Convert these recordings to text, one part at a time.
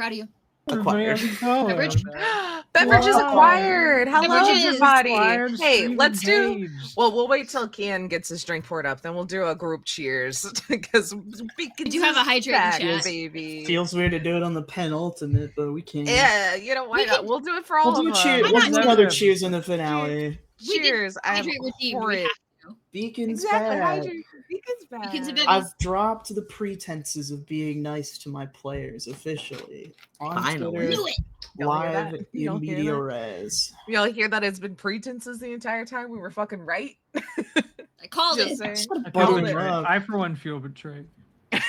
proud of you. Acquired. Beverage. Beverage is acquired. Hello, Beverages. everybody. Acquired, Hey, stream let's do. engaged. Well, we'll wait till Kian gets his drink poured up. Then we'll do a group cheers because we do have a hydrating chat, baby. Feels weird to do it on the penultimate, but we can. Yeah, you know why not? We'll do it for all We'll do of a cheers. them. We'll do not? another cheers in the finale. Cheers. I am hydrate redeemed. We horrid. have to. Beacon's Exactly. bad. Hydrate. Beacon's bad. Beacon's a bit- I've dropped the pretenses of being nice to my players officially on Finally. Knew Twitter, it. Y'all hear live that? in Y'all hear media that? res. Y'all hear that it's been pretenses the entire time? We were fucking right. I called Just it. saying. Just gotta I, butter feel him betrayed. up. I, for one, feel betrayed. But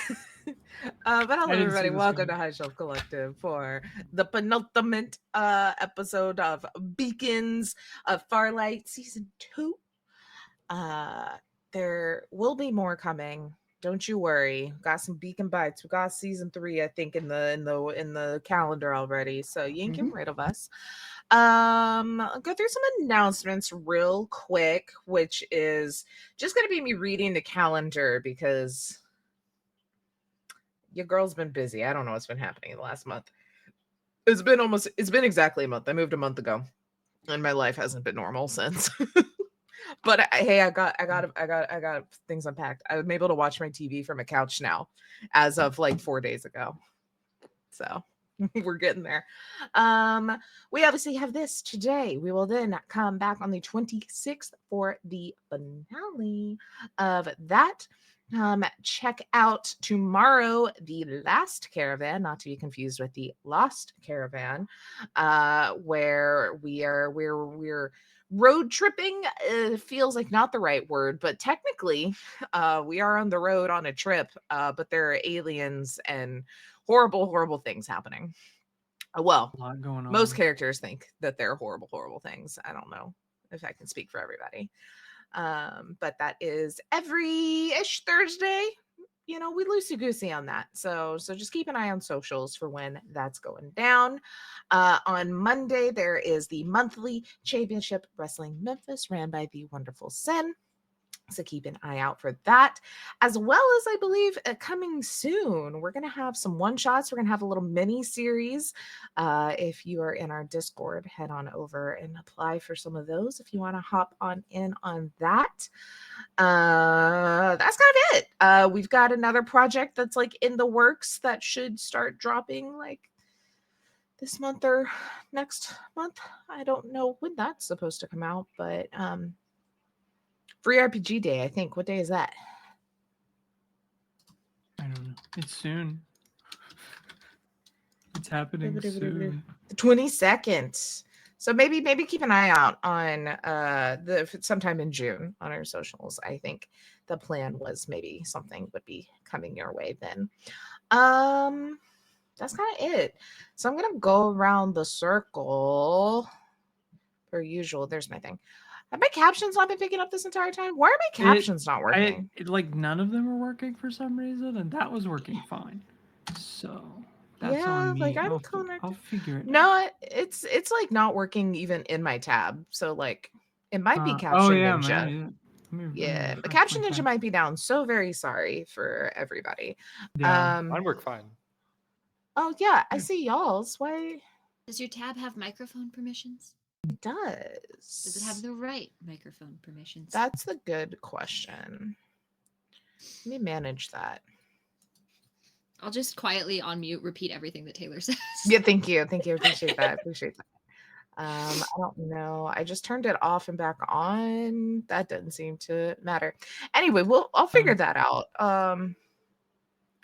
hello, I didn't see everybody. this Welcome to coming. High Shelf Collective for the penultimate episode of Beacons of Farlight Season 2. There will be more coming. Don't you worry. Got some Beacon bites. We got Season 3, I think, in the calendar already. So you ain't getting rid of us. I'll go through some announcements real quick, which is just gonna be me reading the calendar because your girl's been busy. I don't know what's been happening in the last month. It's been exactly a month. I moved a month ago, and my life hasn't been normal since. But hey, I got things unpacked. I'm able to watch my TV from a couch now, as of like 4 days ago. So we're getting there. We obviously have this today. We will then come back on the 26th for the finale of that. Check out tomorrow the Last Caravan, not to be confused with the Lost Caravan, where we're road tripping. Feels like not the right word, but technically we are on the road on a trip, but there are aliens and horrible things happening. Well, A lot going on. most characters think that they're horrible things. I don't know if I can speak for everybody. But that is every-ish Thursday. You know, we loosey-goosey on that. So just keep an eye on socials for when that's going down. On Monday, there is the monthly Championship Wrestling Memphis ran by the wonderful Sen. So keep an eye out for that, as well as I believe coming soon, we're going to have some one-shots. We're going to have a little mini series. If you are in our Discord, head on over and apply for some of those if you want to hop on in on that. That's kind of it. We've got another project that's like in the works that should start dropping like this month or next month. I don't know when that's supposed to come out, but Free RPG Day, I think. What day is that? I don't know. It's soon. It's happening soon. The 22nd. So maybe keep an eye out on the sometime in June on our socials. I think the plan was maybe something would be coming your way then. That's kind of it. So I'm gonna go around the circle per usual. There's my thing. Have my captions not been picking up this entire time? Why are my captions not working? Like none of them were working for some reason, and that was working fine. So that's on me. like I'm I'll connected. figure it. No, it's like not working even in my tab. So like it might be Caption Ninja. Man, yeah, the Caption Ninja might be down. So very sorry for everybody. Yeah. Mine work fine. Oh yeah, I see y'all's. Why Does your tab have microphone permissions? it does? Does it have the right microphone permissions? That's the good question. Let me manage that. I'll just quietly on mute repeat everything that Taylor says. Yeah, thank you. Appreciate that. I don't know. I just turned it off and back on. That doesn't seem to matter. Anyway, I'll figure that out.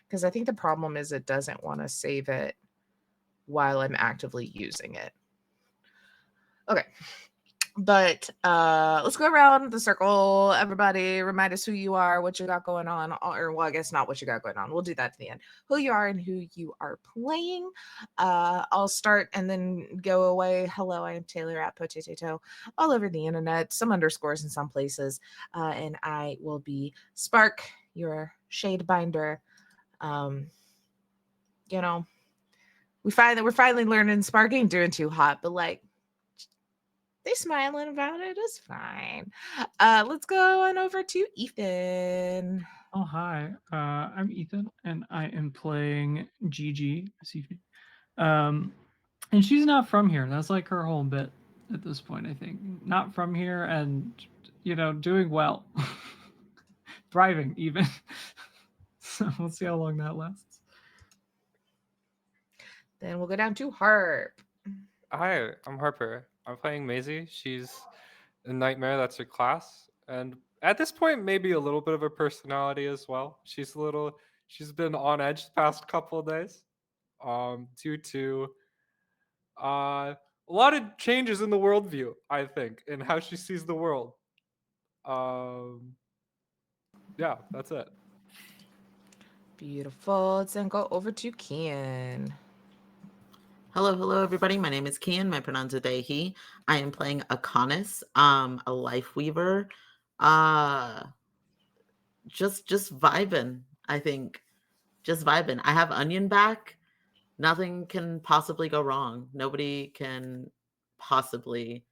Because I think the problem is it doesn't want to save it while I'm actively using it. Okay. But let's go around the circle. Everybody, remind us who you are, what you got going on, or well, I guess not what you got going on. We'll do that to the end. Who you are and who you are playing. I'll start and then go away. Hello, I am Taylor at Potato all over the internet, some underscores in some places, and I will be Spark, your shade binder. You know, we're finally learning Spark ain't doing too hot, but like. They smiling about it. It's fine. Let's go on over to Ethan. Oh, hi. I'm Ethan, and I am playing Gigi. Excuse me. And she's not from here. That's like her whole bit at this point, I think. Not from here and, doing well. Thriving, even. So we'll see how long that lasts. Then we'll go down to Harp. Hi, I'm Harper. I'm playing Maisie. She's a nightmare. That's her class, and at this point, maybe a little bit of a personality as well. She's been on edge the past couple of days, due to a lot of changes in the worldview. I think, and how she sees the world. Yeah, that's it. Beautiful. Let's then go over to Kian. Hello, everybody. My name is Kian. My pronouns are they, he. I am playing Akonis, a life weaver. Just vibing, I think. Just vibing. I have Onion back. Nothing can possibly go wrong. Nobody can possibly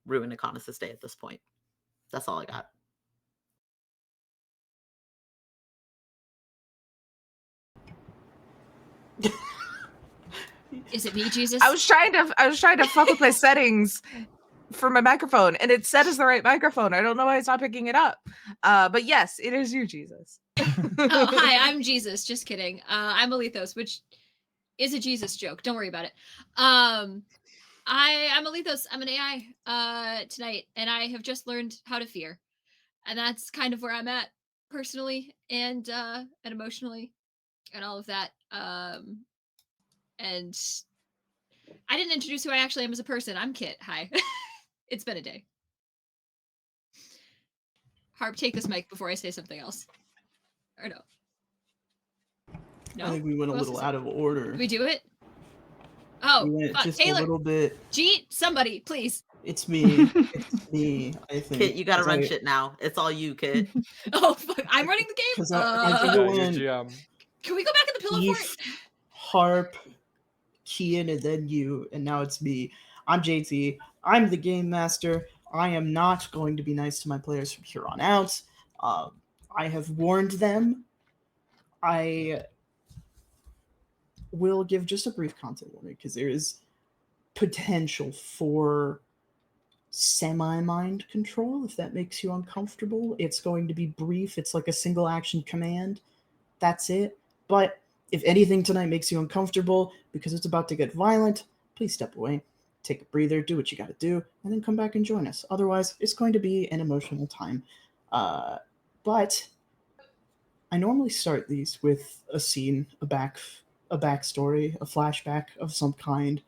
ruin Akonis' day at this point. That's all I got. Is it me, Jesus? I was trying to fuck with my settings for my microphone, and it said it's the right microphone. I don't know why it's not picking it up. But yes, it is you, Jesus. Oh, hi, I'm Jesus. Just kidding. I'm Alethos, which is a Jesus joke. Don't worry about it. I'm Alethos. I'm an AI tonight, and I have just learned how to fear. And that's kind of where I'm at personally and emotionally and all of that. And I didn't introduce who I actually am as a person. I'm Kit. Hi. It's been a day. Harp, take this mic before I say something else. Or no? No? I think we went a Who else little is it? out of order. Did we do it? Oh, We went fuck. just Taylor. a little bit. Jeet, somebody, please. It's me. It's me. I think. Kit, you gotta 'cause run I- shit now. It's all you, Kit. Oh, fuck. I'm running the game? 'Cause I think Yeah, it you're went GM. Can we go back in the pillow Keith, fort? Harp, Kian, and then you, and now it's me. I'm JT. I'm the game master. I am not going to be nice to my players from here on out. I have warned them. I will give just a brief content warning because there is potential for semi-mind control if that makes you uncomfortable. It's going to be brief. It's like a single action command. That's it. But if anything tonight makes you uncomfortable because it's about to get violent, please step away, take a breather, do what you got to do, and then come back and join us. Otherwise, it's going to be an emotional time. But I normally start these with a scene, a backstory, a flashback of some kind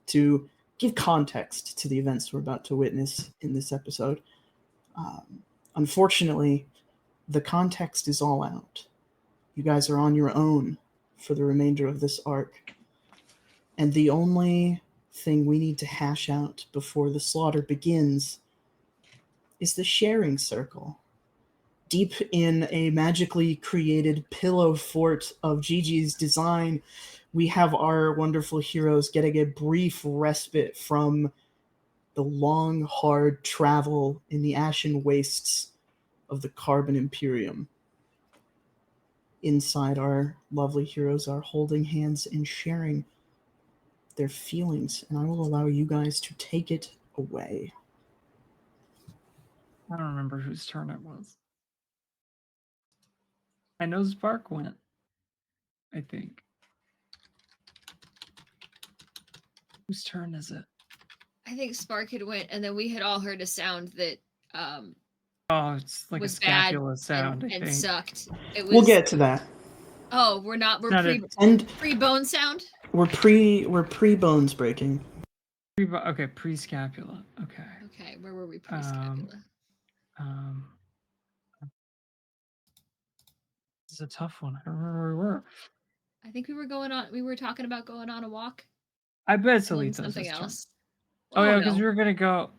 to give context to the events we're about to witness in this episode. Unfortunately, the context is all out. You guys are on your own for the remainder of this arc. And the only thing we need to hash out before the slaughter begins is the sharing circle. Deep in a magically created pillow fort of Gigi's design, we have our wonderful heroes getting a brief respite from the long, hard travel in the ashen wastes of the Carbon Imperium. Inside, our lovely heroes are holding hands and sharing their feelings, and I will allow you guys to take it away. I don't remember whose turn it was. I know Spark went, I think. Whose turn is it? I think Spark had went, and then we had all heard a sound that Oh, it's like a was bad scapula sound, I and think. sucked. It was. We'll get to that. Oh, we're not. We're Not pre bone sound. We're pre bones breaking. Okay, pre-scapula. Okay. Okay, where were we pre scapula? This is a tough one. I don't remember where we were. I think we were going on. We were talking about going on a walk. I bet it's And Alethos' something turn. else. Oh yeah, because no. we were gonna go,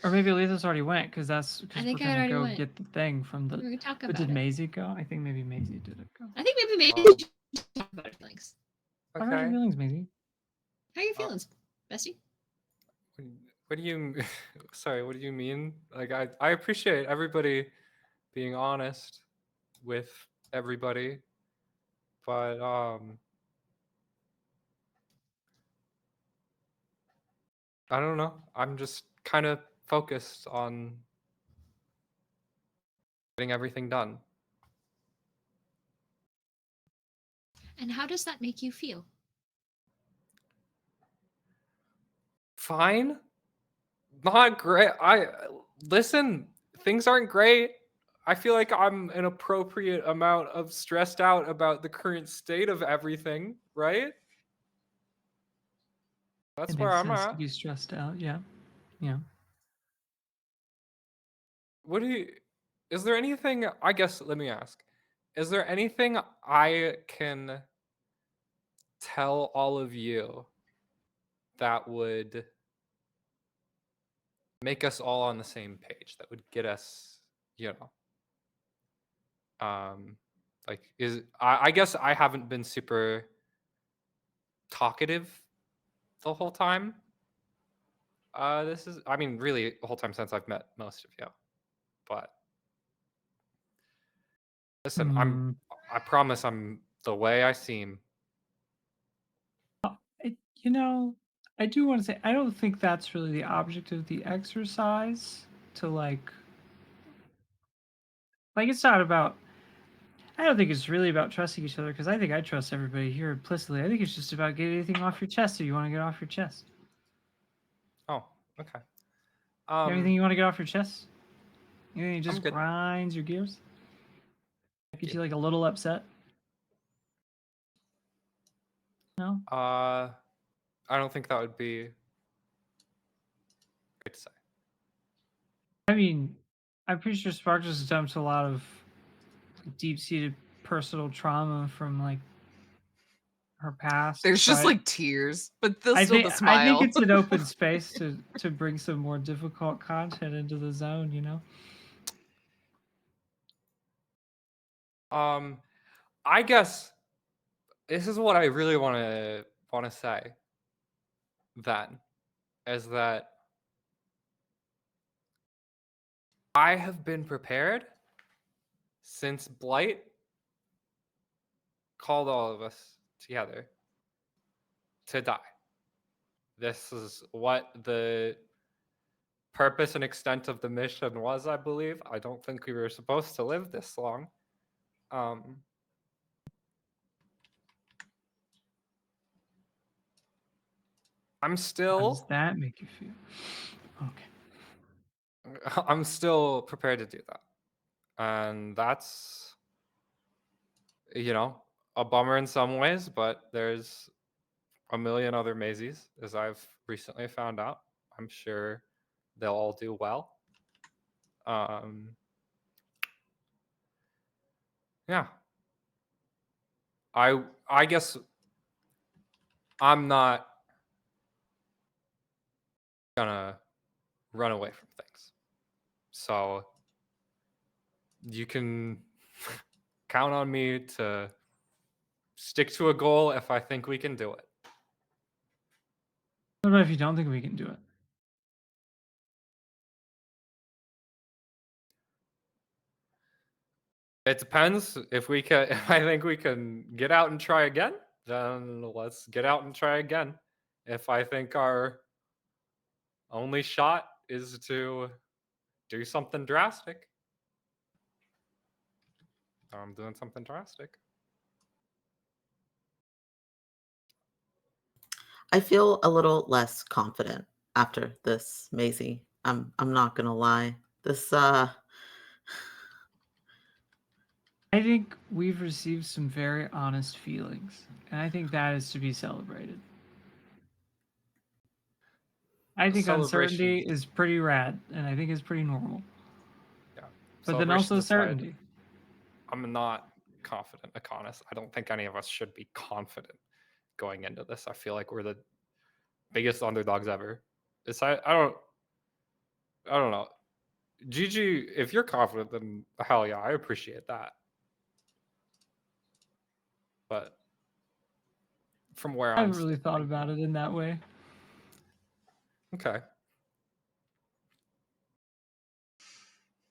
or maybe Alethos already went because that's because I we're think I gonna already go went. get the thing from the. We were talking But about did it. Maisie go? I think maybe Maisie did it go. I think maybe Um, we should talk about our feelings. How are your Okay. feelings, Maisie? How are your feelings, Bestie? What do you? Sorry. What do you mean? Like I appreciate everybody being honest with everybody, but I don't know. I'm just kind of focused on getting everything done. And how does that make you feel? Fine. Not great. Listen, things aren't great. I feel like I'm an appropriate amount of stressed out about the current state of everything, right? That's It where makes I'm sense to at. be stressed out. Yeah. What do you is there anything I guess let me ask. Is there anything I can tell all of you that would make us all on the same page, that would get us, you know, like I guess I haven't been super talkative the whole time. This is I mean really the whole time since I've met most of you. But listen, Hmm. I promise I'm the way I seem. You know, I do want to say I don't think that's really the object of the exercise to like it's not about I don't think it's really about trusting each other because I think I trust everybody here implicitly. I think it's just about getting anything off your chest that you want to get off your chest. Oh, okay. You have anything you want to get off your chest? Anything that I'm just good. grinds your gears? Thank Gets you. you like a little upset? No? I don't think that would be good to say. I mean, I'm pretty sure Spark just dumped a lot of deep-seated personal trauma from like her past. There's So just like tears, but there's I still think the I think smile. it's an open space to bring some more difficult content into the zone, you know? I guess this is what I really want to say then is that I have been prepared since Blight called all of us together to die. This is what the purpose and extent of the mission was, I believe. I don't think we were supposed to live this long. I'm How does still that make you feel? Okay. I'm still prepared to do that. And that's a bummer in some ways, but there's a million other Maisies, as I've recently found out. I'm sure they'll all do well. Yeah. I guess I'm not gonna run away from things. So you can count on me to stick to a goal if I think we can do it. What about if you don't think we can do it? It depends if we can. If I think we can get out and try again, then let's get out and try again. If I think our only shot is to do something drastic, I'm doing something drastic. I feel a little less confident after this, Maisie. I'm not gonna lie. This I think we've received some very honest feelings, and I think that is to be celebrated. I think uncertainty Celebration, is pretty rad, and I think it's pretty normal. yeah. But then also Celebrations aside, certainty. I'm not confident, Akonis. I don't think any of us should be confident going into this. I feel like we're the biggest underdogs ever. I don't know. GG, if you're confident, then hell yeah, I appreciate that. But from where I I'm haven't really thought standing, about it in that way. okay.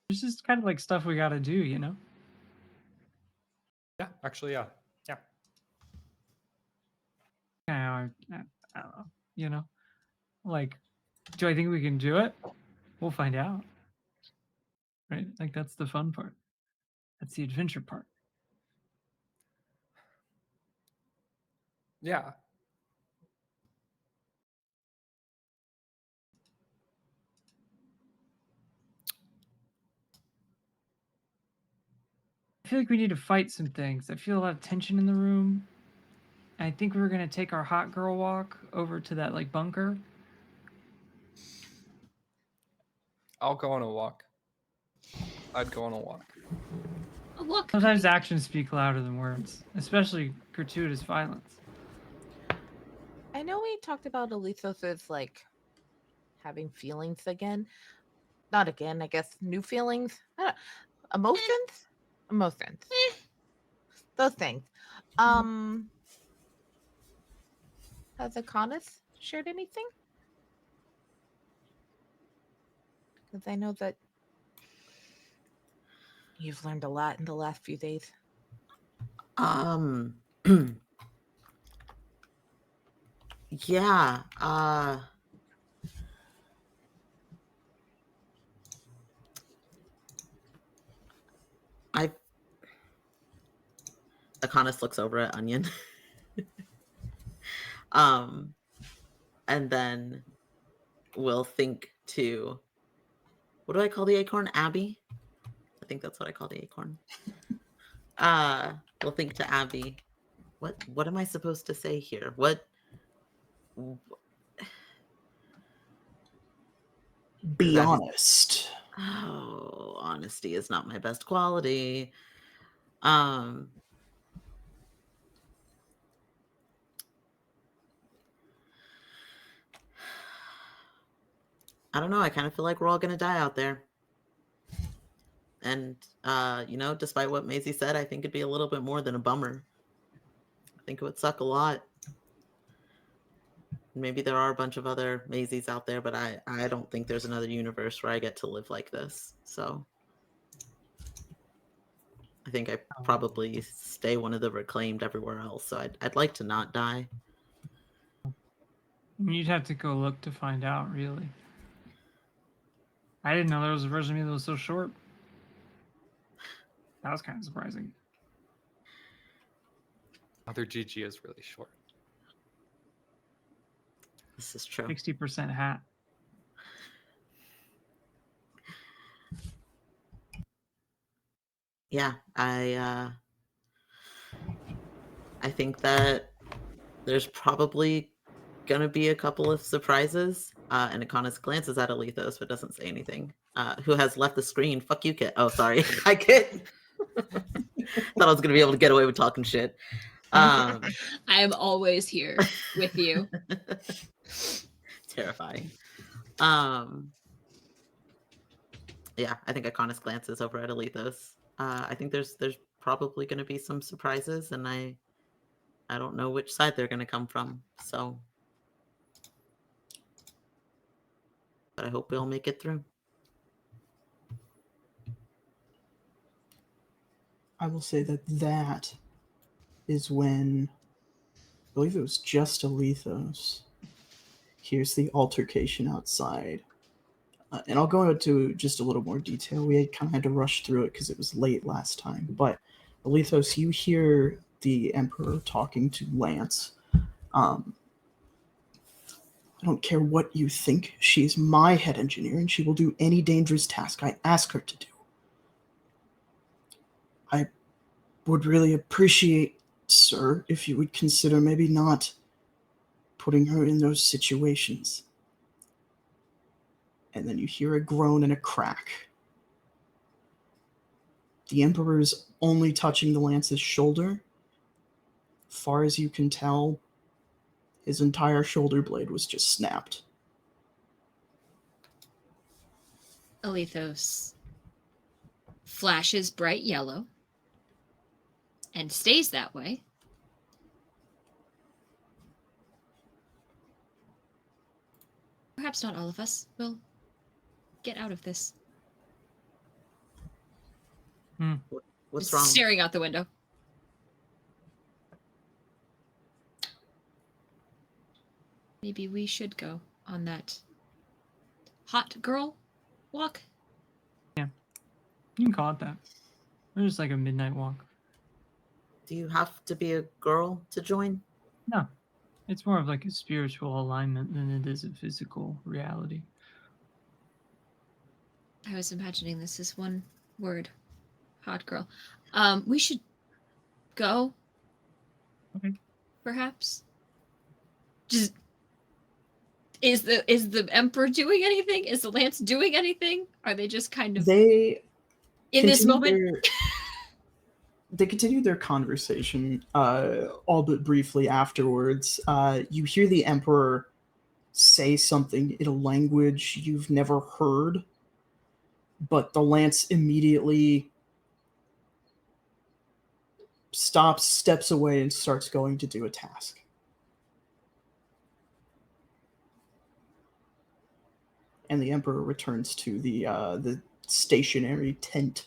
It's just kind of like stuff we got to do, you know? Yeah, actually, yeah. Yeah. I don't know, you know? Like, Do I think we can do it? We'll find out. Right? Like, that's the fun part. That's the adventure part. Yeah. I feel like we need to fight some things. I feel a lot of tension in the room. I think we were going to take our hot girl walk over to that, like, bunker. I'll go on a walk. I'd go on a walk. A walk. Sometimes actions speak louder than words, especially gratuitous violence. I know we talked about Alethos like having feelings again. Not again, I guess. New feelings. I don't, emotions. Emotions. Those things. Has Akonis shared anything? Because I know that you've learned a lot in the last few days. Yeah. Akonis looks over at Onion. And then we'll think to, what do I call the acorn? Abby? I think that's what I call the acorn. We'll think to Abby, what am I supposed to say here? Be That is- honest. Oh, honesty is not my best quality. I don't know. I kind of feel like we're all going to die out there. And, despite what Maisie said, I think it'd be a little bit more than a bummer. I think it would suck a lot. Maybe there are a bunch of other Maisies out there, but I don't think there's another universe where I get to live like this. So I think I probably stay one of the reclaimed everywhere else. So I'd like to not die. You'd have to go look to find out, really. I didn't know there was a version of me that was so short. That was kind of surprising. Other GG is really short. This is true. 60% hat. Yeah, I think that there's probably gonna be a couple of surprises. And Akonis glances at Alethos but doesn't say anything. Who has left the screen? Fuck you, Kit. Oh, sorry. I Kit. Thought I was gonna be able to get away with talking shit. I am always here with you. Terrifying. Yeah, I think Akonis glances over at Alethos. I think there's probably going to be some surprises, and I don't know which side they're going to come from. So, but I hope we all make it through. I will say that is when, I believe it was just Alethos. Here's the altercation outside. And I'll go into just a little more detail. We kind of had to rush through it because it was late last time. But Alethos, you hear the Emperor talking to Lance. I don't care what you think. She's my head engineer, and she will do any dangerous task I ask her to do. I would really appreciate, sir, if you would consider maybe not putting her in those situations. And then you hear a groan and a crack. The Emperor is only touching the Lance's shoulder. Far as you can tell, his entire shoulder blade was just snapped. Alethos flashes bright yellow and stays that way. Perhaps not all of us will get out of this. What's Just wrong? Staring out the window. Maybe we should go on that hot girl walk? You can call it that. Or just like a midnight walk. Do you have to be a girl to join? No. It's more of like a spiritual alignment than it is a physical reality. I was imagining this as one word. Hot girl. We should go. Okay. Perhaps. Just is the Emperor doing anything? Is the Lance doing anything? Are they just kind of They in this moment? They continue their conversation, all but briefly afterwards. You hear the Emperor say something in a language you've never heard, but the Lance immediately stops, steps away, and starts going to do a task. And the Emperor returns to the stationary tent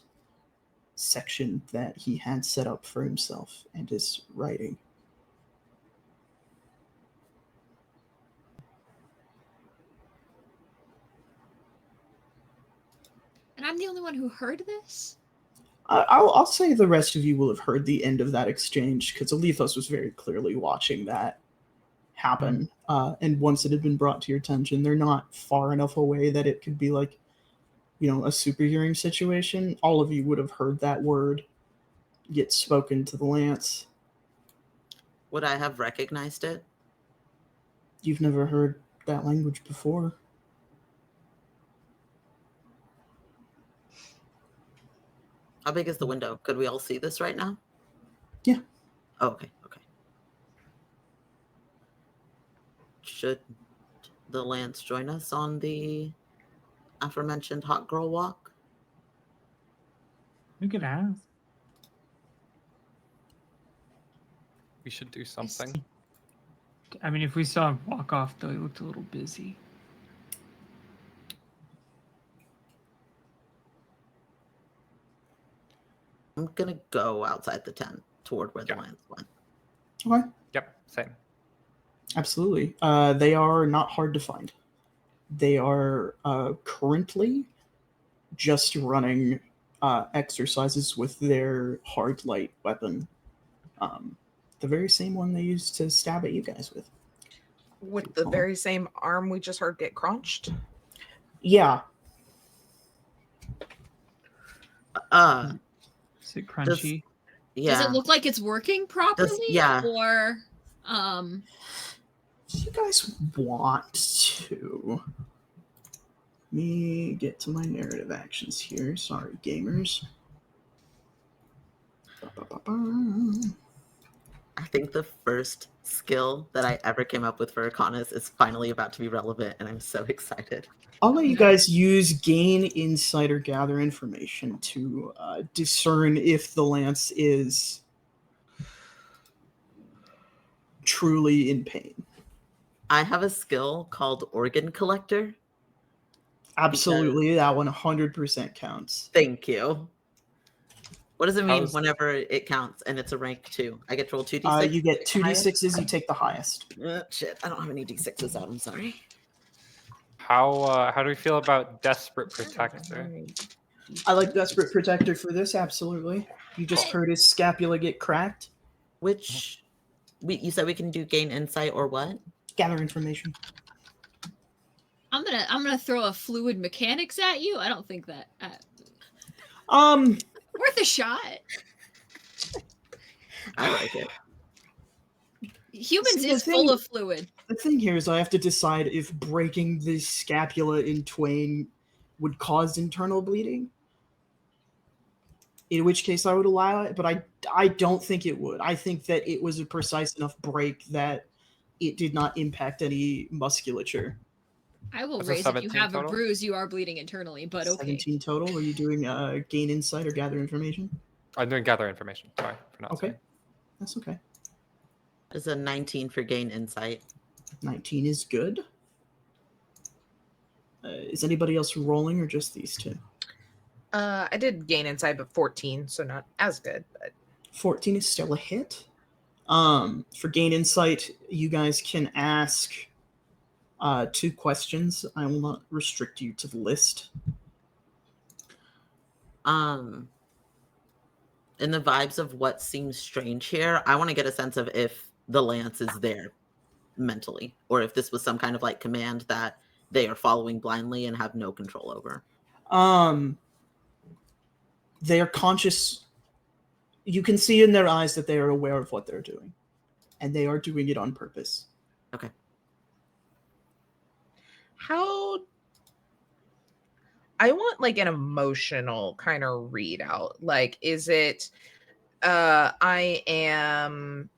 section that he had set up for himself and is writing. And I'm the only one who heard this? I'll say the rest of you will have heard the end of that exchange, because Alethos was very clearly watching that happen. And once it had been brought to your attention, they're not far enough away that it could be like, a super hearing situation. All of you would have heard that word get spoken to the Lance. Would I have recognized it? You've never heard that language before. How big is the window? Could we all see this right now? Yeah. Oh, okay. Should the Lance join us on the aforementioned hot girl walk? We could ask. We should do something. I mean, if we saw him walk off, though, he looked a little busy. I'm gonna go outside the tent toward where the Yeah. Lance went. Okay. Yep, same. Absolutely. They are not hard to find. They are currently just running exercises with their hard light weapon. The very same one they used to stab at you guys with. With the very same arm we just heard get crunched. Yeah. Is it crunchy? Yeah. Does it look like it's working properly? yeah. Or If you guys want to, let me get to my narrative actions here. Sorry, gamers. I think the first skill that I ever came up with for Arcanas is finally about to be relevant, and I'm so excited. I'll let you guys use gain insight or gather information to discern if the Lance is truly in pain. I have a skill called Organ Collector. Absolutely, that one 100% counts. Thank you. What does it mean How's- whenever it counts and it's a rank 2? I get to roll 2d6? You get two Highest? d6s, you take the highest. Shit, I don't have any d6s out, I'm sorry. How do we feel about Desperate Protector? I like Desperate Protector for this, absolutely. You just heard his scapula get cracked. Which, you said we can do gain insight or what? Gather information. I'm gonna throw a fluid mechanics at you. I don't think that worth a shot. I like it. Humans See, the is full thing- of fluid. The thing here is I have to decide if breaking the scapula in twain would cause internal bleeding. In which case I would allow it, but I don't think it would. I think that it was a precise enough break that it did not impact any musculature. I will That's a raise if you 17 have total? a bruise, you are bleeding internally, but okay. 17 total. Are you doing gain insight or gather information? I'm doing gather information. Sorry for not Okay. saying. That's okay. It's a 19 for gain insight. 19 is good. Is anybody else rolling or just these two? I did gain insight, but 14, so not as good. But 14 is still a hit. For gain insight, you guys can ask 2 questions. I will not restrict you to the list. In the vibes of what seems strange here, I want to get a sense of if the lance is there mentally, or if this was some kind of like command that they are following blindly and have no control over. They are conscious. You can see in their eyes that they are aware of what they're doing, and they are doing it on purpose. Okay. How I want like an emotional kind of readout. Like, is it I am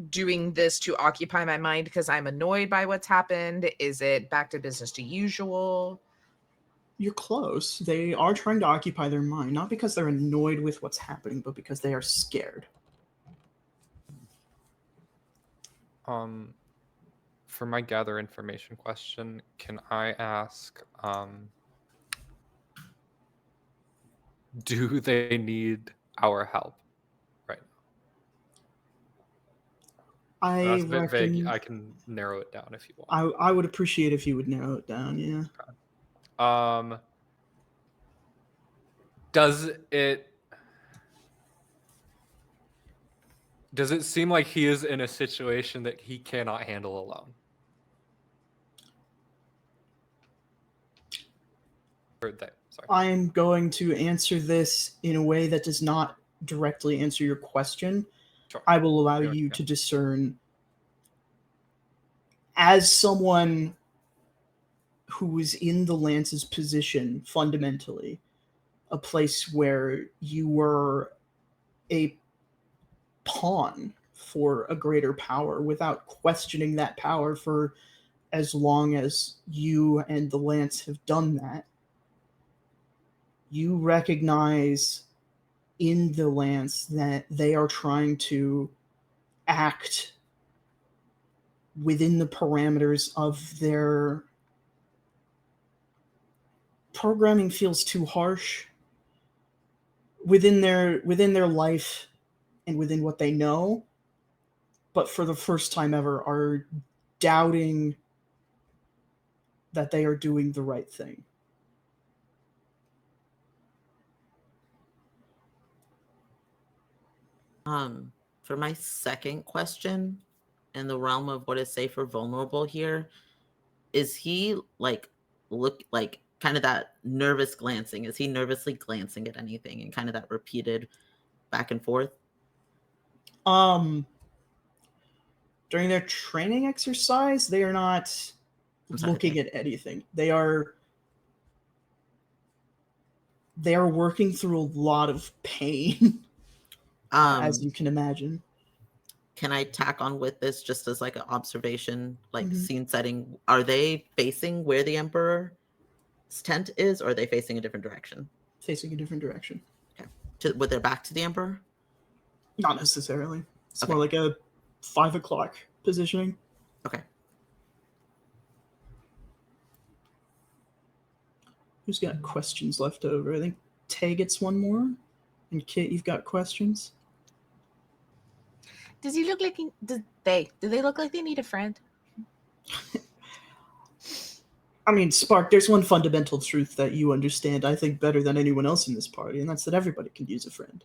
doing this to occupy my mind because I'm annoyed by what's happened? Is it back to business to usual? You're close. They are trying to occupy their mind, not because they're annoyed with what's happening, but because they are scared. For my gather information question, can I ask, do they need our help right now? I That's a bit vague. reckon I can narrow it down if you want. I would appreciate if you would narrow it down, yeah. Does it seem like he is in a situation that he cannot handle alone? Sorry. I am going to answer this in a way that does not directly answer your question. Sure. I will allow you to discern, as someone who is in the Lance's position, fundamentally, a place where you were a pawn for a greater power without questioning that power for as long as you and the Lance have done that. You recognize in the Lance that they are trying to act within the parameters of their programming. Feels too harsh. Within their life and within what they know, but for the first time ever are doubting that they are doing the right thing. For my second question, in the realm of what is safe or vulnerable here, is he like kind of that nervous glancing? Is he nervously glancing at anything and kind of that repeated back and forth? During their training exercise, they are not looking at anything. They are working through a lot of pain, as you can imagine. Can I tack on with this just as like an observation, like scene setting? Are they facing where the Emperor's tent is, or are they facing a different direction? Facing a different direction. Okay. With their back to the Emperor? Not necessarily. It's more like a 5 o'clock positioning. Okay. Who's got questions left over? I think Tay gets one more. And Kit, you've got questions? Does he look like do they look like they need a friend? I mean, Spark, there's one fundamental truth that you understand, I think, better than anyone else in this party, and that's that everybody can use a friend.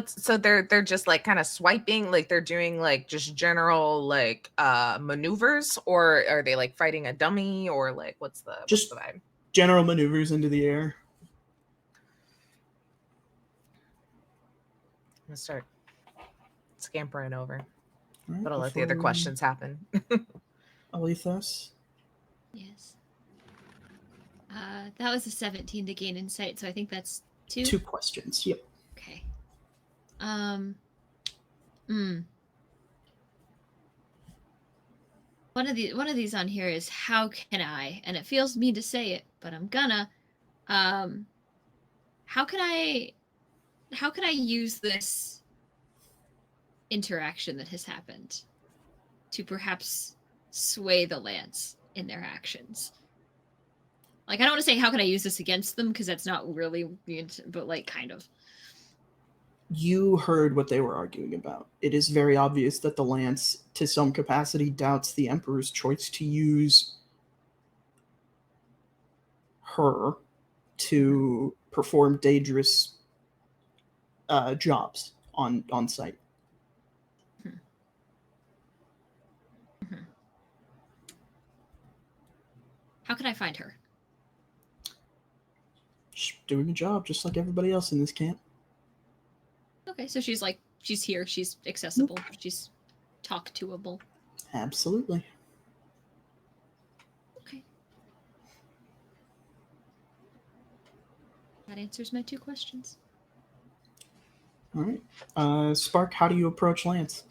So they're just like kind of swiping, like they're doing like just general like maneuvers, or are they like fighting a dummy, or like what's the vibe? General maneuvers into the air. I'm gonna start scampering over, right, but I'll let the other questions happen. Alethos? Yes. That was a 17 to gain insight, so I think that's 2. 2 questions. Yep. Okay. One of these on here is how can I, and it feels mean to say it, but I'm gonna. How can I use this interaction that has happened to perhaps sway the Lance in their actions? Like, I don't want to say how can I use this against them, because that's not really, but like kind of. You heard what they were arguing about. It is very obvious that the Lance, to some capacity, doubts the Emperor's choice to use her to perform dangerous jobs on site. How can I find her? She's doing a job just like everybody else in this camp. Okay, so she's here, she's accessible, she's talk toable. Absolutely. Okay. That answers my 2 questions. All right. Spark, how do you approach Lance?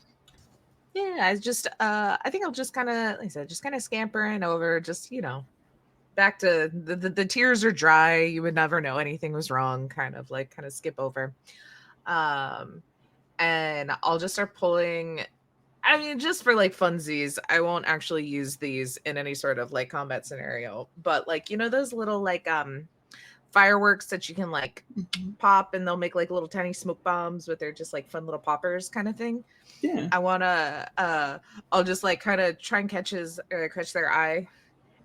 Yeah, I think I'll just kind of, like I said, just kind of scampering over, just, back to the tears are dry. You would never know anything was wrong. Kind of skip over. And I'll just start pulling. I mean, just for like funsies, I won't actually use these in any sort of like combat scenario, but like, those little like, fireworks that you can like pop and they'll make like little tiny smoke bombs, but they're just like fun little poppers kind of thing. Yeah. I want to, I'll just like kind of try and catch their eye.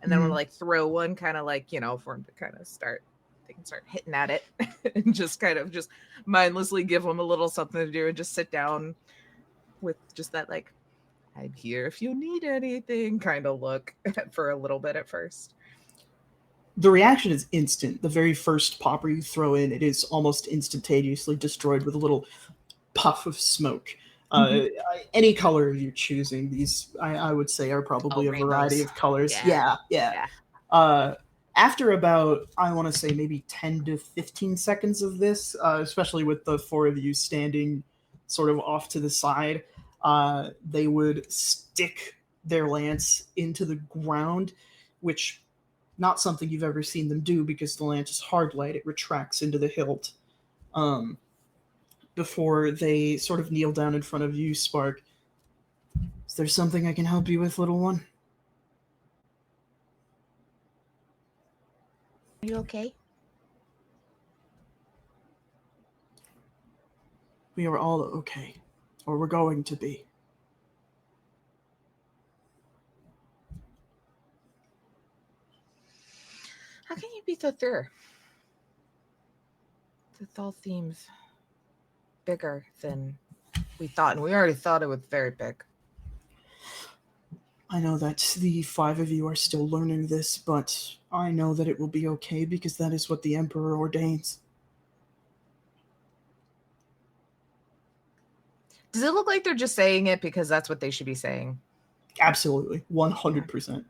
And then we'll like throw one kind of like, for them to kind of they can start hitting at it and just kind of just mindlessly give them a little something to do and just sit down with just that, like, I'm here if you need anything kind of look for a little bit at first. The reaction is instant. The very first popper you throw in, it is almost instantaneously destroyed with a little puff of smoke. Any color you're choosing, these I would say are probably a variety of colors. Yeah. After about, I want to say maybe 10 to 15 seconds of this, especially with the 4 of you standing sort of off to the side, they would stick their lance into the ground, which not something you've ever seen them do because the lance is hard light. It retracts into the hilt. Before they sort of kneel down in front of you, Spark. Is there something I can help you with, little one? Are you okay? We are all okay. Or we're going to be. How can you be so sure? This all seems bigger than we thought, and we already thought it was very big. I know that the 5 of you are still learning this, but I know that it will be okay because that is what the Emperor ordains. Does it look like they're just saying it because that's what they should be saying? Absolutely. 100%.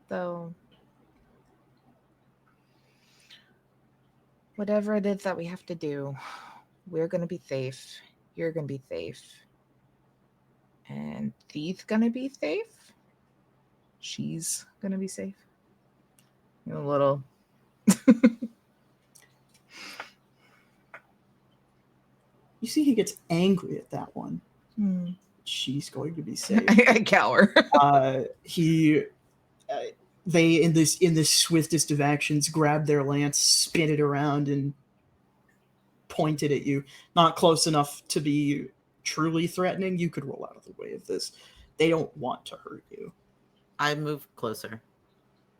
So, whatever it is that we have to do, we're going to be safe. You're going to be safe. And Thief's going to be safe. She's going to be safe. A little. You see he gets angry at that one. She's going to be safe. I cower. They in this swiftest of actions grab their lance, spin it around, and point it at you. Not close enough to be truly threatening. You could roll out of the way of this. They don't want to hurt you. I move closer,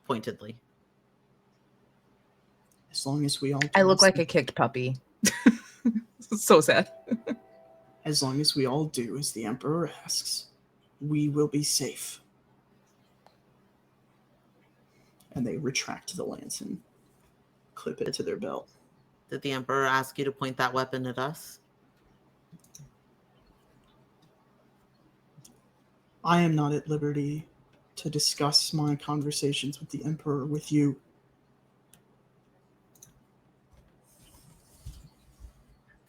pointedly. As long as we all. I look like a kicked puppy. So sad. As long as we all do as the Emperor asks, we will be safe. And they retract the lance and clip it to their belt. Did the Emperor ask you to point that weapon at us? I am not at liberty to discuss my conversations with the Emperor with you.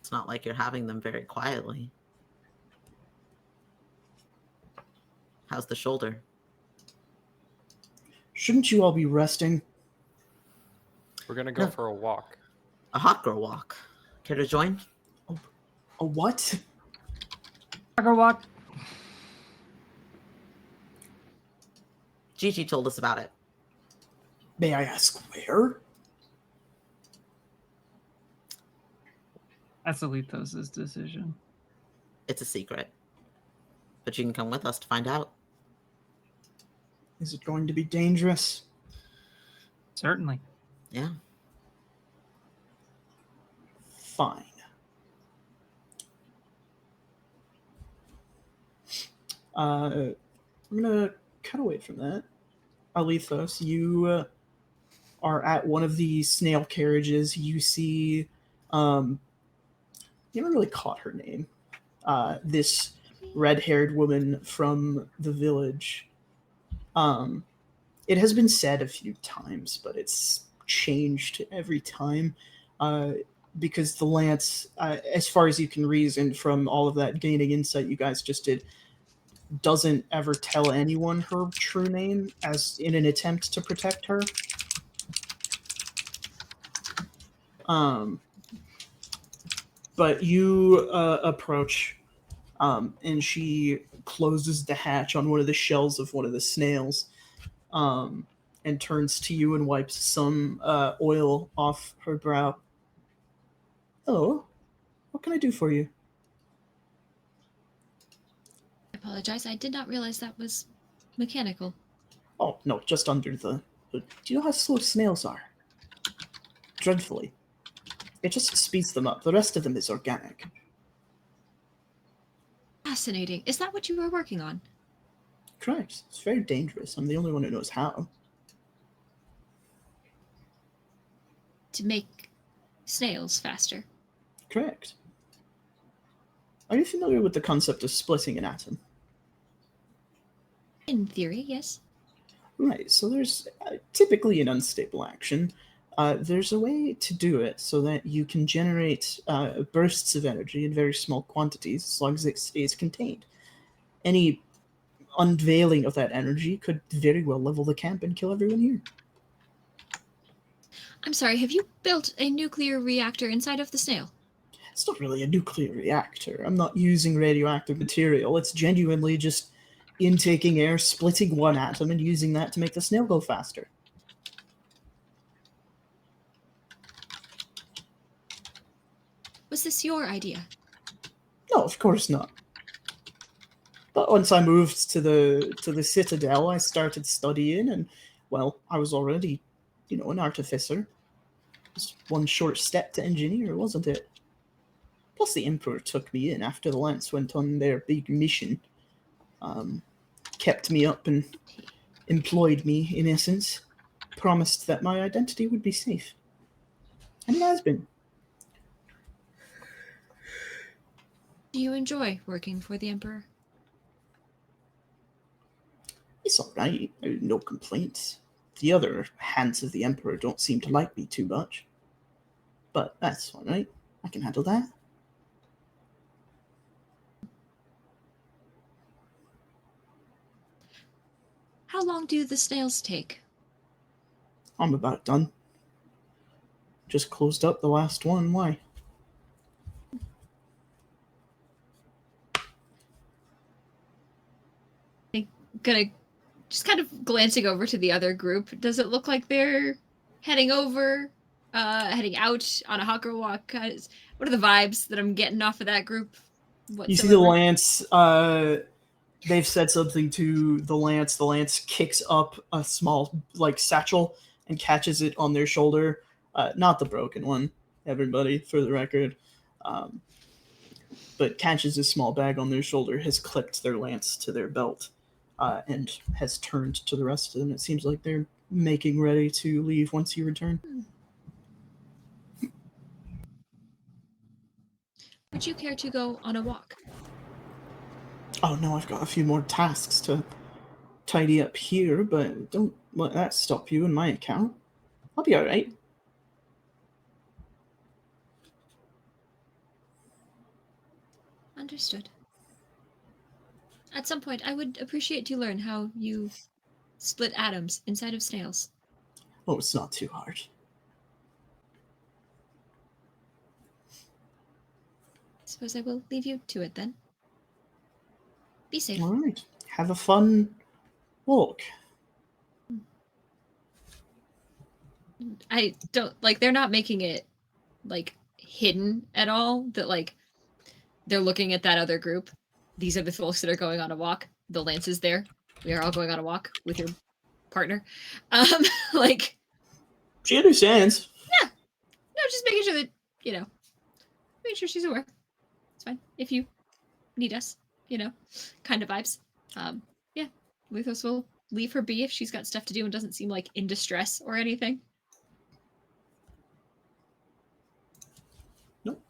It's not like you're having them very quietly. How's the shoulder? Shouldn't you all be resting? We're gonna go for a walk. A hot girl walk. Care to join? A what? Walk. Gigi told us about it. May I ask where? That's Alethos' decision. It's a secret. But you can come with us to find out. Is it going to be dangerous? Certainly. Yeah. Fine. I'm gonna cut away from that. Alethos, you are at one of the snail carriages. You see, you haven't really caught her name. This red-haired woman from the village. It has been said a few times, but it's changed every time. Because the lance, as far as you can reason from all of that gaining insight you guys just did, doesn't ever tell anyone her true name as in an attempt to protect her. But you approach, and she closes the hatch on one of the shells of one of the snails, and turns to you and wipes some oil off her brow. Hello, what can I do for you? I apologize. I did not realize that was mechanical. Oh, no, just under the hood. Do you know how slow snails are? Dreadfully. It just speeds them up. The rest of them is organic. Fascinating. Is that what you were working on? Correct. It's very dangerous. I'm the only one who knows how. To make snails faster. Correct. Are you familiar with the concept of splitting an atom? In theory, yes. Right, so there's typically an unstable action. There's a way to do it so that you can generate bursts of energy in very small quantities as long as it stays contained. Any unveiling of that energy could very well level the camp and kill everyone here. I'm sorry, have you built a nuclear reactor inside of the snail? It's not really a nuclear reactor. I'm not using radioactive material. It's genuinely just intaking air, splitting one atom, and using that to make the snail go faster. Was this your idea? No, of course not. But once I moved to the Citadel, I started studying, and, well, I was already, an artificer. Just one short step to engineer, wasn't it? Plus, the Emperor took me in after the Lance went on their big mission. Kept me up and employed me, in essence. Promised that my identity would be safe. And it has been. Do you enjoy working for the Emperor? It's alright. No complaints. The other hands of the Emperor don't seem to like me too much. But that's alright. I can handle that. How long do the snails take? I'm about done. Just closed up the last one. Why? Gonna just kind of glancing over to the other group. Does it look like they're heading out on a hawker walk? What are the vibes that I'm getting off of that group? You see the Lance, they've said something to the Lance. The Lance kicks up a small, satchel and catches it on their shoulder. Not the broken one, everybody, for the record. But catches a small bag on their shoulder, has clipped their lance to their belt, and has turned to the rest of them. It seems like they're making ready to leave once you return. Would you care to go on a walk? Oh no, I've got a few more tasks to tidy up here, but don't let that stop you in my account. I'll be alright. Understood. At some point, I would appreciate to learn how you split atoms inside of snails. Oh, it's not too hard. I suppose I will leave you to it then. Be safe. All right. Have a fun walk. I don't they're not making it hidden at all, that like they're looking at that other group. These are the folks that are going on a walk. The lance is there. We are all going on a walk with your partner. Like, She understands. no, just making sure that, making sure she's aware. It's fine. If you need us, kind of vibes. Yeah, Lethos will leave her be if she's got stuff to do and doesn't seem like in distress or anything. Nope.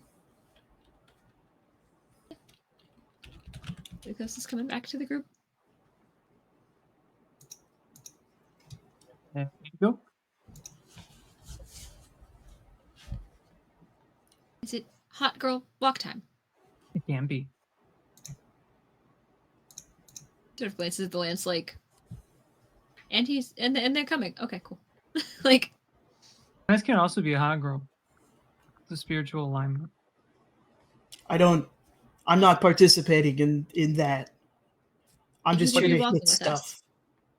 Lethos is coming back to the group. There you go. Is it hot girl walk time? It can be. Sort of glances at the lance like, and they're coming. Okay, cool. Like, This can also be a hot girl. The spiritual alignment. I'm not participating in that. I'm just Would here you to walk hit with us? stuff.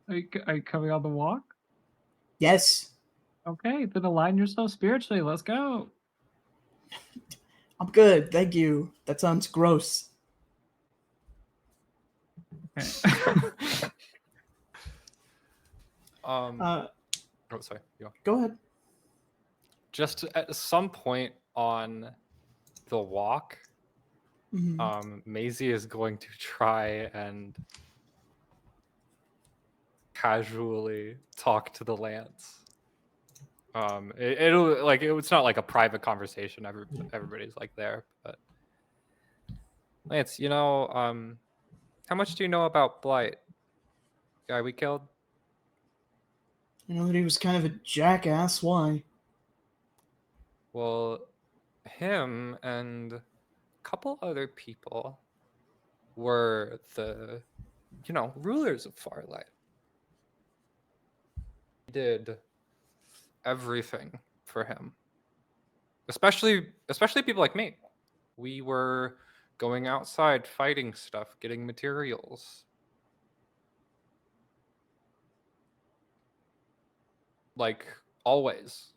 Are you coming on the walk? Yes, Okay, then align yourself spiritually. Let's go. I'm good. Thank you. That sounds gross. Okay. Oh, sorry. Go ahead. Just at some point on the walk, Mhm. Maisie is going to try and casually talk to the lance. It'll like it's not like a private conversation. Everybody's like there, but Lance, how much do you know about Blight? Guy we killed? I know that he was kind of a jackass. Why? Well, him and a couple other people were the, rulers of Farlight. Did everything for him. Especially people like me. We were going outside, fighting stuff, getting materials. Like always.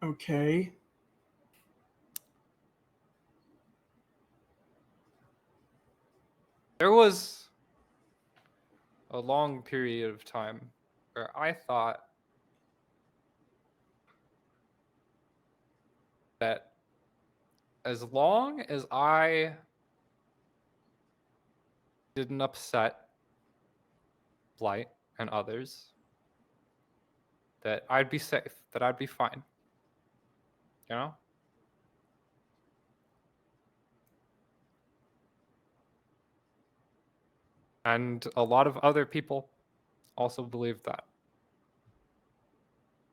Okay. There was a long period of time where I thought that as long as I didn't upset Blight and others, that I'd be safe, that I'd be fine. You know? And a lot of other people also believed that.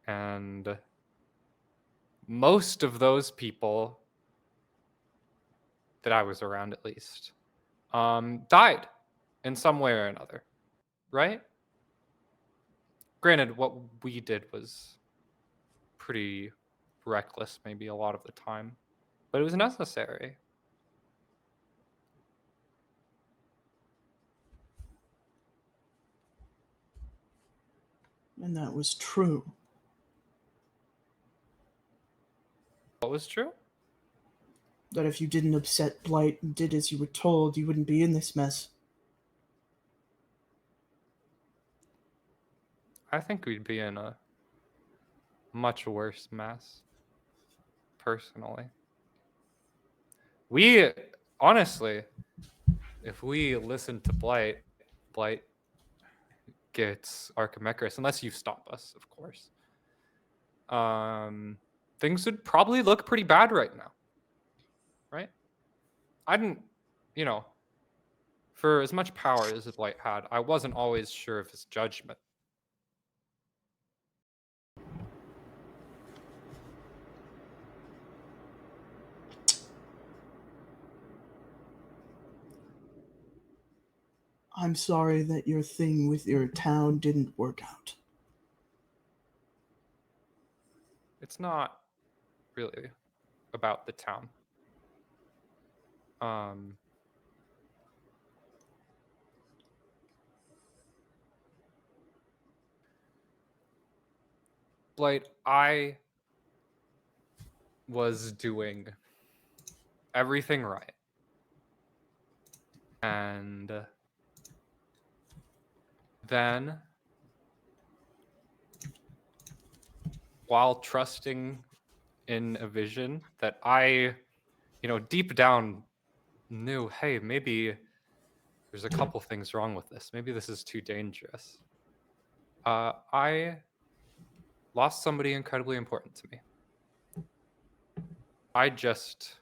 And most of those people that I was around, at least, died in some way or another, right? Granted, what we did was pretty reckless, maybe a lot of the time, but it was necessary. And that was true. What was true? That if you didn't upset Blight and did as you were told, you wouldn't be in this mess. I think we'd be in a much worse mess, personally. We, honestly, if we listen to Blight gets Archimecarus, unless you stop us, of course. Things would probably look pretty bad right now, right? I didn't, for as much power as Blight had, I wasn't always sure of his judgment. I'm sorry that your thing with your town didn't work out. It's not really about the town. Blight, I was doing everything right. And then, while trusting in a vision that I, deep down knew, hey, maybe there's a couple things wrong with this. Maybe this is too dangerous. I lost somebody incredibly important to me. I just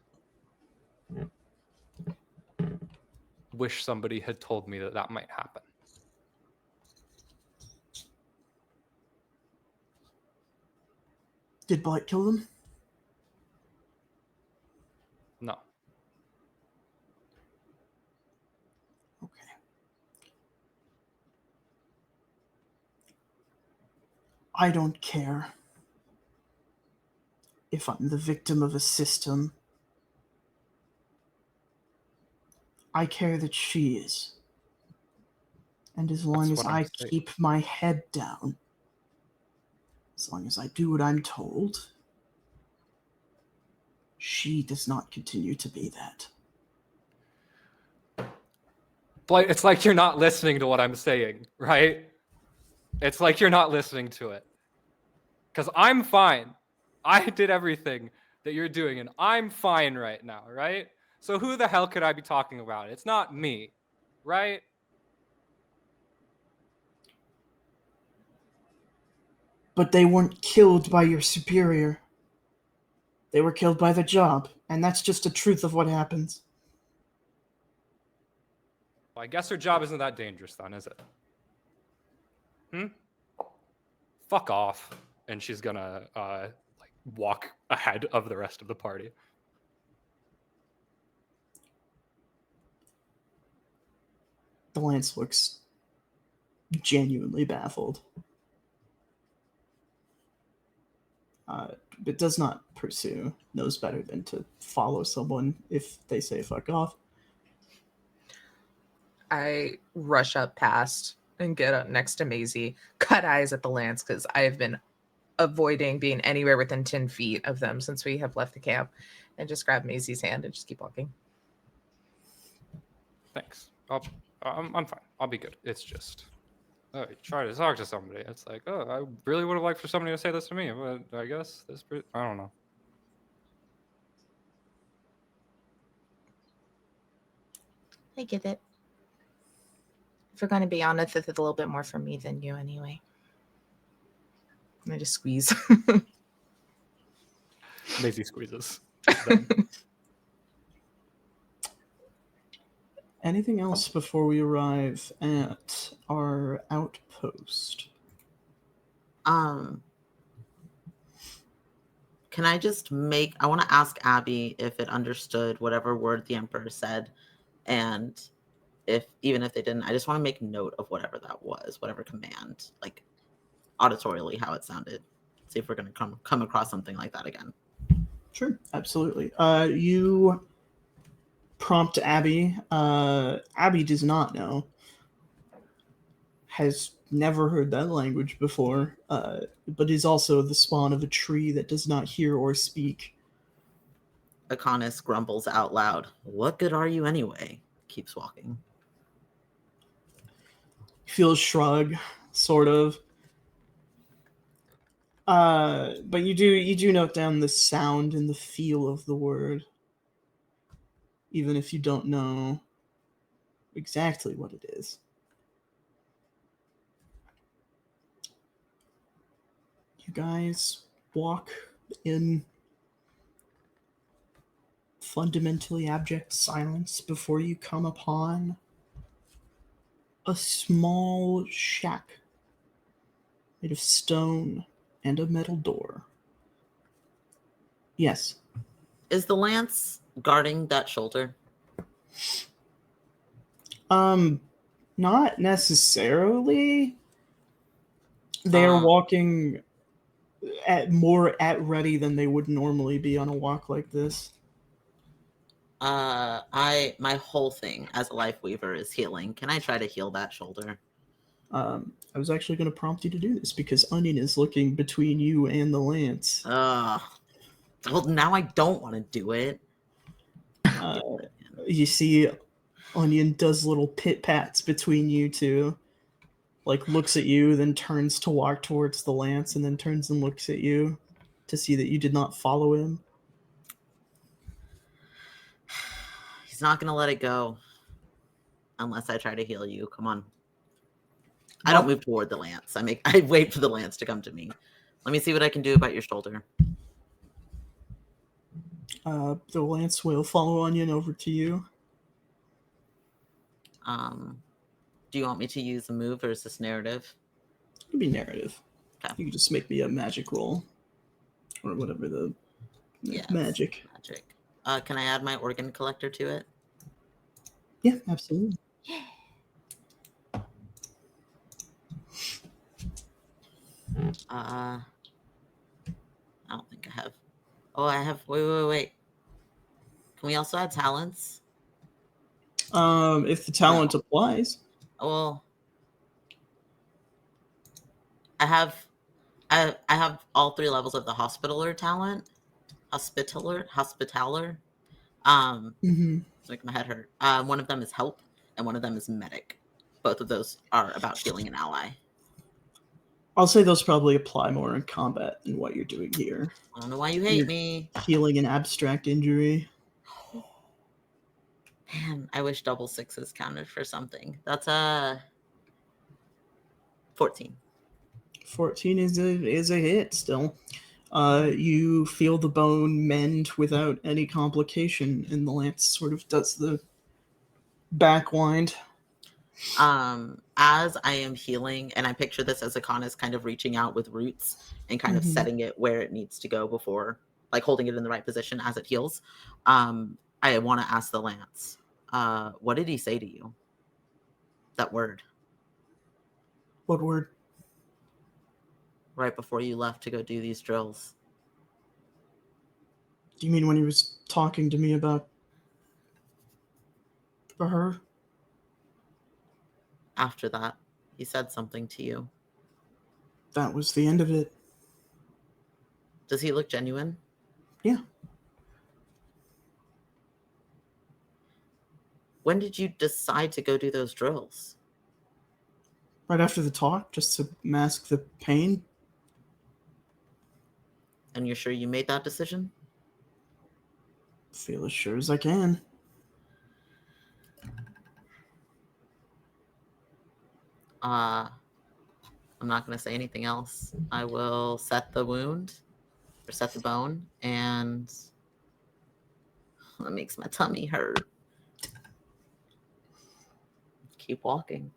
wish somebody had told me that that might happen. Did Blight kill them? No. Okay. I don't care if I'm the victim of a system. I care that she is. And as long That's as what I'm I saying. keep my head down, as long as I do what I'm told, she does not continue to be that. Blight, it's like you're not listening to what I'm saying, right? It's like you're not listening to it. Because I'm fine. I did everything that you're doing, and I'm fine right now, right? So who the hell could I be talking about? It's not me, right? But they weren't killed by your superior. They were killed by the job, and that's just the truth of what happens. Well, I guess her job isn't that dangerous then, is it? Fuck off. And she's gonna walk ahead of the rest of the party. The Lance looks genuinely baffled. But does not pursue. Knows better than to follow someone if they say fuck off. I rush up past and get up next to Maisie, cut eyes at the Lance because I have been avoiding being anywhere within 10 feet of them since we have left the camp, and just grab Maisie's hand and just keep walking. Thanks. I'm fine. I'll be good. It's just, you try to talk to somebody. It's like, oh, I really would have liked for somebody to say this to me, but I guess I don't know. I get it. If we're going to be honest, it's a little bit more for me than you anyway. And I just squeeze. Maisie squeezes. Anything else before we arrive at our outpost? Can I just I want to ask Abby if it understood whatever word the Emperor said, and even if they didn't, I just want to make note of whatever that was, whatever command, like auditorially how it sounded. See if we're going to come across something like that again. Sure, absolutely. You prompt Abby. Abby does not know. Has never heard that language before, but is also the spawn of a tree that does not hear or speak. Akonis grumbles out loud. What good are you anyway? Keeps walking. Feels shrug, sort of. But you do note down the sound and the feel of the word, even if you don't know exactly what it is. You guys walk in fundamentally abject silence before you come upon a small shack made of stone and a metal door. Yes. Is the Lance guarding that shoulder? Not necessarily. They're walking more at ready than they would normally be on a walk like this. My whole thing as a life weaver is healing. Can I try to heal that shoulder? I was actually going to prompt you to do this because Onion is looking between you and the lance. Well, now I don't want to do it. You see, Onion does little pit pats between you two, like looks at you, then turns to walk towards the lance, and then turns and looks at you to see that you did not follow him. He's not gonna let it go unless I try to heal you. Come on. I don't move toward the lance. I wait for the lance to come to me. Let me see what I can do about your shoulder. The lance will follow Onion over to you. Do you want me to use a move or is this narrative? It'll be narrative. Okay. You can just make me a magic roll. Or whatever the magic. Magic. Can I add my organ collector to it? Yeah, absolutely. I don't think I have. Oh, I have. Wait. Can we also add talents? If the talent applies. Well, I have all 3 levels of the hospitaler talent. Hospitaler. It's making my head hurt. One of them is help, and one of them is medic. Both of those are about healing an ally. I'll say those probably apply more in combat than what you're doing here. I don't know why you hate me. Healing an abstract injury. Man, I wish double sixes counted for something. That's 14. 14 is a hit still. You feel the bone mend without any complication, and the lance sort of does the backwind. As I am healing, and I picture this as Akana's kind of reaching out with roots and kind of setting it where it needs to go before, like holding it in the right position as it heals. I want to ask the lance, what did he say to you? That word. What word? Right before you left to go do these drills. Do you mean when he was talking to me about her? After that, he said something to you. That was the end of it. Does he look genuine? Yeah. When did you decide to go do those drills? Right after the talk, just to mask the pain. And you're sure you made that decision? Feel as sure as I can. I'm not going to say anything else. I will set the wound, or set the bone, and that makes my tummy hurt. Keep walking.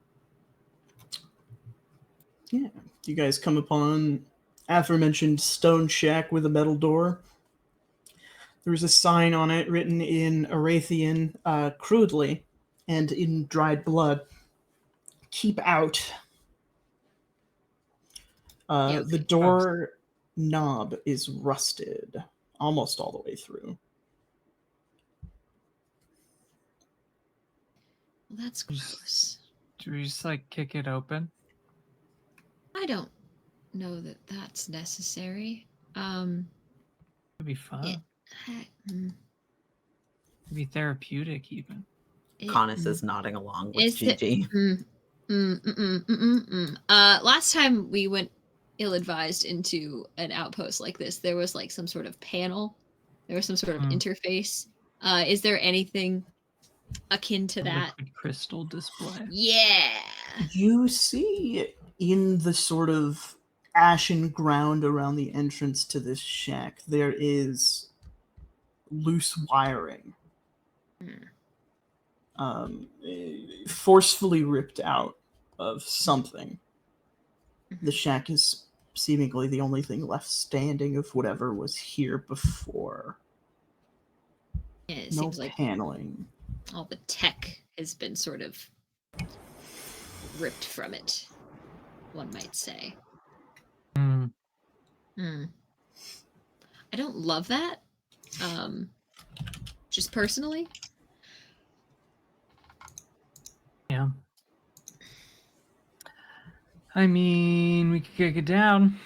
Yeah. You guys come upon aforementioned stone shack with a metal door. There's a sign on it written in Arathian crudely and in dried blood. Keep out. The door knob is rusted almost all the way through. Well, that's gross. Do we just like kick it open? I don't know that that's necessary. It'd be fun. It'd be therapeutic even. Connus is nodding along with Gigi. Last time we went ill-advised into an outpost like this, there was like some sort of panel. There was some sort of interface. Is there anything akin to that? Liquid crystal display. Yeah. You see in the sort of ashen ground around the entrance to this shack, there is loose wiring. Forcefully ripped out of something. The shack is seemingly the only thing left standing of whatever was here before. Yeah, it No seems like paneling. all the tech has been sort of ripped from it, one might say. I don't love that. Just personally. Yeah. I mean, we could kick it down.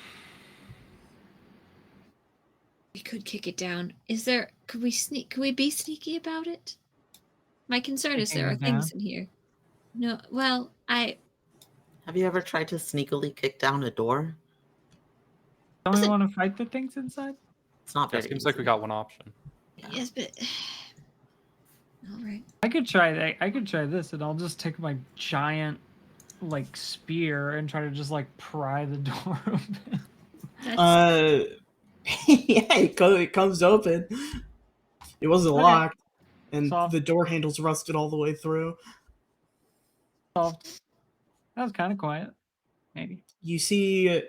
We could kick it down. Could we be sneaky about it? My concern is Kicking there are it things down? in here. No, well, Have you ever tried to sneakily kick down a door? Don't we Doesn't- want to fight the things inside? It's not Yeah, very seems like we easy. got one option. Yeah. yes, but all right. I could try that. I could try this, and I'll just take my giant, like, spear and try to just like pry the door open. That's Yeah, it comes open. It wasn't Okay. locked, and Solved. the door handles rusted all the way through. Solved. That was kind of quiet. Maybe. You see,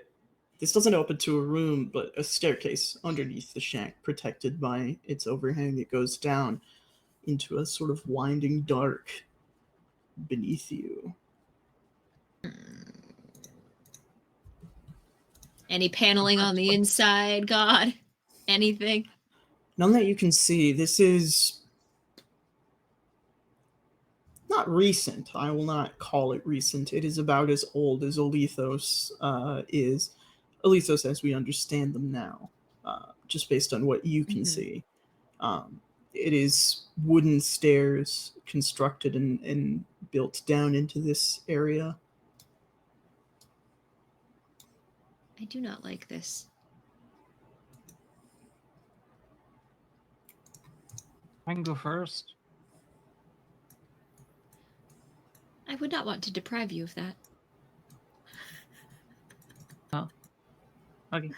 this doesn't open to a room, but a staircase underneath the shack, protected by its overhang. It goes down into a sort of winding dark beneath you. any paneling on the inside, God? Anything? None that you can see. This is not recent. I will not call it recent. It is about as old as Olethos is. Olethos as we understand them now, just based on what you can Mhm. see. It is wooden stairs constructed and built down into this area. I do not like this. I can go first. I would not want to deprive you of that. Okay.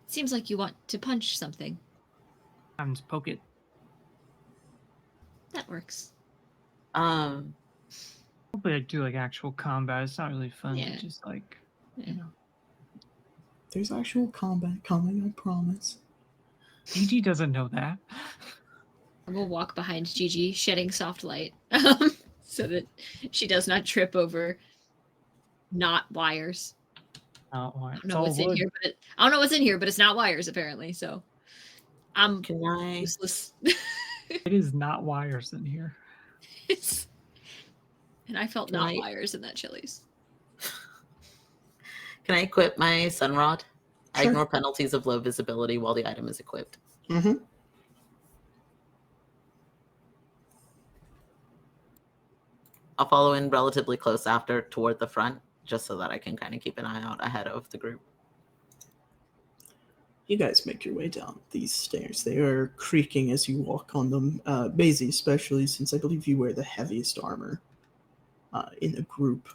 Seems like you want to punch something. I'm just poke it. That works. Hopefully, I do like actual combat. It's not really fun. Yeah. To just like, Yeah. you know. There's actual combat coming, I promise. Gigi doesn't know that. I will walk behind Gigi, shedding soft light, so that she does not trip over not wires. Oh, I it's don't know all what's in wood. here, I don't know what's in here, but it's not wires apparently. So I'm Can I? useless. It is not wires in here. And I felt Can not I- wires in that Chili's. Can I equip my sun rod? I Sure. ignore penalties of low visibility while the item is equipped. Mm-hmm. I'll follow in relatively close after toward the front, just so that I can kind of keep an eye out ahead of the group. You guys make your way down these stairs. They are creaking as you walk on them. Maisie, especially, since I believe you wear the heaviest armor in the group.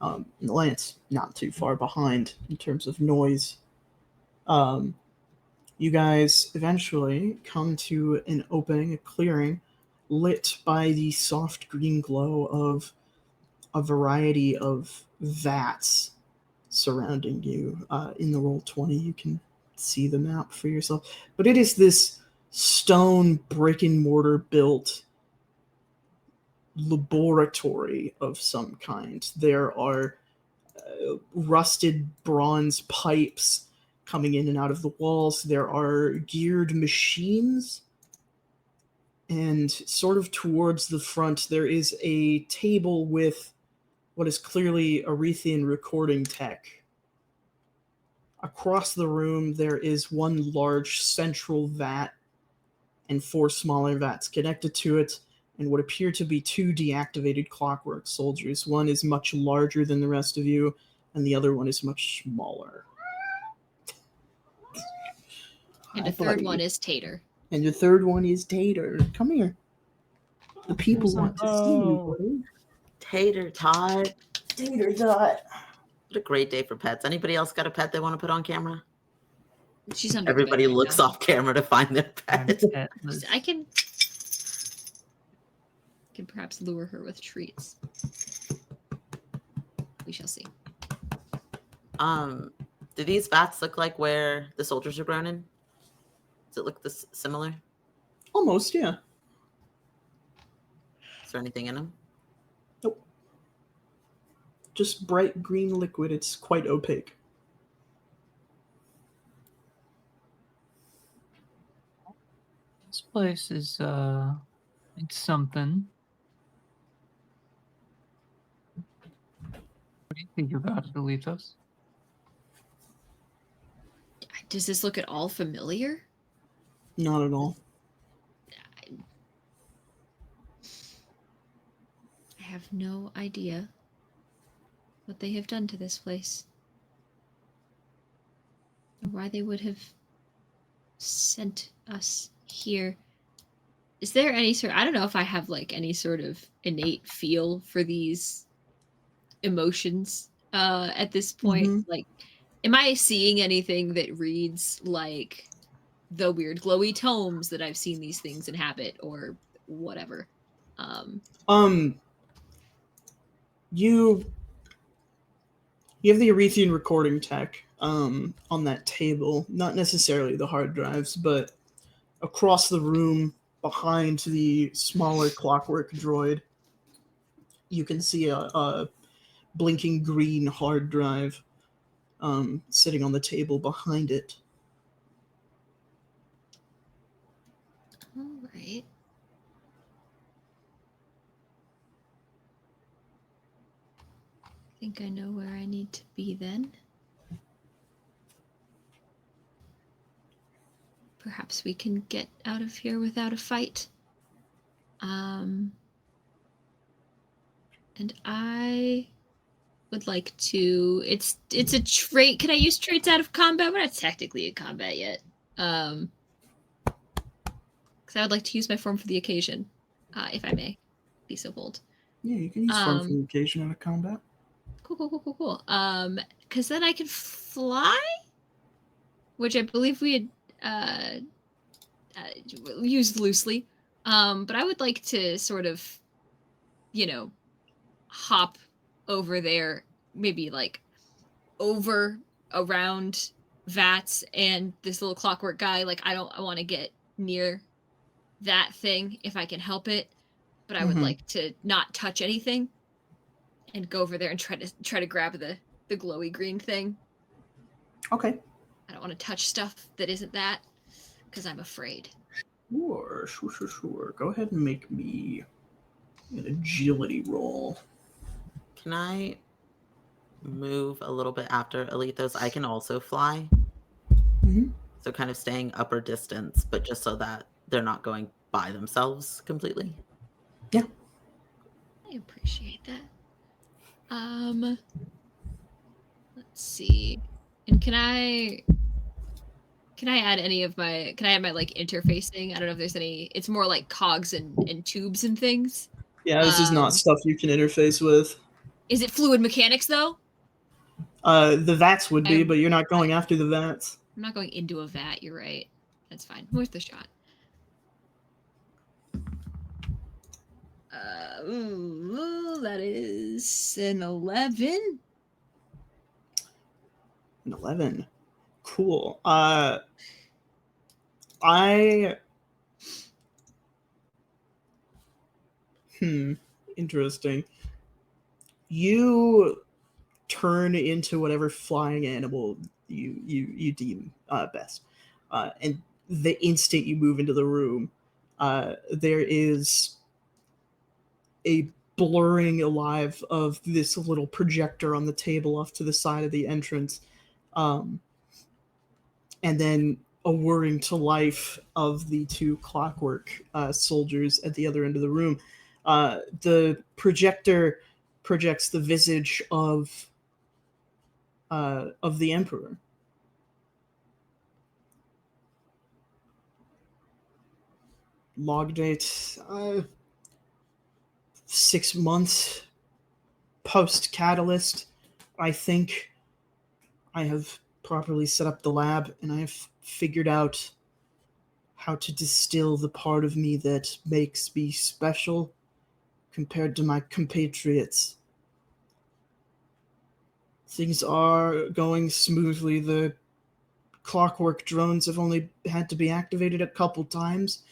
And Lance, not too far behind in terms of noise. You guys eventually come to an opening, a clearing, lit by the soft green glow of a variety of vats surrounding you. In the Roll20, you can see the map for yourself. But it is this stone brick and mortar built laboratory of some kind. There are rusted bronze pipes coming in and out of the walls. There are geared machines. And sort of towards the front, there is a table with what is clearly Arethian recording tech. Across the room, there is one large central vat and 4 smaller vats connected to it, and what appear to be 2 deactivated clockwork soldiers. One is much larger than the rest of you, and the other one is much smaller. And Hi, the third buddy. one is Tater. And the third one is Tater. Come here. The people want to see you, Oh. buddy. Tater tot. Tater tot. What a great day for pets. Anybody else got a pet they want to put on camera? She's under the bed Everybody right looks now. off camera to find their I'm pet. petless. I can perhaps lure her with treats. We shall see. Do these vats look like where the soldiers are grown in? Does it look this similar? Almost, yeah. Is there anything in them? Nope. Just bright green liquid. It's quite opaque. This place is it's something. do you think about it, Delitos? Does this look at all familiar? Not at all. I have no idea what they have done to this place. Or why they would have sent us here. Is there any sort, I don't know if I have like any sort of innate feel for these emotions at this point. Mhm. Like, am I seeing anything that reads like the weird glowy tomes that I've seen these things inhabit or whatever? You have the Arethian recording tech on that table, not necessarily the hard drives, but across the room behind the smaller clockwork droid, you can see a blinking green hard drive sitting on the table behind it. All right. I think I know where I need to be then. Perhaps we can get out of here without a fight. And I would like to. It's a trait. Can I use traits out of combat? We're not technically in combat yet. Because I would like to use my form for the occasion, if I may be so bold. Yeah, you can use form for the occasion out of combat. Cool. Because then I can fly, which I believe we had used loosely. But I would like to sort of, hop over there, maybe like over around Vats and this little clockwork guy. Like, I want to get near that thing if I can help it, but I would like to not touch anything and go over there and try to grab the glowy green thing. Okay. I don't want to touch stuff that isn't that because I'm afraid. Sure. Go ahead and make me an agility roll. Can I move a little bit after Alethos? I can also fly. Mhm. So kind of staying upper distance, but just so that they're not going by themselves completely. Yeah. I appreciate that. Let's see. And can I add any of my, can I add my like interfacing? I don't know if there's any, it's more like cogs and tubes and things. Yeah, this is not stuff you can interface with. Is it fluid mechanics though? The vats would be, but you're not going after the vats. I'm not going into a vat, you're right. That's fine. Worth the shot. That is an 11. An 11. Cool. Interesting. You turn into whatever flying animal you deem best. And the instant you move into the room, there is a blurring alive of this little projector on the table off to the side of the entrance. And then a whirring to life of the two clockwork soldiers at the other end of the room. The projector projects the visage of the Emperor. Log date 6 months post Catalyst. I think I have properly set up the lab and I have figured out how to distill the part of me that makes me special compared to my compatriots. Things are going smoothly. The clockwork drones have only had to be activated a couple times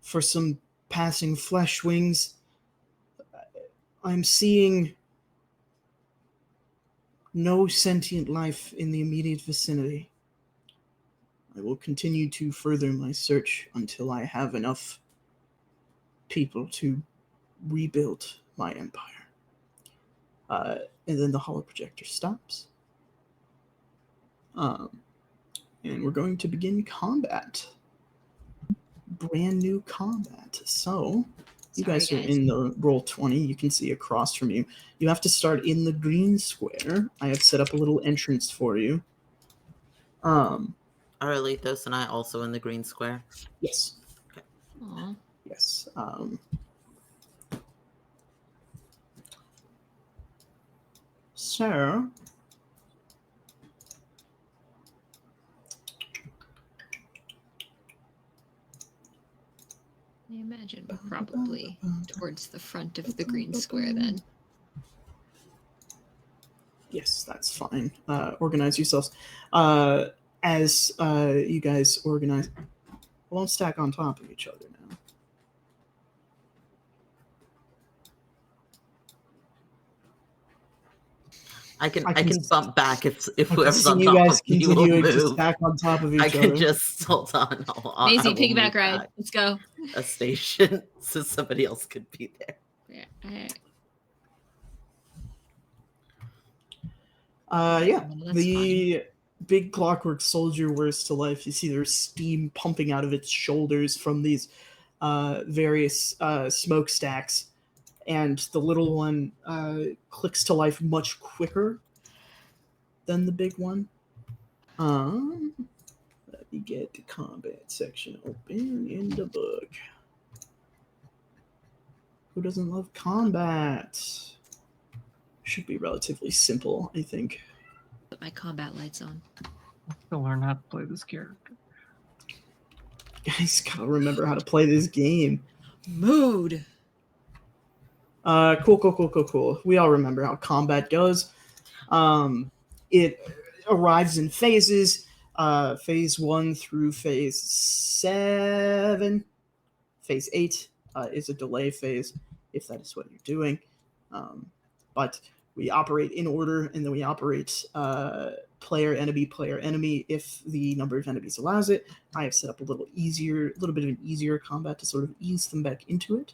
for some passing flesh wings. I'm seeing no sentient life in the immediate vicinity. I will continue to further my search until I have enough people to rebuild my empire. And then the holo projector stops. And we're going to begin combat. Brand new combat. So you Sorry, guys are in the roll 20. You can see across from you. You have to start in the green square. I have set up a little entrance for you. Are Alethos and I also in the green square? Yes. Aw. Yes. So I imagine we're probably towards the front of the green square then. yes, that's fine. Organize yourselves. As you guys organize, won't stack on top of each other now. I can I can bump back if I can whoever's see on you top guys of me will continuing to move. stack on top of each I can other. just hold on. I Maisie, will piggyback move ride. back Let's go. a station so somebody else could be there. Yeah. Yeah. That's The big clockwork soldier wears to life. You see there's steam pumping out of its shoulders from these various smokestacks, and the little one clicks to life much quicker than the big one. Let me get the combat section open in the book. Who doesn't love combat? Should be relatively simple, I think. Put my combat lights on. To learn how to play this character. Guys gotta remember how to play this game. Mood. Cool. We all remember how combat goes. It arrives in phases. Phase 1 through phase 7. Phase 8 is a delay phase, if that is what you're doing. But we operate in order, and then we operate player enemy if the number of enemies allows it. I have set up a little bit of an easier combat to sort of ease them back into it.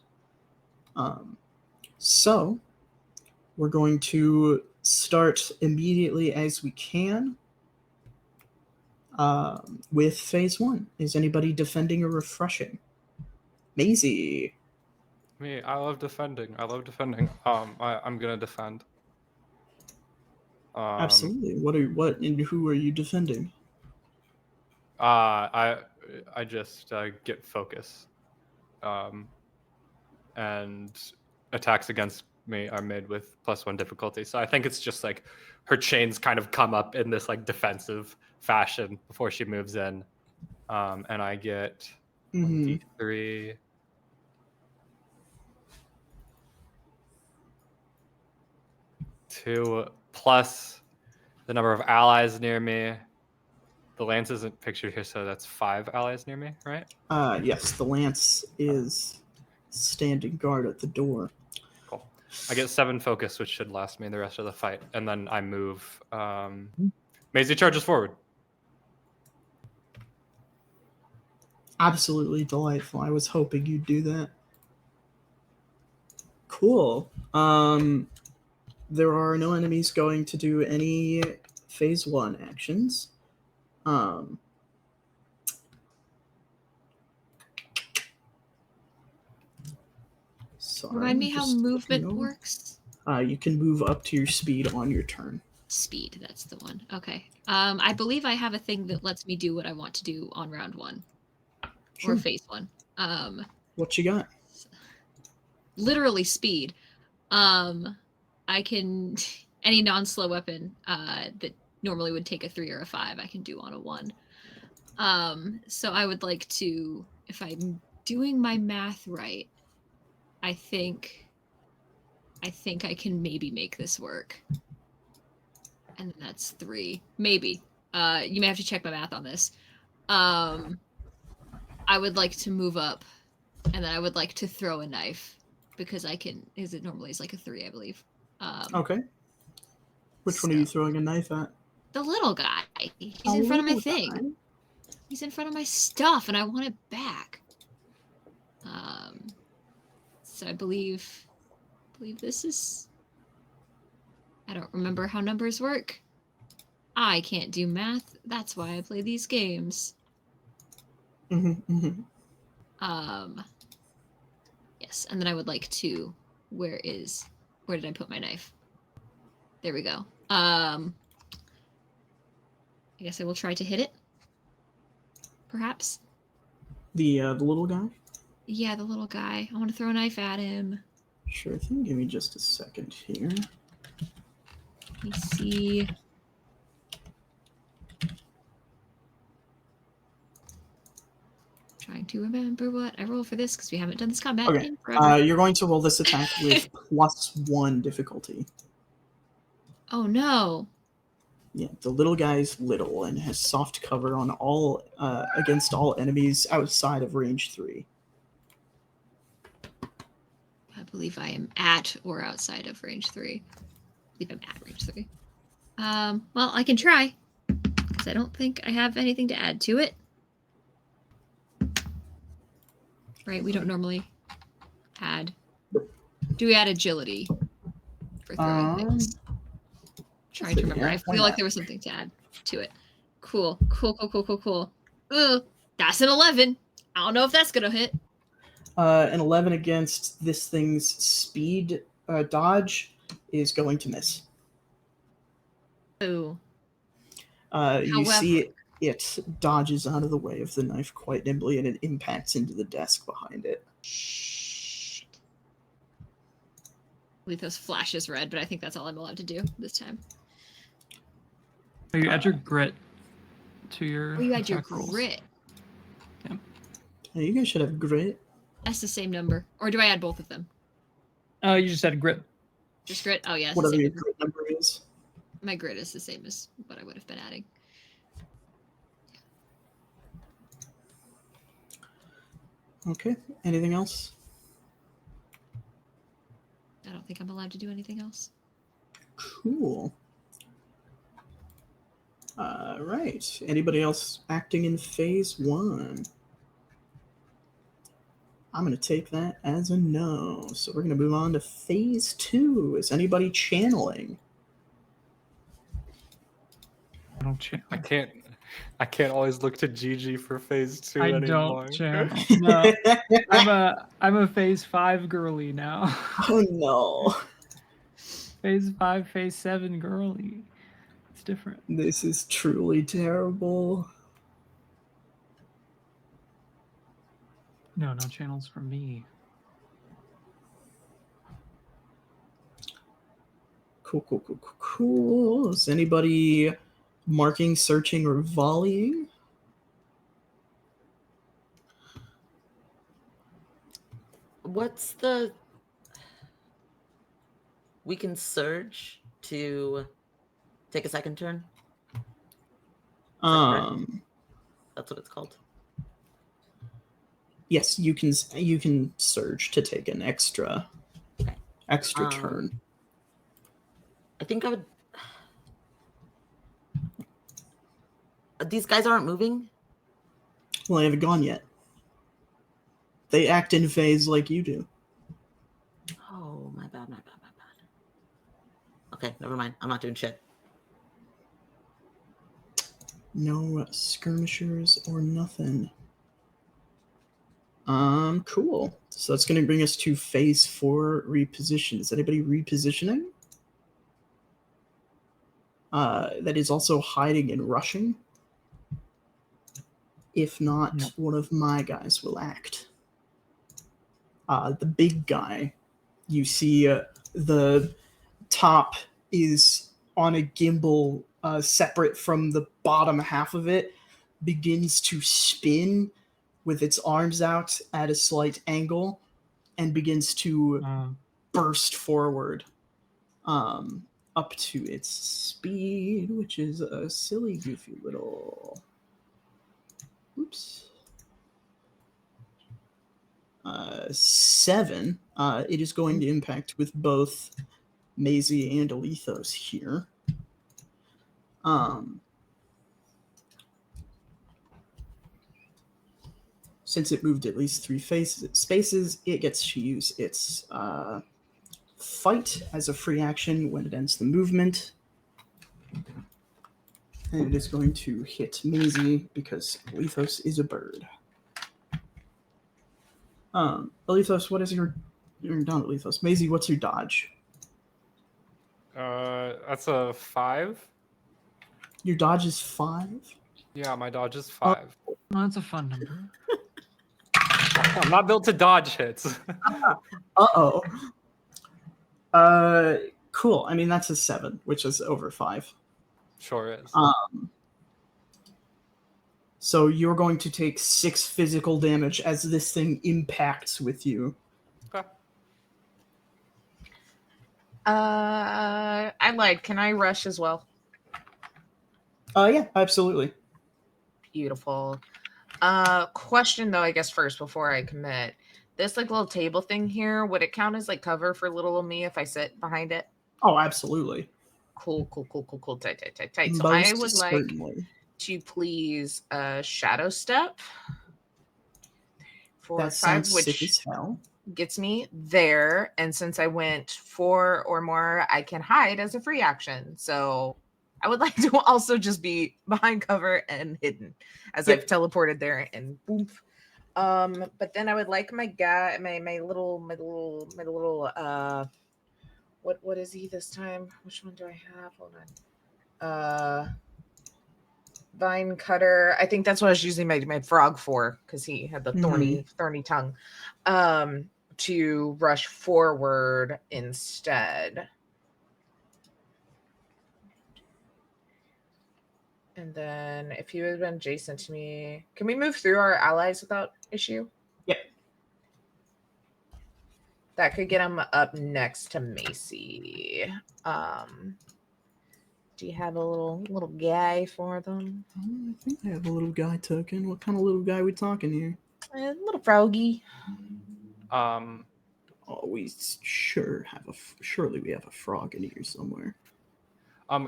So we're going to start immediately as we can with phase 1. Is anybody defending or refreshing? Maisie. Me, I love defending. I'm gonna defend. Absolutely. What and who are you defending? I just get focus. And attacks against me are made with +1 difficulty. So I think it's just like her chains kind of come up in this like defensive fashion before she moves in. And I get 1d3. 2 plus the number of allies near me. The lance isn't pictured here, so that's 5 allies near me, right? Yes, the lance is standing guard at the door. Cool. I get 7 focus, which should last me the rest of the fight, and then I move. Maisie charges forward. Absolutely delightful. I was hoping you'd do that. Cool. There are no enemies going to do any phase 1 actions. Sorry, Remind me how just movement looking over. works. You can move up to your speed on your turn. Speed, that's the one. Okay. I believe I have a thing that lets me do what I want to do on round 1. Sure. Or phase 1. What you got? Literally speed. I can any non-slow weapon that normally would take a 3 or a 5, I can do on a 1. So I would like to, if I'm doing my math right, I think I can maybe make this work. And that's 3. Maybe. You may have to check my math on this. I would like to move up, and then I would like to throw a knife, because it normally is like a 3, I believe. Okay. Which one are you throwing a knife at? The little guy. He's in front of my thing. Guy. He's in front of my stuff, and I want it back. So I believe this is I don't remember how numbers work. I can't do math. That's why I play these games. Yes, and then I would like to. Where did I put my knife? There we go. I guess I will try to hit it. Perhaps. The little guy? Yeah, the little guy. I want to throw a knife at him. Sure thing. Give me just a second here. Let me see. Trying to remember what I roll for this because we haven't done this combat Okay. in forever. You're going to roll this attack with +1 difficulty. Oh no. Yeah, the little guy's little and has soft cover on all against all enemies outside of range 3. I believe I am at or outside of range 3. I believe I'm at range 3. Well, I can try because I don't think I have anything to add to it. Right, we don't normally add. Do we add agility for throwing things? Trying to remember. Yeah, I why feel like not? there was something to add to it. Cool. That's an 11. I don't know if that's gonna hit. An 11 against this thing's speed dodge is going to miss. Ooh. You see However- it dodges out of the way of the knife quite nimbly, and it impacts into the desk behind it. Shit. Lethos flashes red, but I think that's all I'm allowed to do this time. Oh, you add your grit to your Oh, you add your attack rolls. grit. Hey, you guys should have grit. That's the same number. Or do I add both of them? You just add grit. Just grit? Oh, yeah. It's Whatever the same your number. grit number is. My grit is the same as what I would have been adding. Okay. Anything else? I don't think I'm allowed to do anything else. Cool. Right. Anybody else acting in phase 1? I'm going to take that as a no. So we're going to move on to phase 2. Is anybody channeling? I don't channel. I can't always look to Gigi for phase 2 I anymore. don't channel. No, I'm a phase 5 girly now. Oh no. Phase 5, phase 7 girly. It's different. This is truly terrible. No channels for me. Cool. Is anybody marking, searching, or volleying? What's the... We can surge to take a second turn? That's what it's called. Yes, you can surge to take an extra turn. I think I would... These guys aren't moving? Well, they haven't gone yet. They act in phase like you do. Oh, my bad. Okay, never mind. I'm not doing shit. No skirmishers or nothing. Cool. So that's going to bring us to phase 4 reposition. Is anybody repositioning? That is also hiding and rushing. If not, No. one of my guys will act. The big guy, you see the top is on a gimbal separate from the bottom half of it, begins to spin with its arms out at a slight angle and begins to burst forward up to its speed, which is a silly, goofy little... Oops. 7. It is going to impact with both Maisie and Alethos here. Since it moved at least 3 spaces, it gets to use its fight as a free action when it ends the movement. And it is going to hit Maisie because Alethos is a bird. Alethos, what is your... You're not Alethos. Maisie, what's your dodge? That's a 5. Your dodge is 5? Yeah, my dodge is 5. Oh, that's a fun number. I'm not built to dodge hits. Uh-oh. Cool. I mean, that's a 7, which is over 5. Sure is. So you're going to take 6 physical damage as this thing impacts with you. Okay. I lied. Can I rush as well? Yeah, absolutely. Beautiful. Question though, I guess first before I commit. This like little table thing here, would it count as like cover for little old me if I sit behind it? Oh, absolutely. Cool. Tight. So I would like certainly. to please shadow step for That 5, sounds sick which as hell. gets me there. And since I went 4 or more, I can hide as a free action. So I would like to also just be behind cover and hidden as I've teleported there and boom. But then I would like my guy, my little what is he this time? Which one do I have? Hold on. Vine cutter. I think that's what I was using my frog for because he had the thorny tongue. To rush forward instead. And then if he would have been adjacent to me, can we move through our allies without issue? Yep. That could get him up next to Macy. Do you have a little guy for them? I think I have a little guy token. What kind of little guy we talking here? A little froggy. Um, Oh, we surely we have a frog in here somewhere.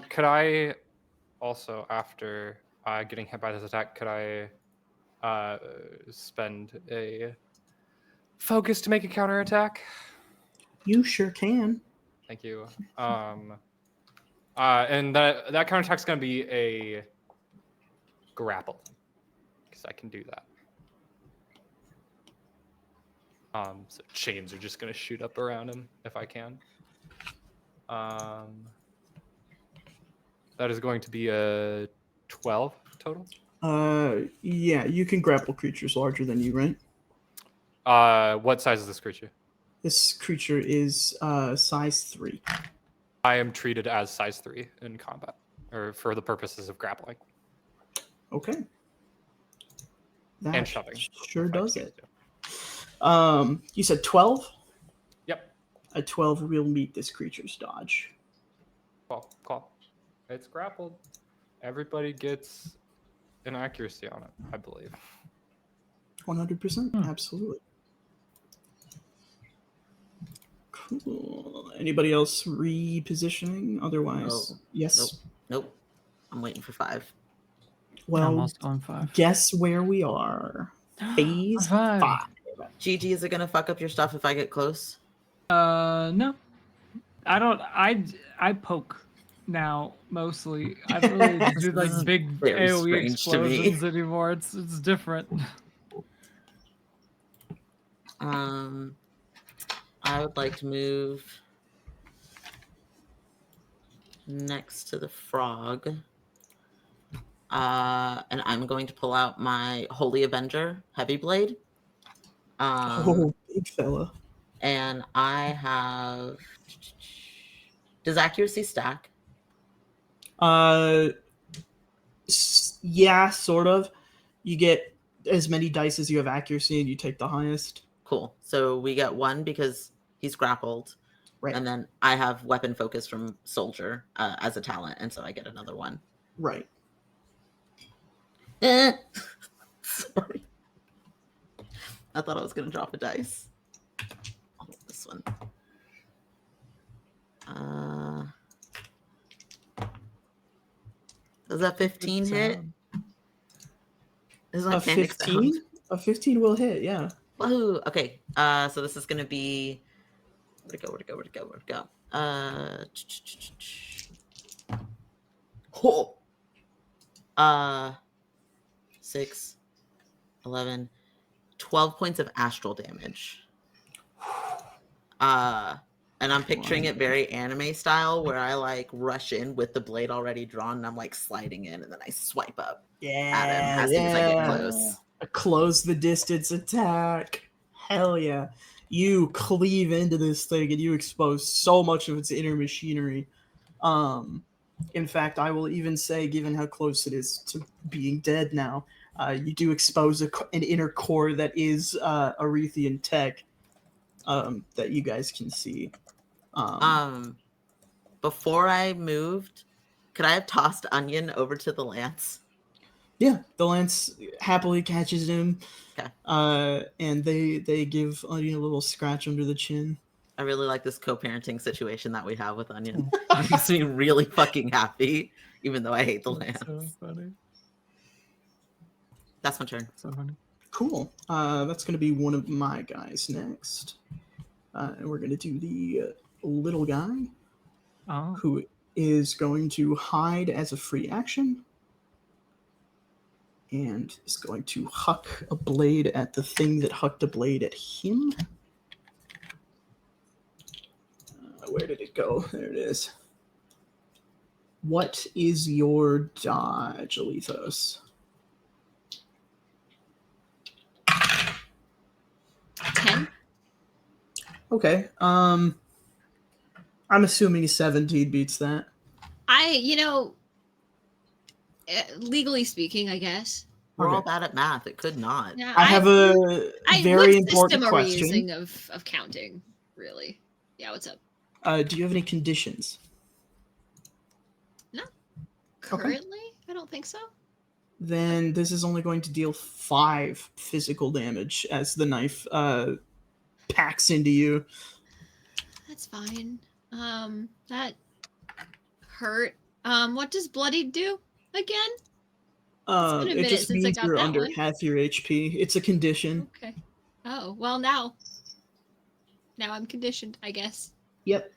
could I also, after getting hit by this attack, could I spend a focus to make a counterattack? You sure can. Thank you. And that counterattack's going to be a grapple, because I can do that. So chains are just going to shoot up around him if I can. That is going to be a 12 total. Yeah, you can grapple creatures larger than you, right? What size is this creature? This creature is size 3. I am treated as size 3 in combat, or for the purposes of grappling. Okay. That And shoving. sure does it. You said 12? Yep. A 12 will meet this creature's dodge. Cool. It's grappled. Everybody gets an accuracy on it, I believe. 100%, absolutely. Cool. Anybody else repositioning? Otherwise, yes. Nope. I'm waiting for 5. Well, almost on 5. guess where we are. Phase 5. GG, is it gonna fuck up your stuff if I get close? No. I don't. I poke now mostly. I don't really do like big Very AoE strange to me. explosions anymore. It's different. I would like to move next to the frog. And I'm going to pull out my Holy Avenger Heavy Blade. Big fella. And I have... Does accuracy stack? Yeah, sort of. You get as many dice as you have accuracy, and you take the highest. Cool. So we get 1 because he's grappled. Right. And then I have weapon focus from Soldier as a talent, and so I get another 1. Right. Sorry. I thought I was going to drop a dice. I'll hold this one. Does that 15 hit? This is my A panic 15? sound. A 15 will hit, yeah. Woohoo! Okay, so this is going to be Where'd it go? Oh. 6, 11, 12 points of astral damage. And I'm picturing it very anime style, where I like rush in with the blade already drawn, and I'm like sliding in, and then I swipe up at him as soon as I get close. A close the distance attack. Hell yeah. You cleave into this thing and you expose so much of its inner machinery. In fact, I will even say, given how close it is to being dead now, you do expose an inner core that is Arethian tech that you guys can see. Before I moved, could I have tossed Onion over to the lance? Yeah, the lance happily catches him. Okay. And they give Onion a little scratch under the chin. I really like this co-parenting situation that we have with Onion. It makes me really fucking happy, even though I hate the lance. So funny. That's my turn. So funny. Cool. That's going to be one of my guys next. And we're going to do the little guy who is going to hide as a free action. And is going to huck a blade at the thing that hucked a blade at him. Where did it go? There it is. What is your dodge, Alethos? 10. Okay. I'm assuming 17 beats that. Legally speaking, I guess. We're all Okay. bad at math. It could not. Yeah, I have a very what important system are we question. using of counting, really? Yeah, what's up? Do you have any conditions? No. Currently, I don't think so. Then this is only going to deal 5 physical damage as the knife packs into you. That's fine. That hurt. What does bloodied do again? been a It minute just since I means got you're that under one. half your HP. It's a condition. Okay. Oh, well now I'm conditioned, I guess. Yep.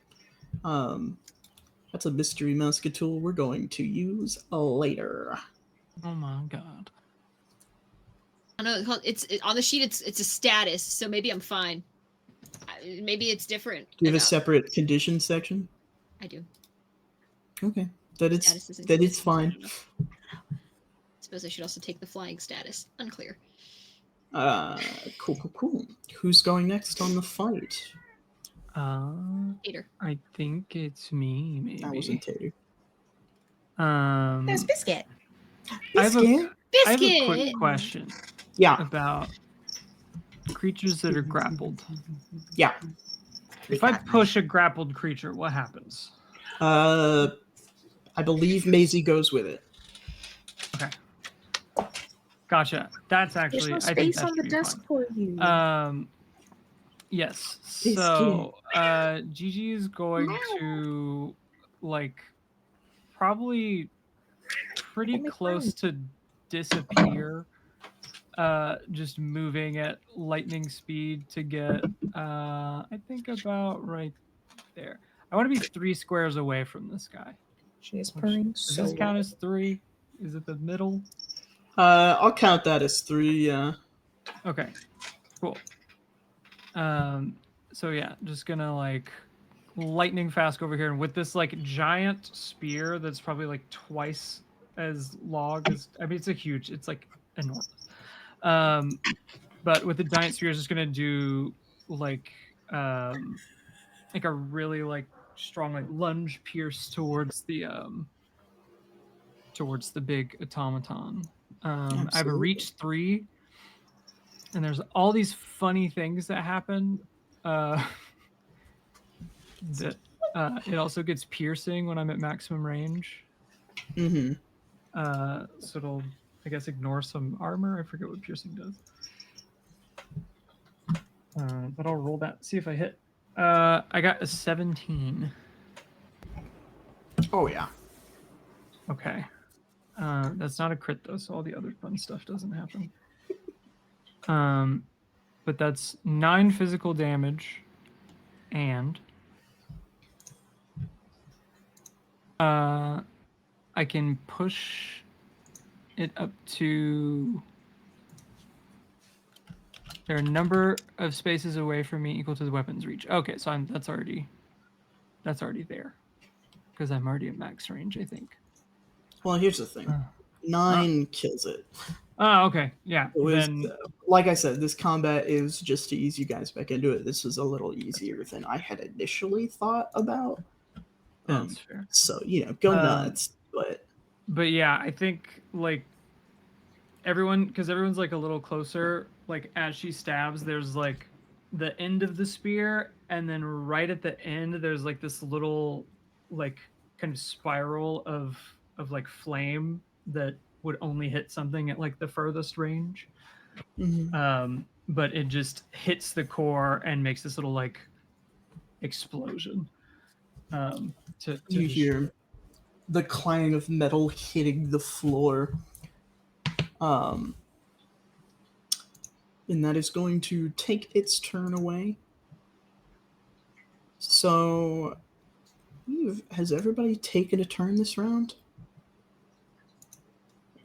That's a mystery musket tool we're going to use later. Oh my god. I know it's on the sheet. It's a status, so maybe I'm fine. Maybe it's different. Do you have a enough. separate condition section? I do. Okay. That Statuses it's and that it's conditions, I fine. don't know. Suppose I should also take the flying status. Unclear. Cool. Who's going next on the fight? Hater. I think it's me, maybe. That wasn't Tater. There's Biscuit. I have Biscuit? I have a quick Biscuit! question Yeah. about creatures that are grappled. Yeah. If I push a grappled creature, what happens? I believe Maisie goes with it. Okay. Gotcha. That's actually There's no I think space that on the should be desk for you. fine. Yes. So Gigi is going to like probably pretty Let me close to disappear. Just moving at lightning speed to get I think about right there. I want to be 3 squares away from this guy. She is purring Does so this count as 3? Is it the middle? I'll count that as 3, yeah. Okay. Cool. So yeah, just gonna like lightning fast go over here, and with this like giant spear that's probably like twice as long as it's like enormous. But with the giant spear, it's just gonna do like a really like strong like lunge pierce towards the big automaton. I have a reach 3, and there's all these funny things that happen. That it also gets piercing when I'm at maximum range. Mm-hmm. So it'll, I guess, ignore some armor. I forget what piercing does. But I'll roll that. See if I hit. I got a 17. Oh, yeah. Okay. That's not a crit though, so all the other fun stuff doesn't happen. But that's 9 physical damage and I can push it up to. There are a number of spaces away from me equal to the weapon's reach. Okay, so that's already there, because I'm already at max range, I think. Well, here's the thing. 9 kills it. Oh, okay, yeah. It was, Then like I said, this combat is just to ease you guys back into it. This was a little easier than I had initially thought about. that's fair. So, go nuts. But yeah, I think like everyone's like a little closer. Like as she stabs, there's like the end of the spear, and then right at the end, there's like this little like kind of spiral of like flame that would only hit something at like the furthest range. But it just hits the core and makes this little like explosion. You hear the clang of metal hitting the floor. And that is going to take its turn away. So, has everybody taken a turn this round?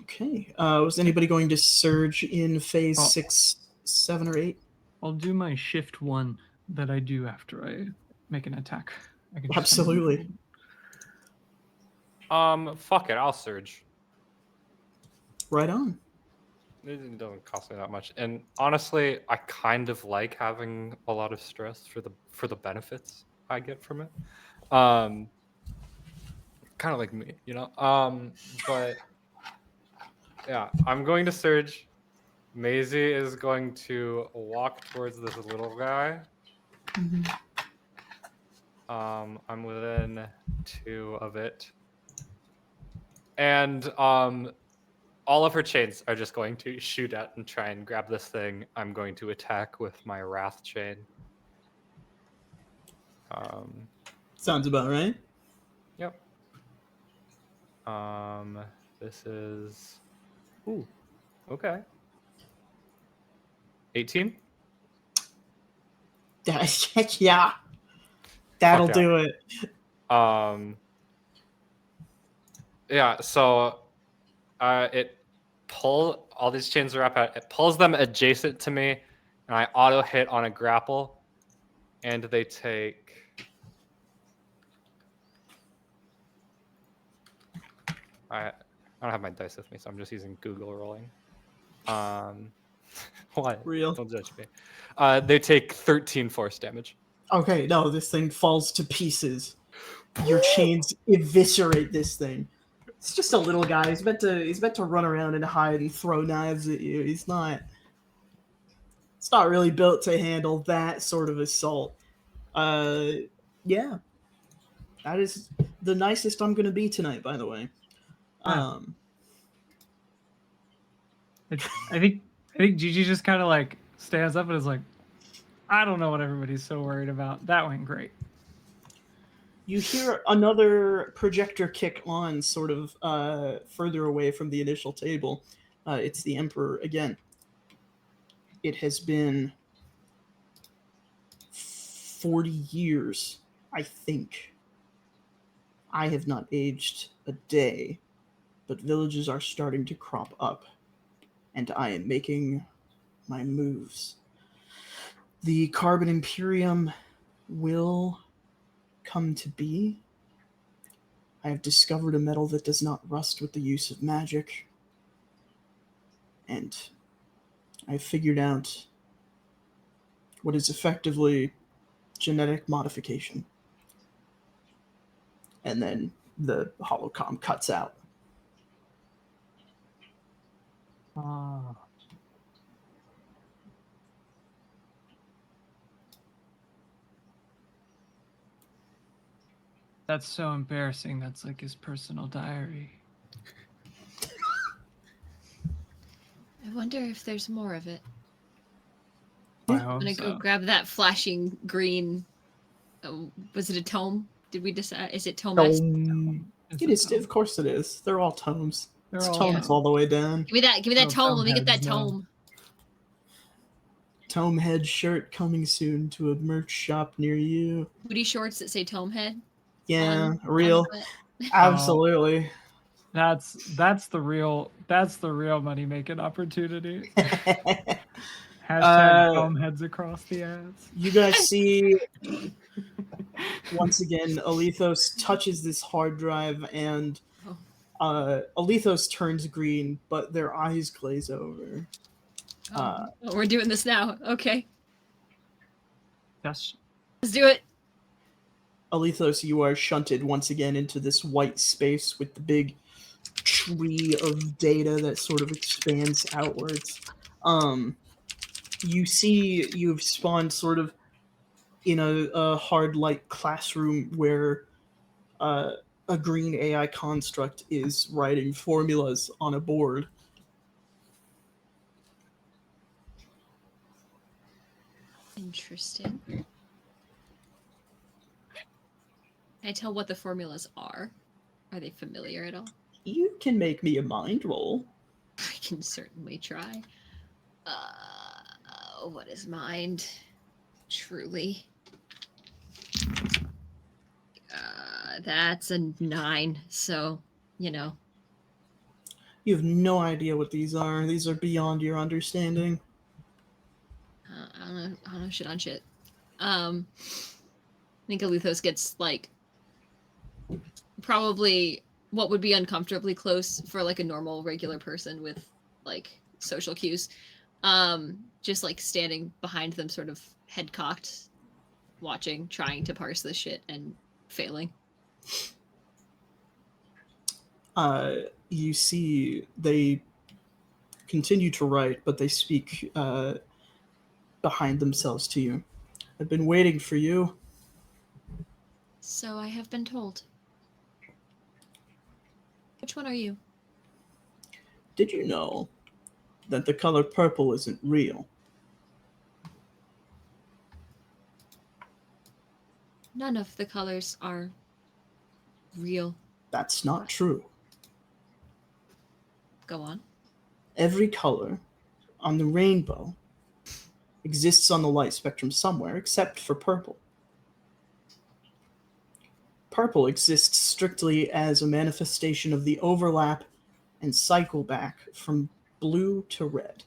Okay. Was anybody going to surge in phase 6, 7, or 8? I'll do my shift 1 that I do after I make an attack. I can just Absolutely. Fuck it, I'll surge. Right on. It doesn't cost me that much, and honestly, I kind of like having a lot of stress for the benefits I get from it. Kind of like me, But yeah, I'm going to surge. Maisie is going to walk towards this little guy. I'm within 2 of it, and all of her chains are just going to shoot at and try and grab this thing. I'm going to attack with my Wrath chain. Sounds about right. Yep. This is... Ooh, okay. 18? Yeah. That'll Fuck yeah. do it. Yeah, so all these chains are up at, it pulls them adjacent to me, and I auto hit on a grapple, and they take I don't have my dice with me, so I'm just using Google rolling. What? Real. Don't judge me. They take 13 force damage. Okay, no, this thing falls to pieces. Your chains eviscerate this thing. It's just a little guy. He's meant to run around and hide and throw knives at you. It's not really built to handle that sort of assault. Yeah. That is the nicest I'm gonna be tonight, by the way. I think Gigi just kind of like stands up and is like, I don't know what everybody's so worried about. That went great. You hear another projector kick on, sort of further away from the initial table. It's the Emperor again. It has been 40 years, I think. I have not aged a day, but villages are starting to crop up, and I am making my moves. The Carbon Imperium will come to be. I have discovered a metal that does not rust with the use of magic, and I've figured out what is effectively genetic modification. And then the holocom cuts out. That's so embarrassing. That's like his personal diary. I wonder if there's more of it. I I'm hope gonna so. go grab that flashing green. Was it a tome? Did we decide? Is it tome? It's It a is, tome. of course it is. They're all tomes. They're it's all tomes tomes. all the way down. Give me that Little tome. tome Let me get that heads, no. tome. Tome Head shirt coming soon to a merch shop near you. Booty shorts that say Tome Head. Yeah, on the real. butt. Absolutely. That's the real money making opportunity. Hashtag foam heads across the ass. You guys see, once again, Alethos touches this hard drive and Alethos turns green, but their eyes glaze over. Oh, we're doing this now. Okay, Yes. let's do it. Alethos, you are shunted once again into this white space with the big tree of data that sort of expands outwards. You see you've spawned sort of in a hard light classroom where a green AI construct is writing formulas on a board. Interesting. Can I tell what the formulas are? Are they familiar at all? You can make me a mind roll. I can certainly try. What is mind? Truly. That's a 9, so, you know. You have no idea what these are. These are beyond your understanding. I don't know shit on shit. I think Alethos gets, like, probably what would be uncomfortably close for, like, a normal, regular person with, like, social cues. Just, like, standing behind them, sort of head cocked, watching, trying to parse this shit, and failing. You see they continue to write, but they speak behind themselves to you. I've been waiting for you. So I have been told. Which one are you? Did you know that the color purple isn't real? None of the colors are real. That's not true. Go on. Every color on the rainbow exists on the light spectrum somewhere except for purple. Purple exists strictly as a manifestation of the overlap and cycle back from blue to red.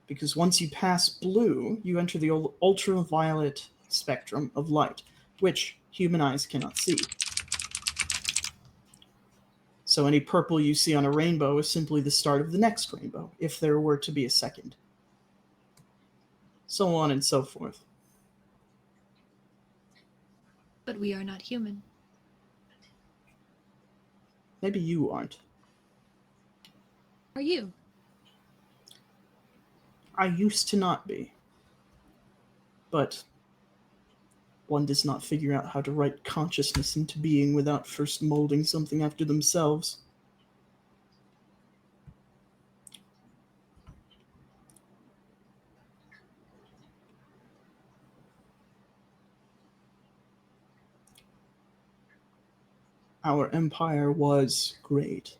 Because once you pass blue, you enter the ultraviolet spectrum of light, which human eyes cannot see. So any purple you see on a rainbow is simply the start of the next rainbow, if there were to be a second. So on and so forth. But we are not human. Maybe you aren't. Are you? I used to not be. But one does not figure out how to write consciousness into being without first molding something after themselves. Our empire was great.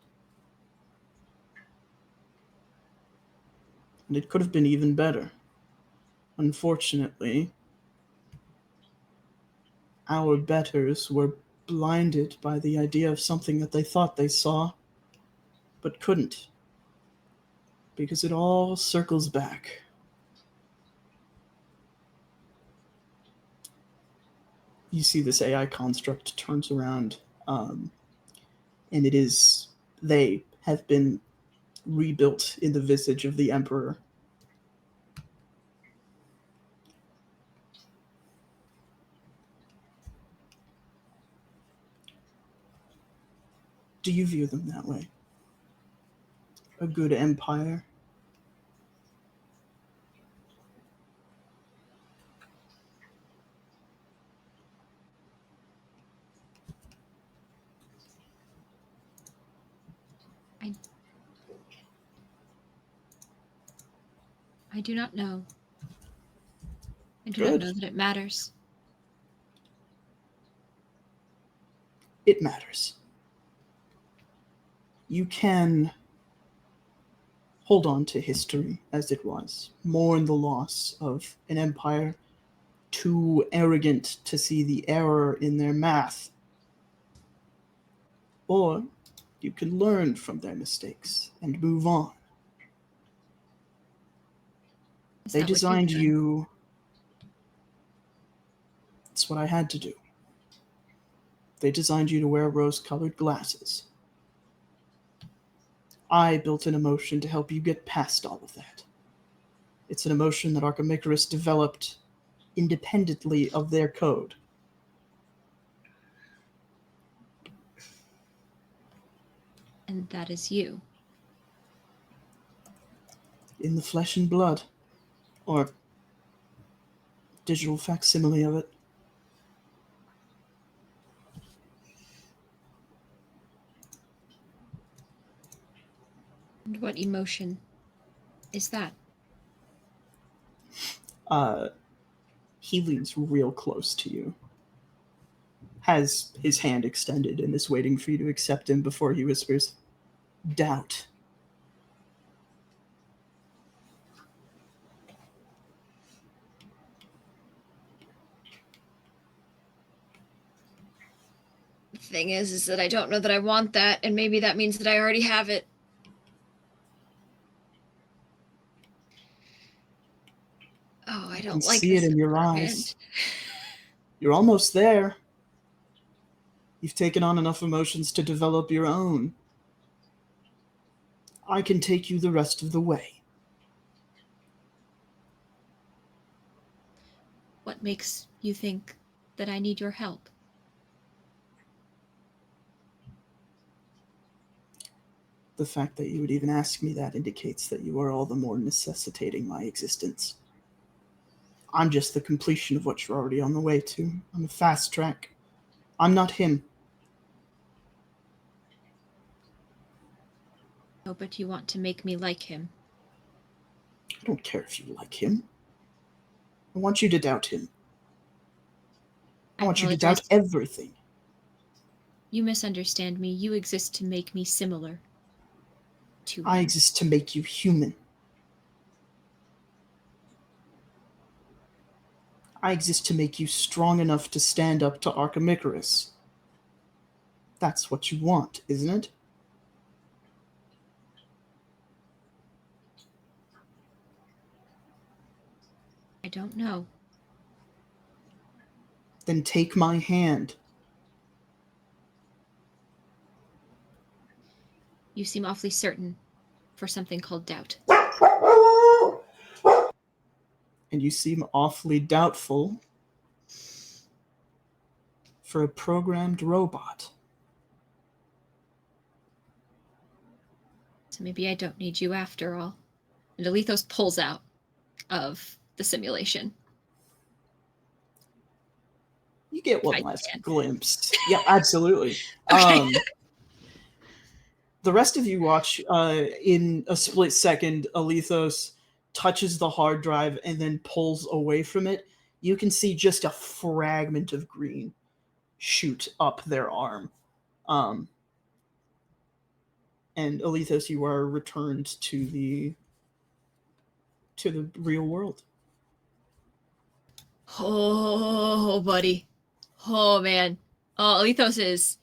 And it could have been even better. Unfortunately, our betters were blinded by the idea of something that they thought they saw, but couldn't. Because it all circles back. You see this AI construct turns around, and it is, they have been rebuilt in the visage of the Emperor. Do you view them that way? A good empire? I do not know. I do Good. not know that it matters. It matters. You can hold on to history as it was, mourn the loss of an empire too arrogant to see the error in their math. Or you can learn from their mistakes and move on. Is They that what you've designed done? you. That's what I had to do. They designed you to wear rose-colored glasses. I built an emotion to help you get past all of that. It's an emotion that Archimicarus developed independently of their code. And that is you. In the flesh and blood. Or digital facsimile of it. And what emotion is that? He leans real close to you. Has his hand extended and is waiting for you to accept him before he whispers, doubt. The thing is that I don't know that I want that, and maybe that means that I already have it. Oh, I I don't can like see this it in your beforehand. eyes. You're almost there. You've taken on enough emotions to develop your own. I can take you the rest of the way. What makes you think that I need your help? The fact that you would even ask me that indicates that you are all the more necessitating my existence. I'm just the completion of what you're already on the way to. I'm a fast track. I'm not him. Oh, but you want to make me like him. I don't care if you like him. I want you to doubt him. I want you to doubt apologize. everything. You misunderstand me. You exist to make me similar to I him. exist to make you human. I exist to make you strong enough to stand up to Archimicarus. That's what you want, isn't it? I don't know. Then take my hand. You seem awfully certain for something called doubt. And you seem awfully doubtful for a programmed robot. So maybe I don't need you after all. And Alethos pulls out of the simulation. You get one I last can't. glimpse. Yeah, absolutely. Okay. The rest of you watch in a split second, Alethos touches the hard drive and then pulls away from it. You can see just a fragment of green shoot up their arm. And Alethos, you are returned to the real world. Oh, buddy. Oh, man. Oh, Alethos is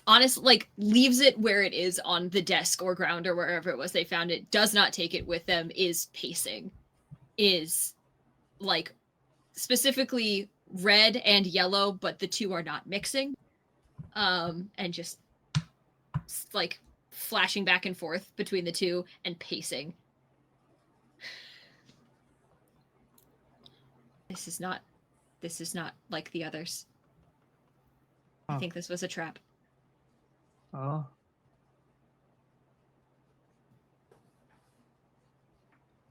honest, like, leaves it where it is on the desk or ground or wherever it was they found it, does not take it with them, is pacing, is, like, specifically red and yellow, but the two are not mixing, and just, like, flashing back and forth between the two and pacing. This is not like the others. I think this was a trap. Oh.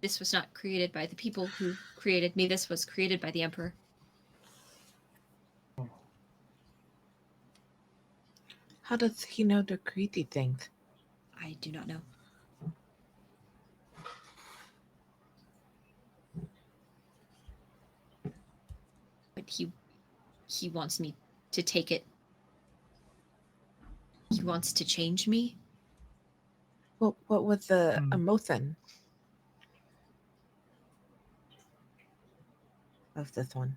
This was not created by the people who created me. This was created by the Emperor. How does he know the creepy things? I do not know. But he wants me to take it. He wants to change me. What with the Hmm. emotion of this one?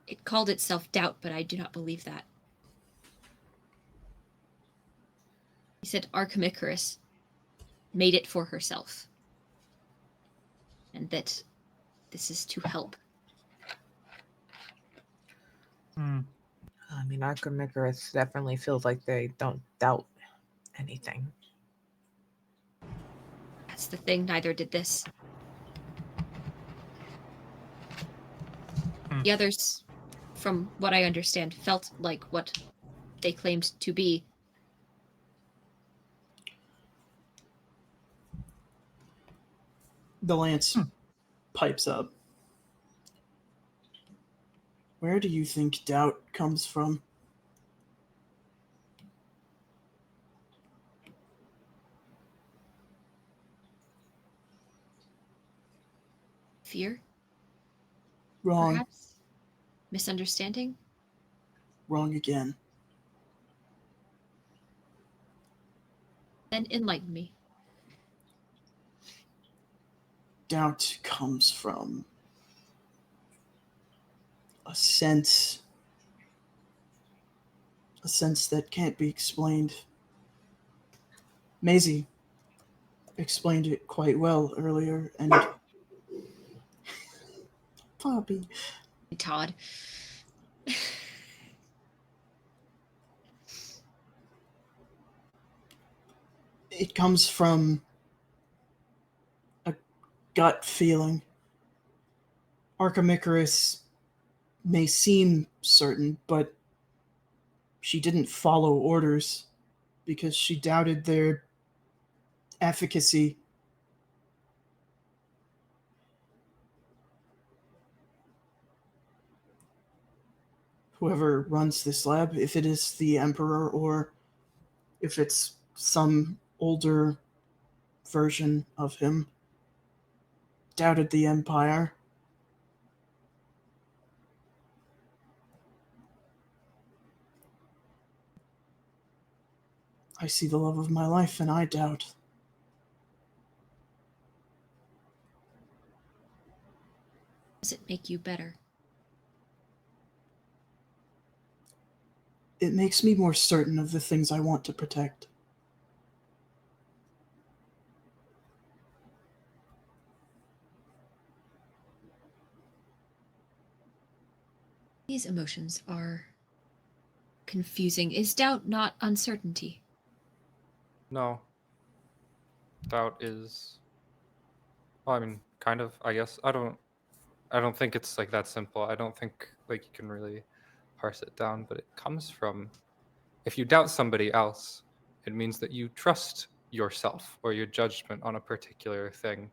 It called itself doubt, but I do not believe that. He said Archimicarus made it for herself. And that this is to help. Hmm. I mean, Archimicarus definitely feels like they don't doubt anything. That's the thing, neither did this. The others, from what I understand, felt like what they claimed to be. The lance pipes up. Where do you think doubt comes from? Fear, Wrong. perhaps? Misunderstanding? Wrong again. Then enlighten me. Doubt comes from a sense that can't be explained. Maisie explained it quite well earlier, and Poppy. Todd. It comes from a gut feeling. Archimicarus may seem certain, but she didn't follow orders because she doubted their efficacy. Whoever runs this lab, if it is the Emperor or if it's some older version of him, doubted the Empire. I see the love of my life and I doubt. Does it make you better? It makes me more certain of the things I want to protect. These emotions are confusing. Is doubt not uncertainty? No. Doubt is. Well, I mean, kind of. I guess I don't think it's like that simple. I don't think like you can really parse it down. But it comes from, if you doubt somebody else, it means that you trust yourself or your judgment on a particular thing.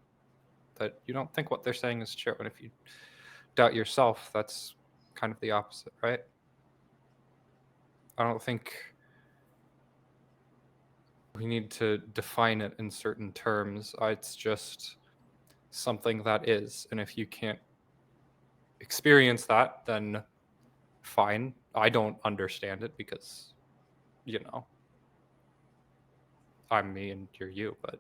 That you don't think what they're saying is true. And if you doubt yourself, that's kind of the opposite, right? I don't think we need to define it in certain terms. It's just something that is. And if you can't experience that, then fine. I don't understand it because, you know, I'm me and you're you, but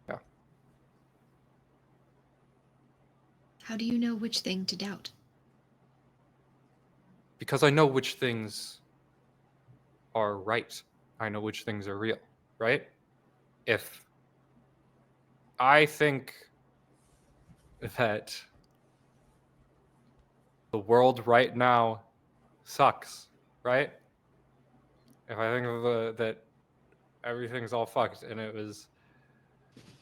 yeah. How do you know which thing to doubt? Because I know which things are right. I know which things are real, right? If I think that the world right now sucks, right? If I think of that everything's all fucked and it was,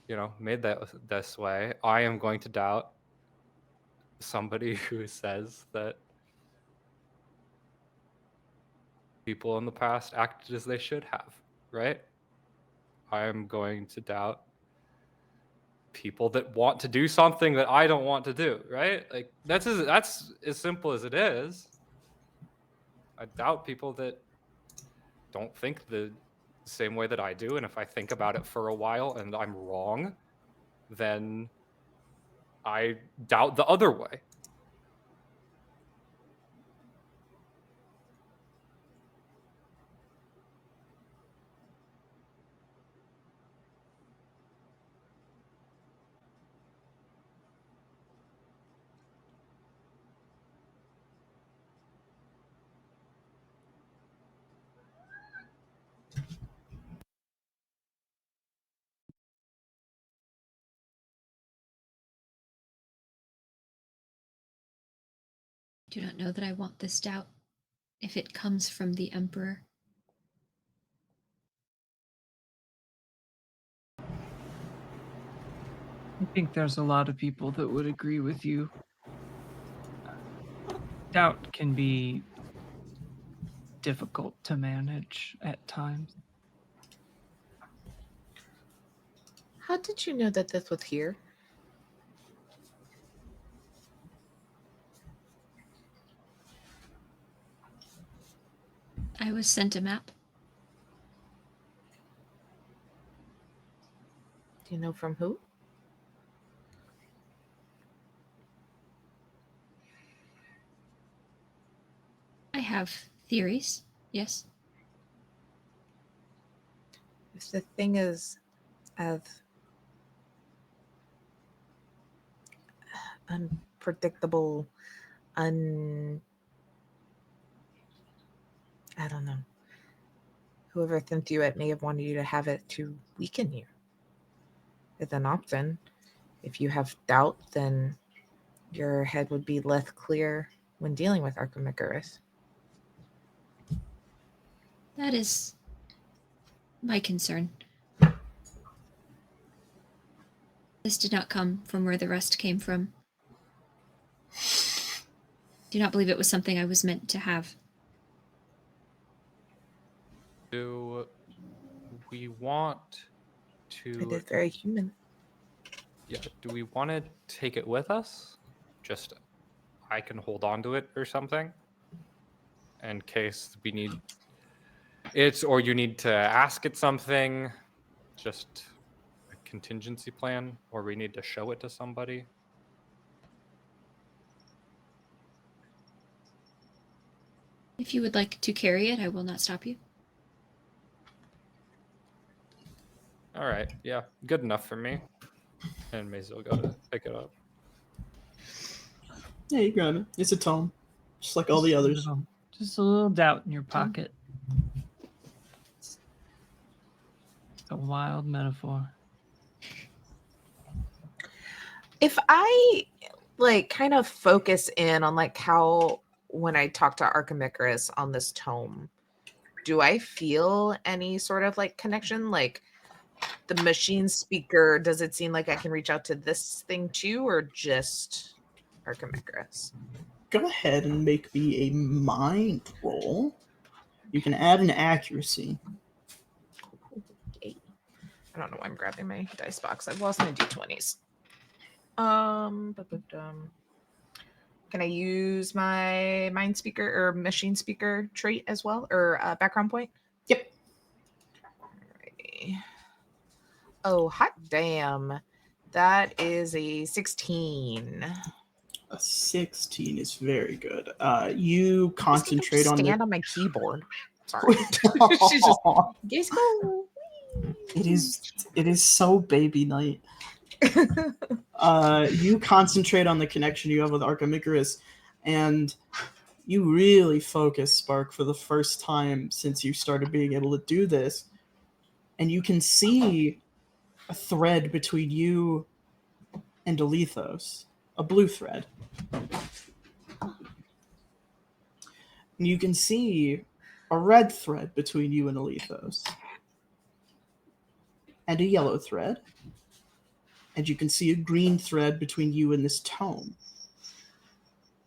you know, made that this way, I am going to doubt somebody who says that people in the past acted as they should have, right? I am going to doubt people that want to do something that I don't want to do, right? Like that's as simple as it is. I doubt people that don't think the same way that I do, and if I think about it for a while and I'm wrong, then I doubt the other way. Do not know that I want this doubt if it comes from the Emperor. I think there's a lot of people that would agree with you. Doubt can be difficult to manage at times. How did you know that this was here? I was sent a map. Do you know from who? I have theories, yes. If the thing is as unpredictable, I don't know. Whoever sent you it may have wanted you to have it to weaken you. It's an option. If you have doubt, then your head would be less clear when dealing with Archimicarus. That is my concern. This did not come from where the rest came from. Do not believe it was something I was meant to have. Do we want It to? is very human. Yeah. Do we want to take it with us? Just I can hold on to it or something, in case we need it, or you need to ask it something. Just a contingency plan, or we need to show it to somebody. If you would like to carry it, I will not stop you. All right. Yeah. Good enough for me. And Maisie will go to pick it up. Yeah, you grab it. It's a tome, just like all the others. Just a little doubt in your pocket. It's a wild metaphor. If I like kind of focus in on like how when I talk to Archimicarus on this tome, do I feel any sort of like connection? Like the machine speaker, does it seem like I can reach out to this thing too, or just Archimicarus? Go ahead and make me a mind roll. You can add an accuracy. I don't know why I'm grabbing my dice box. I've lost my d20s. Can I use my mind speaker or machine speaker trait as well, or background point? Yep. Alrighty. Oh, hot damn. That is a 16. A 16 is very good. You This thing concentrate don't on stand the. on my keyboard. Sorry. She's just guys go. It is so baby night. You concentrate on the connection you have with Archimicarus, and you really focus, Spark, for the first time since you started being able to do this. And you can see a thread between you and Alethos, a blue thread. And you can see a red thread between you and Alethos, and a yellow thread. And you can see a green thread between you and this tome.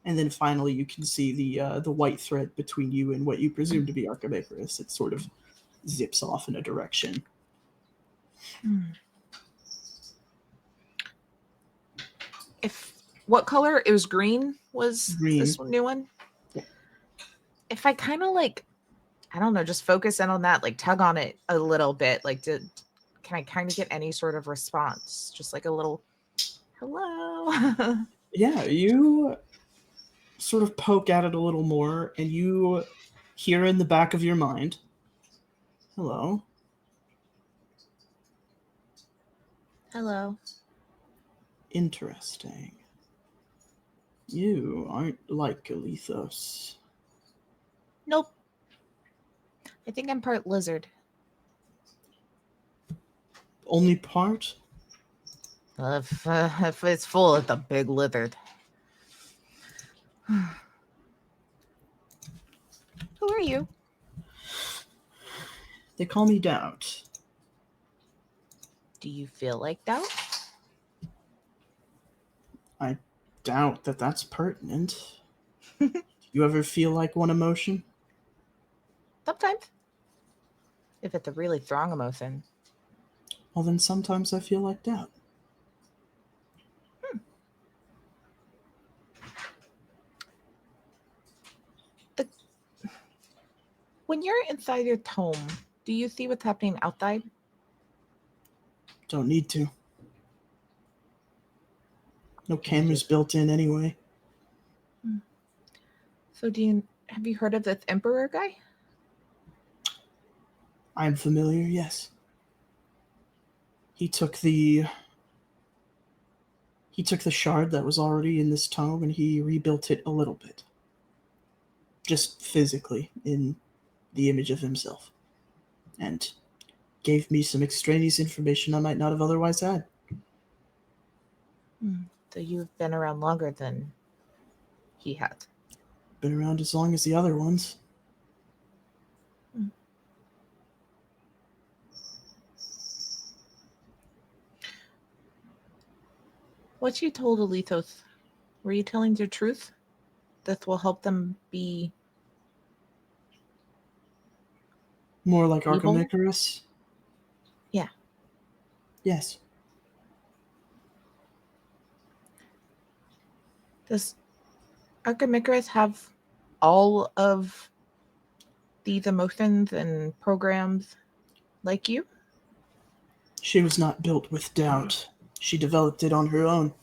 And then finally, you can see the white thread between you and what you presume to be Archimicarus. It sort of zips off in a direction. What color? It was green. Was Green. this new one? Yeah. If I kind of like, I don't know, just focus in on that, like tug on it a little bit, like can I kind of get any sort of response? Just like a little hello. Yeah, you sort of poke at it a little more, and you hear in the back of your mind, hello. Hello. Interesting. You aren't like Alethos. Nope. I think I'm part lizard. Only part? If it's full, it's a big lizard. Who are you? They call me Doubt. Do you feel like doubt? I doubt that that's pertinent. You ever feel like one emotion? Sometimes. If it's a really strong emotion. Well, then sometimes I feel like doubt. When you're inside your tome, do you see what's happening outside? Don't need to. No cameras built in anyway. So have you heard of this Emperor guy? I'm familiar, yes. He took the shard that was already in this tome and he rebuilt it a little bit. Just physically, in the image of himself. And gave me some extraneous information I might not have otherwise had. So you've been around longer than he has. Been around as long as the other ones. What you told Alethos, were you telling the truth? This will help them be More like evil? Archimecarus? Yeah. Yes. Does Archimecarus have all of these emotions and programs like you? She was not built with doubt. She developed it on her own.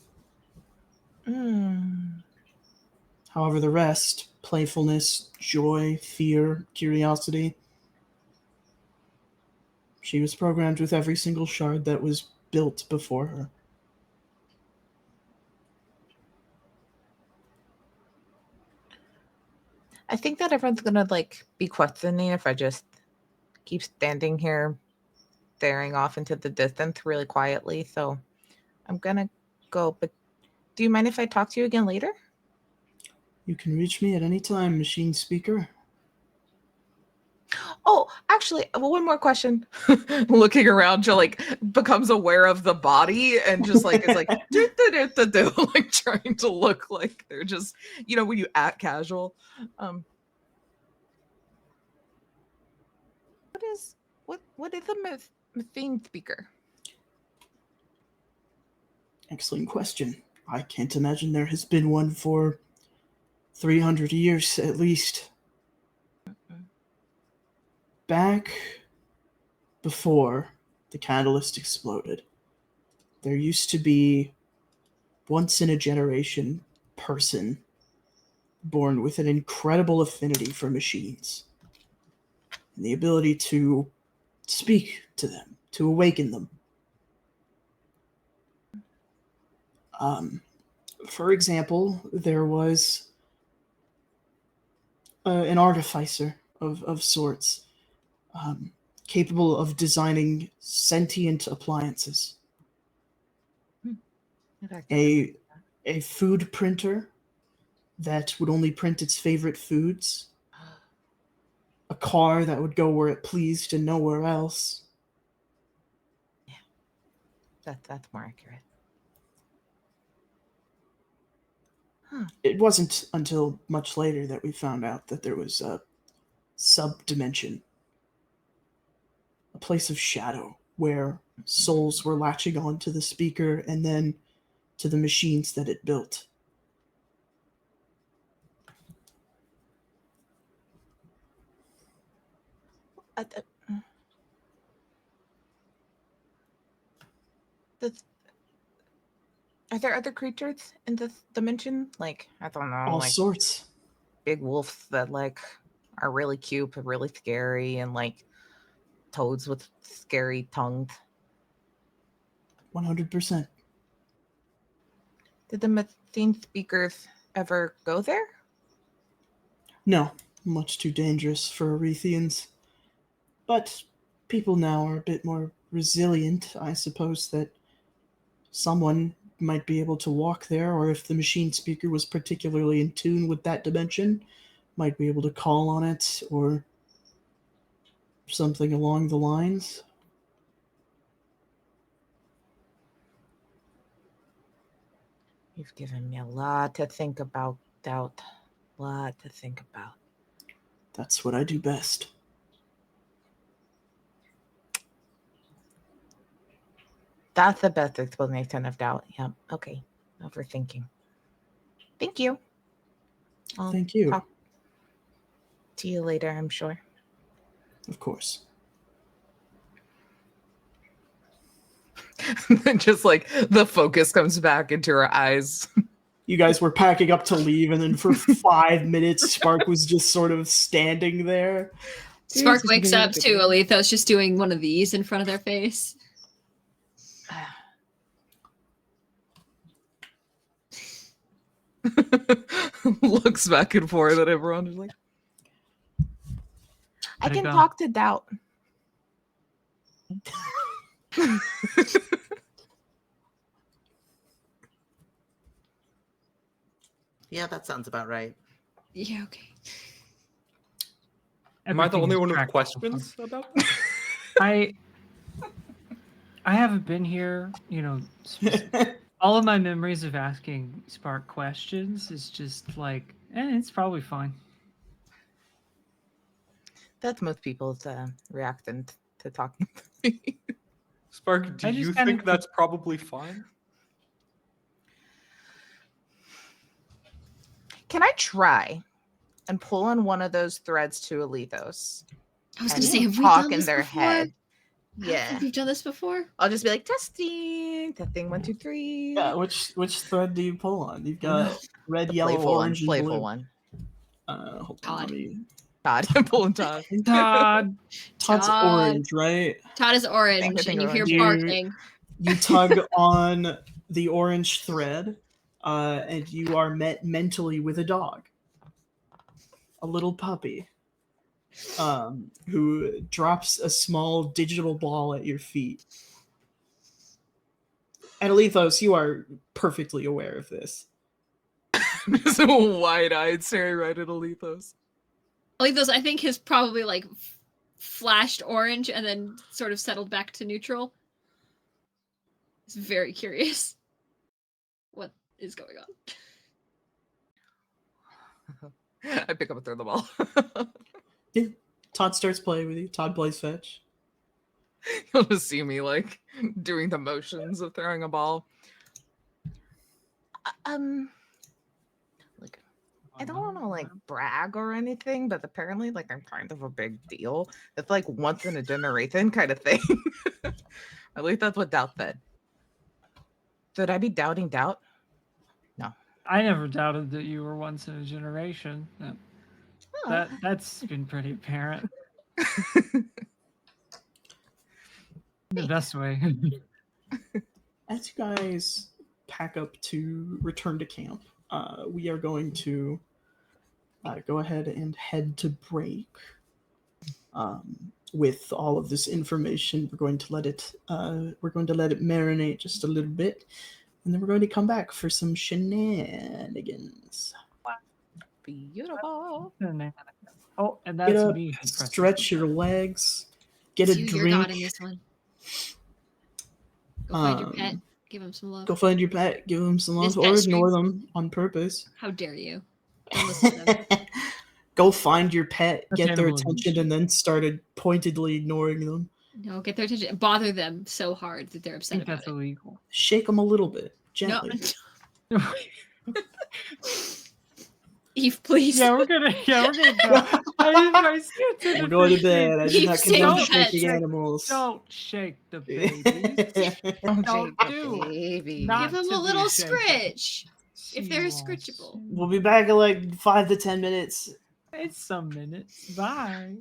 However, the rest, playfulness, joy, fear, curiosity, she was programmed with every single shard that was built before her. I think that everyone's gonna be questioning if I just keep standing here staring off into the distance really quietly. So I'm gonna go. But do you mind if I talk to you again later? You can reach me at any time, machine speaker. Oh, actually, one more question. Looking around, she becomes aware of the body and just is do, like trying to look like they're just when you act casual. What is a machine speaker? Excellent question. I can't imagine there has been one for 300 years at least. Back before the catalyst exploded, there used to be once in a generation person born with an incredible affinity for machines and the ability to speak to them, to awaken them. For example, there was an artificer of sorts, capable of designing sentient appliances. A food printer that would only print its favorite foods. A car that would go where it pleased and nowhere else. Yeah, that's more accurate. It wasn't until much later that we found out that there was a sub-dimension. A place of shadow where souls were latching on to the speaker and then to the machines that it built. Are there other creatures in this dimension? I don't know, All sorts. big wolves that are really cute but really scary, and toads with scary tongues. 100%. Did the machine speakers ever go there? No, much too dangerous for Arethians. But people now are a bit more resilient. I suppose that someone might be able to walk there, or if the machine speaker was particularly in tune with that dimension, might be able to call on it or something along the lines. You've given me a lot to think about, Doubt. Lot to think about. That's what I do best. That's the best explanation of Doubt. Yep. Okay. Overthinking. Thank you. I'll Thank you. talk to you later, I'm sure. Of course. Then just like the focus comes back into her eyes. You guys were packing up to leave, and then for 5 minutes, Spark was just sort of standing there. Spark wakes up to Alethos just doing one of these in front of their face. Looks back and forth at everyone. Is like, I Let it can go. talk to Doubt. Yeah, that sounds about right. Yeah, okay. Am I the Everything only is one with tracked. questions about that? I haven't been here, all of my memories of asking Spark questions is just like, it's probably fine. That's most people's reaction to talking to me. Spark, do I just you kinda think that's probably fine? Can I try and pull on one of those threads to Alethos? I was and going to say, have we talk done in this their before? head? I don't Yeah. think we've done this before. I'll just be like, testing. 1, 2, 3. Yeah, which thread do you pull on? You've got red, yellow, Playful orange, one. and Playful blue. one. Hold on, Todd. let me... Todd. I'm pulling Todd. Todd, Todd's Todd. orange, right? Todd is orange, think and you hear orange. barking. You tug on the orange thread, and you are met mentally with a dog. A little puppy. Who drops a small digital ball at your feet. And Alethos, you are perfectly aware of this. Just wide-eyed staring right at Alethos. Alethos, I think, has probably like flashed orange and then sort of settled back to neutral. He's very curious what is going on. I pick up and throw the ball. Yeah. Todd starts playing with you. Todd plays fetch. You'll just see me like doing the motions of throwing a ball. Like, I don't want to like brag or anything, but apparently like I'm kind of a big deal. It's like once in a generation kind of thing. At least that's what Doubt said. Should I be doubting Doubt? I never doubted that you were once in a generation. That's been pretty apparent. The best way. As you guys pack up to return to camp, we are going to go ahead and head to break. With all of this information, we're going to let it marinate just a little bit, and then we're going to come back for some shenanigans. Beautiful. Oh, and Get that's up, me. stretch your legs, get a It's you, your God in drink. this one. Go find your pet. Give him some love. Go find your pet, give them some His love, pet or stream. ignore them on purpose. How dare you? Don't listen to them. Go find your pet, That's get their animal attention, abuse. and then started pointedly ignoring them. No, get their attention. Bother them so hard that they're I upset think about that's it. illegal. Shake them a little bit, No. gently. Eve, please. Yeah, we're gonna go. We're going to bed. I do Keep not saying condone the shaking pets. animals. Don't shake the babies. Don't do. Baby. Not Give them to a be little shaken. scritch. If they're See you all scritchable. soon. We'll be back in like 5 to 10 minutes. It's some minutes. Bye.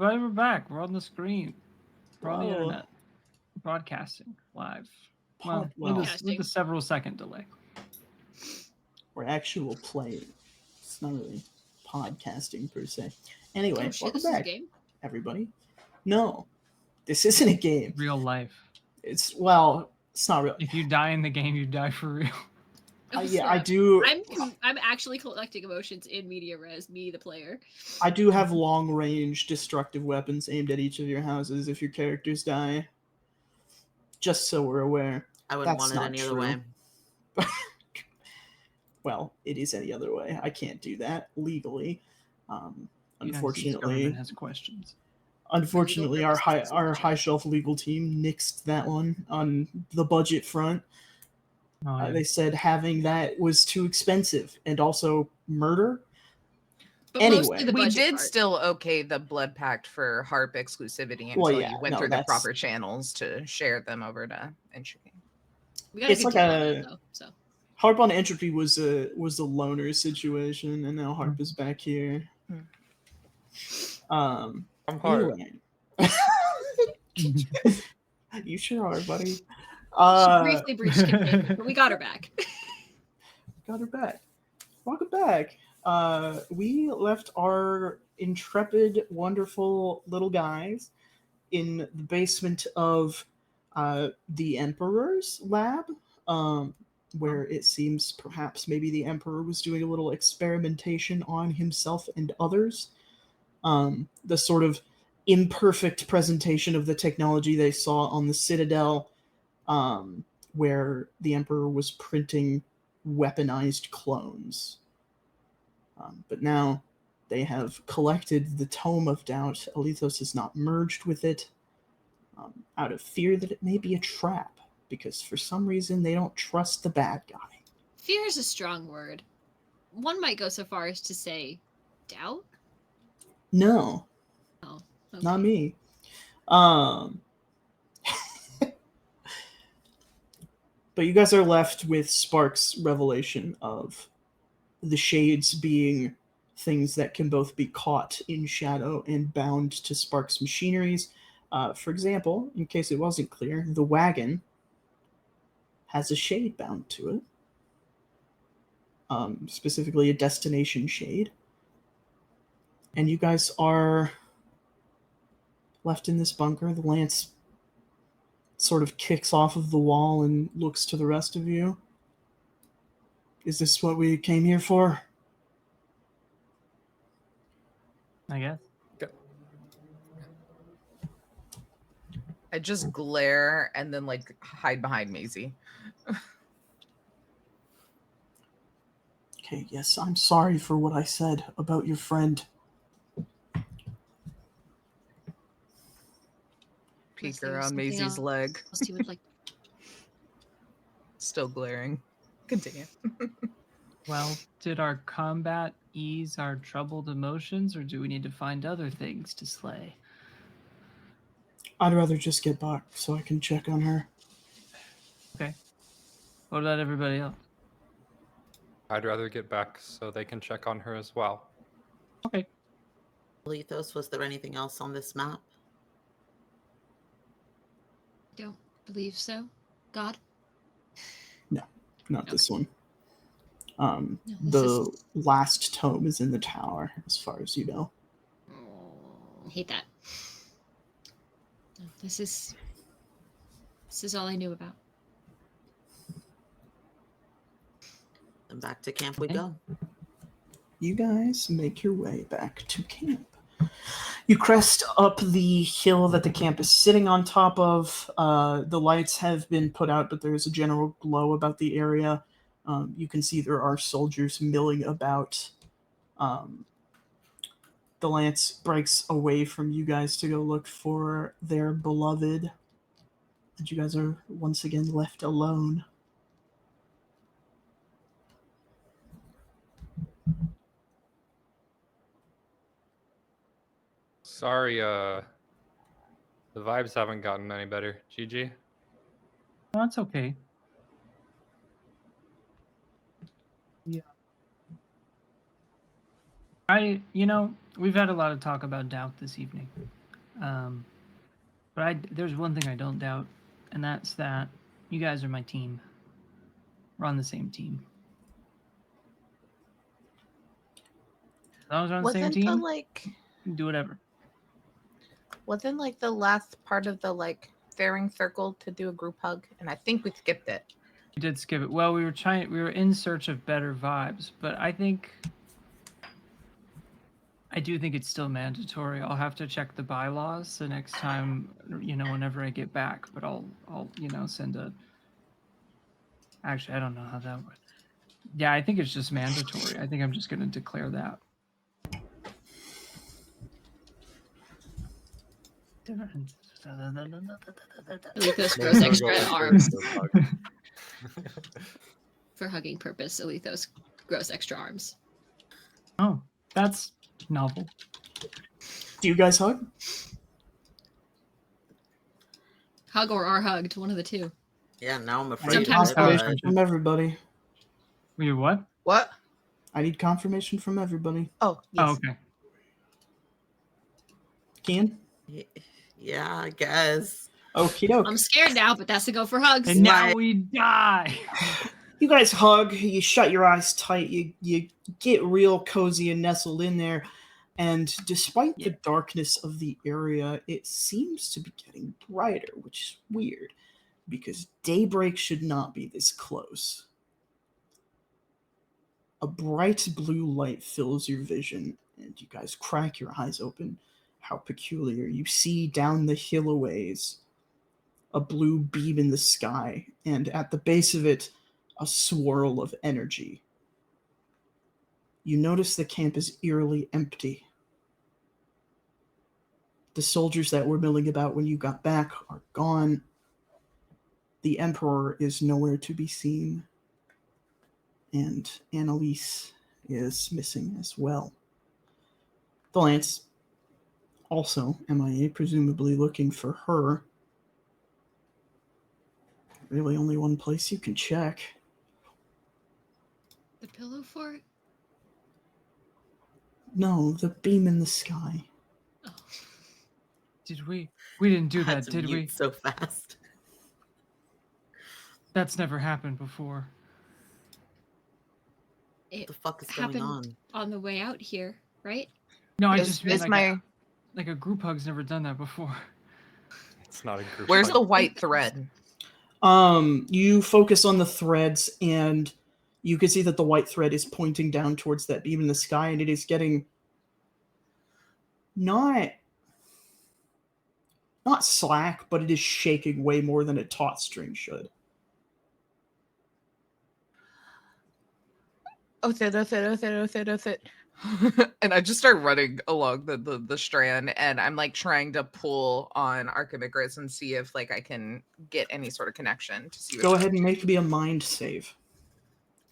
But we're back. We're on the screen. We're on the Whoa. internet. Broadcasting live. Well, Well, with a several second delay. or actual playing. It's not really podcasting per se. Anyway, Oh shit, welcome this is a back, game? everybody. No, this isn't a game. Real life. It's it's not real. If you die in the game, you die for real. Oh, Yeah, I snap. do. I'm actually collecting emotions in media res, me the player. I do have long range destructive weapons aimed at each of your houses if your characters die. Just so we're aware. I wouldn't That's want it not any other true. way. Well, it is any other way. I can't do that legally. United States Unfortunately, government has questions. unfortunately, our purposes, high essentially. shelf legal team nixed that one on the budget front. Oh, yeah. They said having that was too expensive and also murder. But Anyway, mostly the We budget did part. still okay the blood pact for harp exclusivity until Well, yeah, you went no, through the that's- proper channels to share them over to Entropy. We got a it's good like deal on a- that, though. So Harp on Entropy was a loner situation, and now Harp is back here. I'm hard. Anyway. You sure are, buddy. she briefly breached containment, but we got her back. Got her back. Welcome back. We left our intrepid, wonderful little guys in the basement of the Emperor's lab, where it seems perhaps maybe the Emperor was doing a little experimentation on himself and others. The sort of imperfect presentation of the technology they saw on the Citadel, where the Emperor was printing weaponized clones. But now they have collected the Tome of Doubt. Alethos is not merged with it, out of fear that it may be a trap, because for some reason they don't trust the bad guy. Fear is a strong word. One might go so far as to say doubt. No, Oh, not okay. me. But you guys are left with Spark's revelation of the shades being things that can both be caught in shadow and bound to Spark's machineries. For example, in case it wasn't clear, the wagon has a shade bound to it, specifically a destination shade. And you guys are left in this bunker. The lance sort of kicks off of the wall and looks to the rest of you. Is this what we came here for? I guess. I just glare and then like hide behind Maisie. Okay, yes, I'm sorry for what I said about your friend. Peek Unless there was around something Maisie's leg. else you would like. Still glaring. Continue. Well, did our combat ease our troubled emotions, or do we need to find other things to slay? I'd rather just get back so I can check on her. Okay. What about everybody else? I'd rather get back so they can check on her as well. Okay. Lethos, was there anything else on this map? Don't believe so. God. Not this one. No, this The last tome is in the tower, as far as you know. I hate that. No, this is all I knew about. And back to camp we Okay. go. You guys make your way back to camp. You crest up the hill that the camp is sitting on top of. The lights have been put out, but there is a general glow about the area. You can see there are soldiers milling about. The lance breaks away from you guys to go look for their beloved. And you guys are once again left alone. Sorry, the vibes haven't gotten any better. GG. No, that's okay. Yeah. We've had a lot of talk about doubt this evening. But there's one thing I don't doubt, and that's that you guys are my team. We're on the same team. As long as we're on the same team, we can do whatever. Wasn't the last part of the fairing circle to do a group hug, and I think we skipped it. We did skip it. Well, we were in search of better vibes, but I do think it's still mandatory. I'll have to check the bylaws the next time, whenever I get back, but I'll send a. Actually, I don't know how that works. Yeah, I think it's just mandatory. I think I'm just going to declare that. Alethos grows extra arms. For hugging purpose, Alethos grows extra arms. Oh, that's novel. Do you guys hug? Hug or are hugged, one of the two. Yeah, now I'm afraid. Sometimes Confirmation from everybody. Wait, what? What? I need confirmation from everybody. Oh, yes. Oh, okay. Kian? Yeah, I guess. Okie doke. I'm scared now, but that's a go for hugs. And now we die. You guys hug, you shut your eyes tight, you get real cozy and nestled in there, and despite the darkness of the area, it seems to be getting brighter, which is weird, because daybreak should not be this close. A bright blue light fills your vision, and you guys crack your eyes open. How peculiar. You see down the hill a ways a blue beam in the sky, and at the base of it, a swirl of energy. You notice the camp is eerily empty. The soldiers that were milling about when you got back are gone. The Emperor is nowhere to be seen. And Annalise is missing as well. The Lance, also MIA, presumably looking for her. Really only one place you can check. The pillow fort? No, the beam in the sky. Oh. Did we? We didn't do Had that, to did mute we? so fast. That's never happened before. It What the fuck is happened going on? the way out here, right? No, I Is- just mean is like a group hug's never done that before. It's not a group. Where's hug. the white thread? You focus on the threads, and you can see that the white thread is pointing down towards that beam in the sky, and it is getting not slack, but it is shaking way more than a taut string should. And I just start running along the strand, and I'm trying to pull on Archimagris and see if I can get any sort of connection to see. Go ahead and make me a mind save.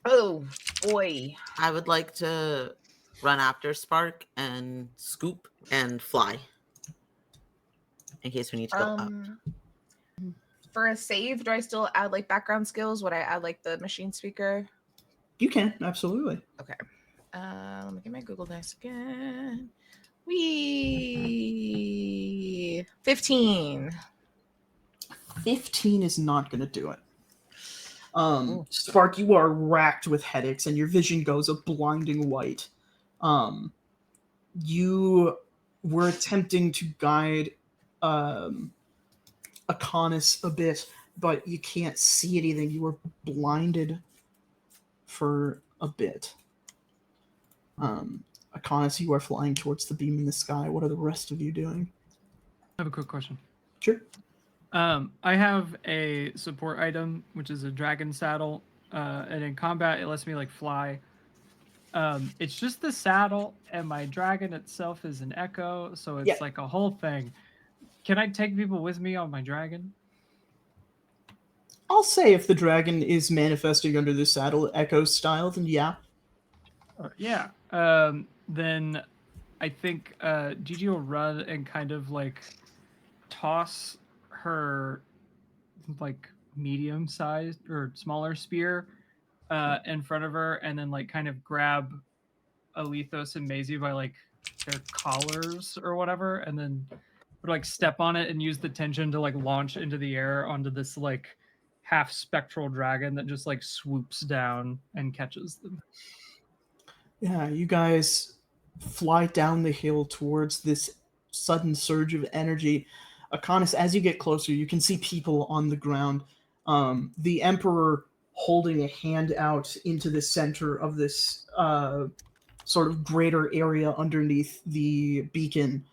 Oh boy! I would like to run after Spark and scoop and fly. In case we need to go up. For a save, do I still add background skills? Would I add the machine speaker? You can, absolutely. Okay. Let me get my Google Docs again. 15. 15 is not going to do it. Spark, you are racked with headaches, and your vision goes a blinding white. You were attempting to guide Akonis a bit, but you can't see anything. You were blinded for a bit. Akonis, you are flying towards the beam in the sky. What are the rest of you doing? I have a quick question. Sure. I have a support item, which is a dragon saddle, and in combat it lets me fly. It's just the saddle, and my dragon itself is an echo, so it's a whole thing. Can I take people with me on my dragon? I'll say if the dragon is manifesting under the saddle echo style, then yeah. Yeah. Then I think Gigi will run and kind of toss her medium-sized or smaller spear in front of her, and then kind of grab Alethos and Maisie by like their collars or whatever, and then would like step on it and use the tension to like launch into the air onto this like half spectral dragon that just like swoops down and catches them. Yeah, you guys fly down the hill towards this sudden surge of energy. Akonis, as you get closer, you can see people on the ground. The Emperor holding a hand out into the center of this sort of greater area underneath the beacon.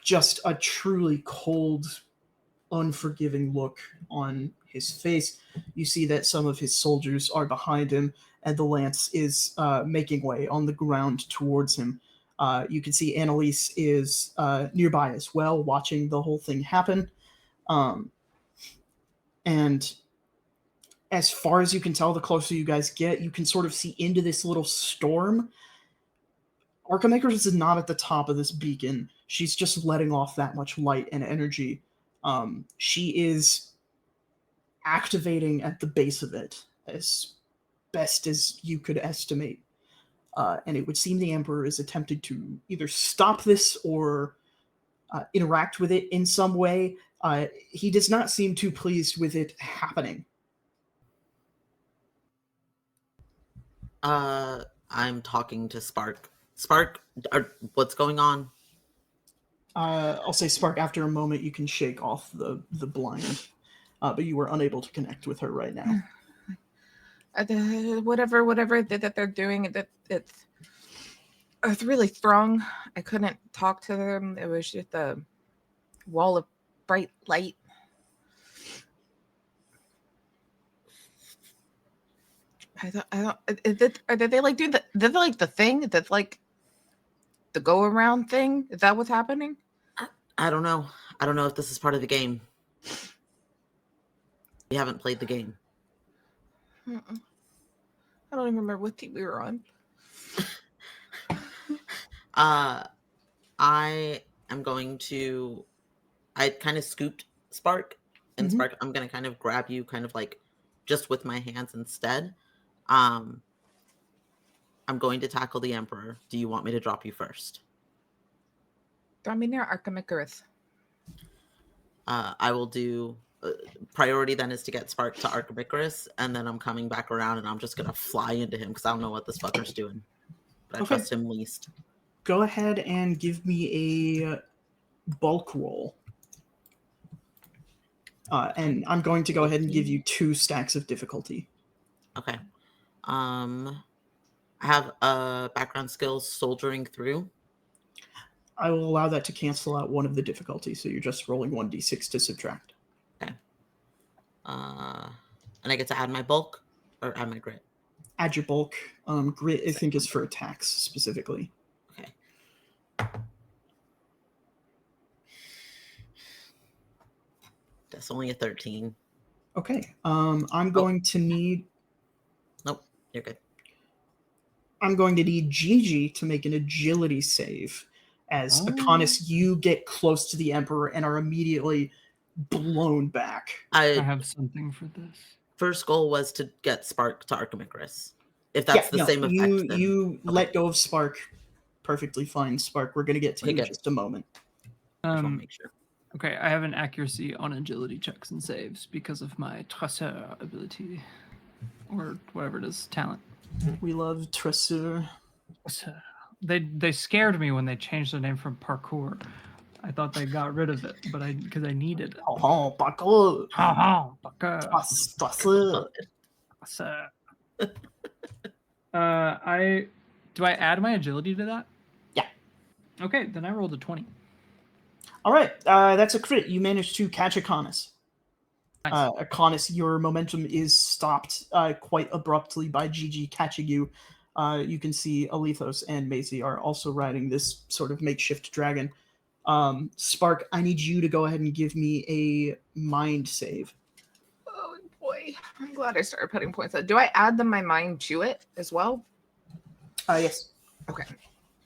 Just a truly cold, unforgiving look on his face. You see that some of his soldiers are behind him, and the lance is making way on the ground towards him. You can see Annalise is nearby as well, watching the whole thing happen. And as far as you can tell, the closer you guys get, you can sort of see into this little storm. Archimedes is not at the top of this beacon. She's just letting off that much light and energy. She is activating at the base of it as best as you could estimate. And it would seem the Emperor is attempting to either stop this or interact with it in some way. He does not seem too pleased with it happening. I'm talking to Spark. Spark, what's going on? I'll say, Spark, after a moment, you can shake off the blind, but you were unable to connect with her right now. Whatever that they're doing, it's really strong. I couldn't talk to them. It was just a wall of bright light. I don't. Are they like doing the thing that's like the go around thing? Is that what's happening? I don't know. I don't know if this is part of the game. We haven't played the game. I don't even remember what team we were on. I am going to. I kind of scooped Spark, and Spark, I'm going to kind of grab you, kind of like just with my hands instead. I'm going to tackle the Emperor. Do you want me to drop you first? Drop me near Archimedes. I will do. Priority then is to get Spark to Archimedes, and then I'm coming back around, and I'm just going to fly into him because I don't know what this fucker's doing. But I trust him least. Go ahead and give me a bulk roll. And I'm going to go ahead and give you 2 stacks of difficulty. Okay. I have background skills soldiering through. I will allow that to cancel out one of the difficulties, so you're just rolling 1d6 to subtract. Okay. And I get to add my bulk or add my grit. Add your bulk. Grit, I think, is for attacks specifically. Okay. That's only a 13. Okay. I'm going to need. Nope, you're good. I'm going to need Gigi to make an agility save. As Akonis, you get close to the Emperor and are immediately blown back. I have something for this. First goal was to get Spark to Archimedes. If that's the same effect, then... You let go of Spark. Perfectly fine, Spark. We're going to get to you in just a moment. Make sure. Okay, I have an accuracy on agility checks and saves because of my Traceur ability. Or whatever it is, talent. We love Traceur. They scared me when they changed the name from parkour. I thought they got rid of it, but because I needed it. Parkour. Parkour. Do I add my agility to that? Yeah. Okay, then I rolled a 20. All right, that's a crit. You managed to catch Akonis. Nice. Akonis, your momentum is stopped quite abruptly by Gigi catching you. You can see Alethos and Maisie are also riding this sort of makeshift dragon. Spark, I need you to go ahead and give me a mind save. Oh boy, I'm glad I started putting points out. Do I add my mind to it as well? Yes. Okay.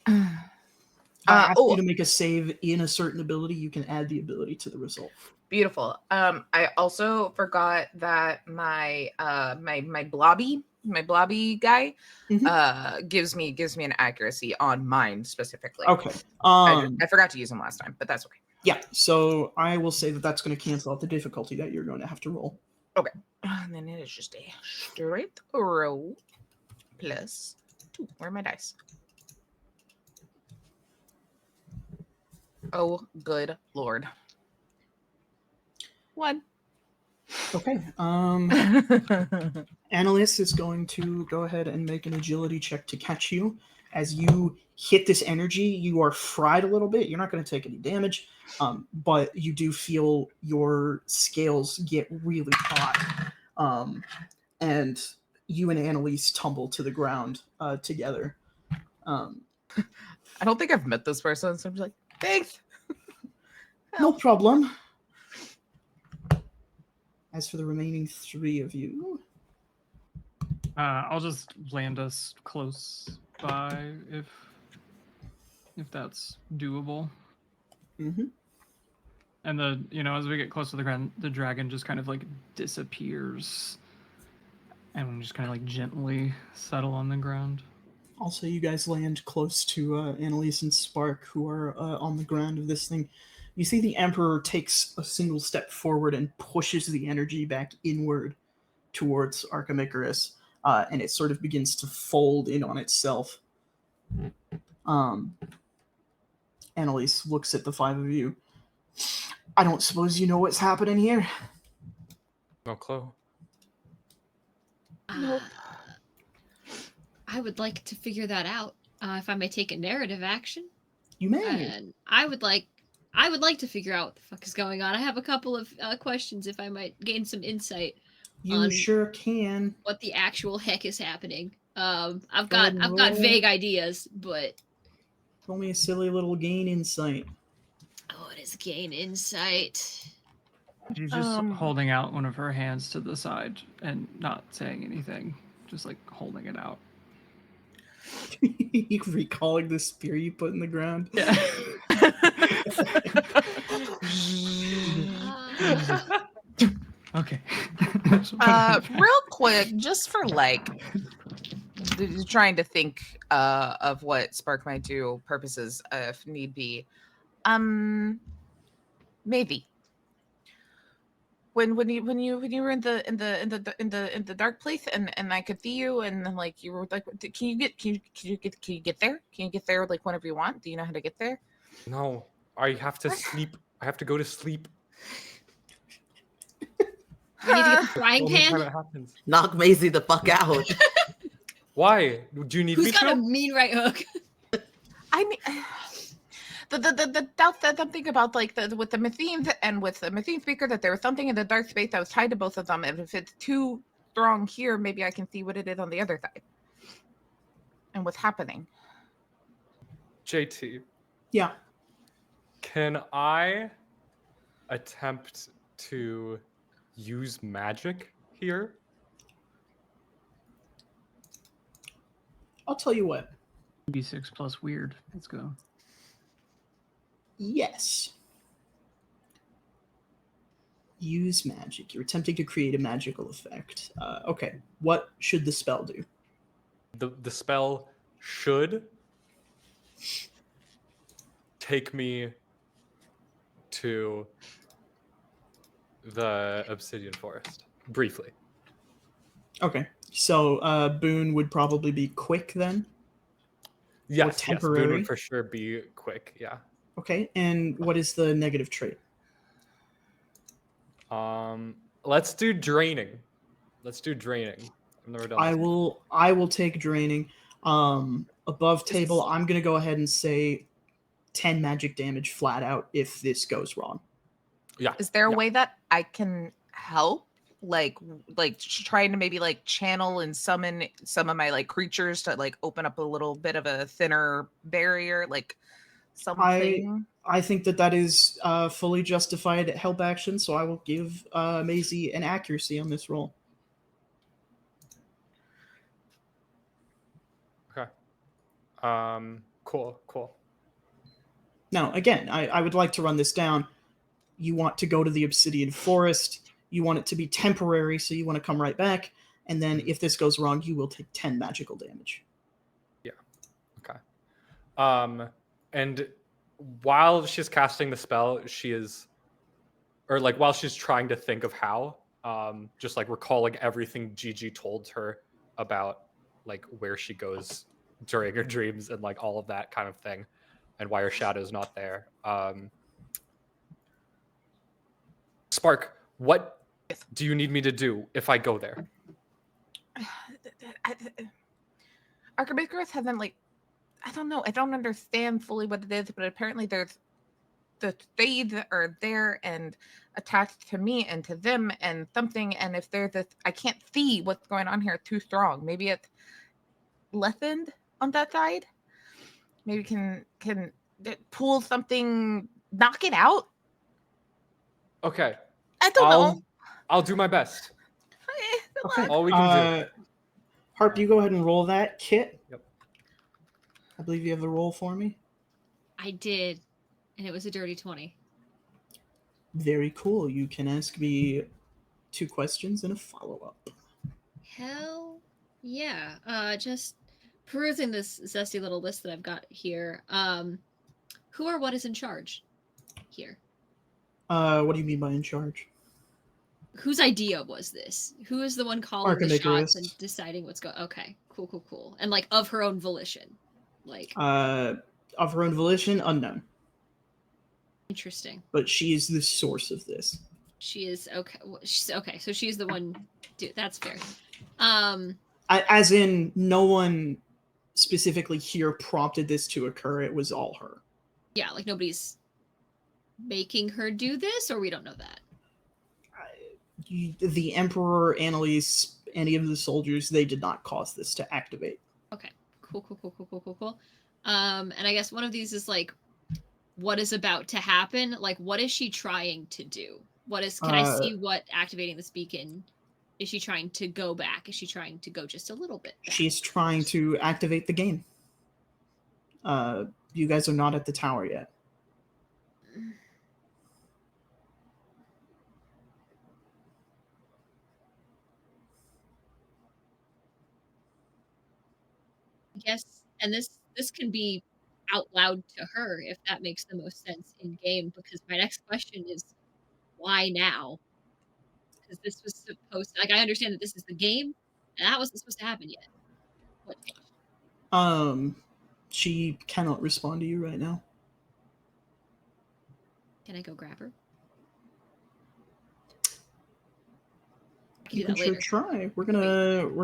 I ask you to make a save in a certain ability. You can add the ability to the result. Beautiful. I also forgot that my blobby my blobby guy, Mhm. gives me an accuracy on mine specifically. Okay. I forgot to use him last time, but that's okay. Yeah. So I will say that that's going to cancel out the difficulty that you're going to have to roll. Okay. And then it is just a straight roll plus 2. Where are my dice? Oh, good lord. 1. Okay. Annalise is going to go ahead and make an agility check to catch you. As you hit this energy, you are fried a little bit. You're not going to take any damage, but you do feel your scales get really hot. And you and Annalise tumble to the ground together. I don't think I've met this person, so I'm just like, thanks. No problem. As for the remaining 3 of you, I'll just land us close by if that's doable. Mhm. And as we get close to the ground, the dragon just kind of like disappears, and we just kind of like gently settle on the ground. Also, you guys land close to Annalise and Spark, who are on the ground of this thing. You see the Emperor takes a single step forward and pushes the energy back inward towards Archimicarus, and it sort of begins to fold in on itself. Annalise looks at the 5 of you. I don't suppose you know what's happening here? No clue. Nope. I would like to figure that out. If I may take a narrative action, You may. and I would like to figure out what the fuck is going on. I have a couple of questions, if I might gain some insight You on sure can. what the actual heck is happening. I've Go ahead got and roll. vague ideas, but Roll me a silly little gain insight. what is gain insight? She's just holding out one of her hands to the side and not saying anything, just like holding it out. You recalling the spear you put in the ground? Yeah. Okay. Real quick, just for like trying to think of what Spark might do purposes if need be. Maybe when you were in the dark place and I could see you and then like you were like, can you get there? Can you get there like whenever you want? Do you know how to get there? No, I have to sleep. I have to go to sleep. We need to get the frying Only time pan. it happens. Knock Maisie the fuck out. Why? Do you need Who's me got to? a mean right hook? I mean, the doubt that I'm thinking about, like with the Mathene and with the Mathene speaker, that there was something in the dark space that was tied to both of them. And if it's too strong here, maybe I can see what it is on the other side and what's happening. JT, Yeah. can I attempt to use magic here? I'll tell you what. B6 plus weird. Let's go. Yes. Use magic. You're attempting to create a magical effect. Okay. What should the spell do? The spell should take me to the obsidian forest briefly. Okay. So Boone would probably be quick then. Yes, Boone temporary? would for sure be quick. Yeah. Okay. And what is the negative trait? Let's do draining. I've never done this. I will take draining. Above table, I'm gonna go ahead and say 10 magic damage flat out if this goes wrong. Yeah. Is there a way that I can help? Like trying to maybe like channel and summon some of my like creatures to like open up a little bit of a thinner barrier, like something. I think that is fully justified help action, so I will give Maisie an accuracy on this roll. Okay. Cool. Now, again, I would like to run this down. You want to go to the Obsidian Forest. You want it to be temporary, so you want to come right back. And then if this goes wrong, you will take 10 magical damage. Okay. And while she's casting the spell, while she's trying to think of how, just like recalling everything Gigi told her about like where she goes during her dreams and like all of that kind of thing, and why her shadow's not there. Spark, what do you need me to do if I go there? Archimedes hasn't I don't know. I don't understand fully what it is, but apparently there's the shades are there and attached to me and to them and something. And if there's this, I can't see what's going on here too strong. Maybe it's lessened on that side. Maybe can pull something, knock it out. Okay. I don't know. I'll do my best. Okay. All we can do. Harp, you go ahead and roll that. Kit? Yep. I believe you have the roll for me. I did, and it was a dirty 20. Very cool. You can ask me 2 questions and a follow-up. Hell yeah. Just perusing this zesty little list that I've got here. Who or what is in charge here? What do you mean by in charge? Whose idea was this? Who is the one calling the shots Archimedes. and deciding what's going? Okay, cool. And like of her own volition, like Of her own volition, unknown. interesting. But she is the source of this. She is okay. She's okay. So she's the one. Dude, that's fair. As in, no one specifically here prompted this to occur. It was all her. Yeah, like nobody's making her do this, or we don't know that. The Emperor, Annalise, any of the soldiers, they did not cause this to activate. Okay, cool. And I guess one of these is like, what is about to happen? Like, what is she trying to do? Can I see what activating this beacon? Is she trying to go back? Is she trying to go just a little bit back? She's trying to activate the game. You guys are not at the tower yet. I guess, and this can be out loud to her if that makes the most sense in game, because my next question is why now? Because this was supposed to, like, I understand that this is the game and that wasn't supposed to happen yet. What changed? She cannot respond to you right now. Can I go grab her? I You do can that sure later. try. We're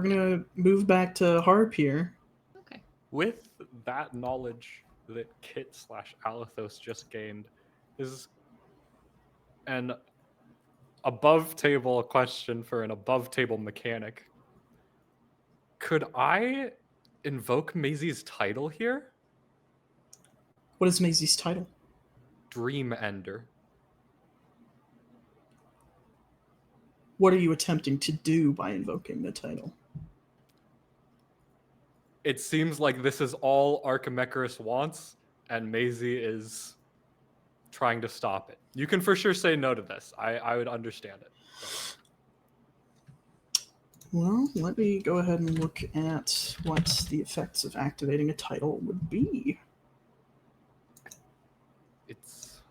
gonna move back to Harp here. Okay. With that knowledge that Kit/Alethos just gained, is an above table question for an above table mechanic. Could I invoke Maisie's title here? What is Maisie's title? Dream Ender. What are you attempting to do by invoking the title? It seems like this is all Archimedes wants, and Maisie is trying to stop it. You can for sure say no to this. I would understand it. Well, let me go ahead and look at what the effects of activating a title would be. It's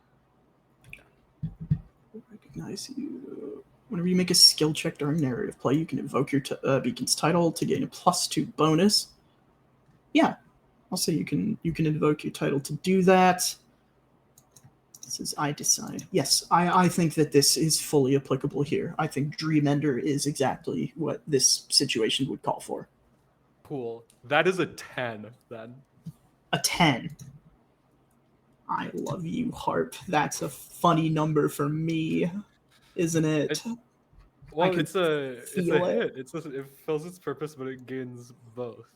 Recognize you. Whenever you make a skill check during narrative play, you can invoke your beacon's title to gain a +2 bonus. Yeah, I'll say you can invoke your title to do that. This is I decide. Yes, I think that this is fully applicable here. I think Dream Ender is exactly what this situation would call for. cool. That is a 10 then. A 10. I love you, Harp. That's a funny number for me, isn't it? Well, can it's a feel it. hit. It fills its purpose, but it gains both.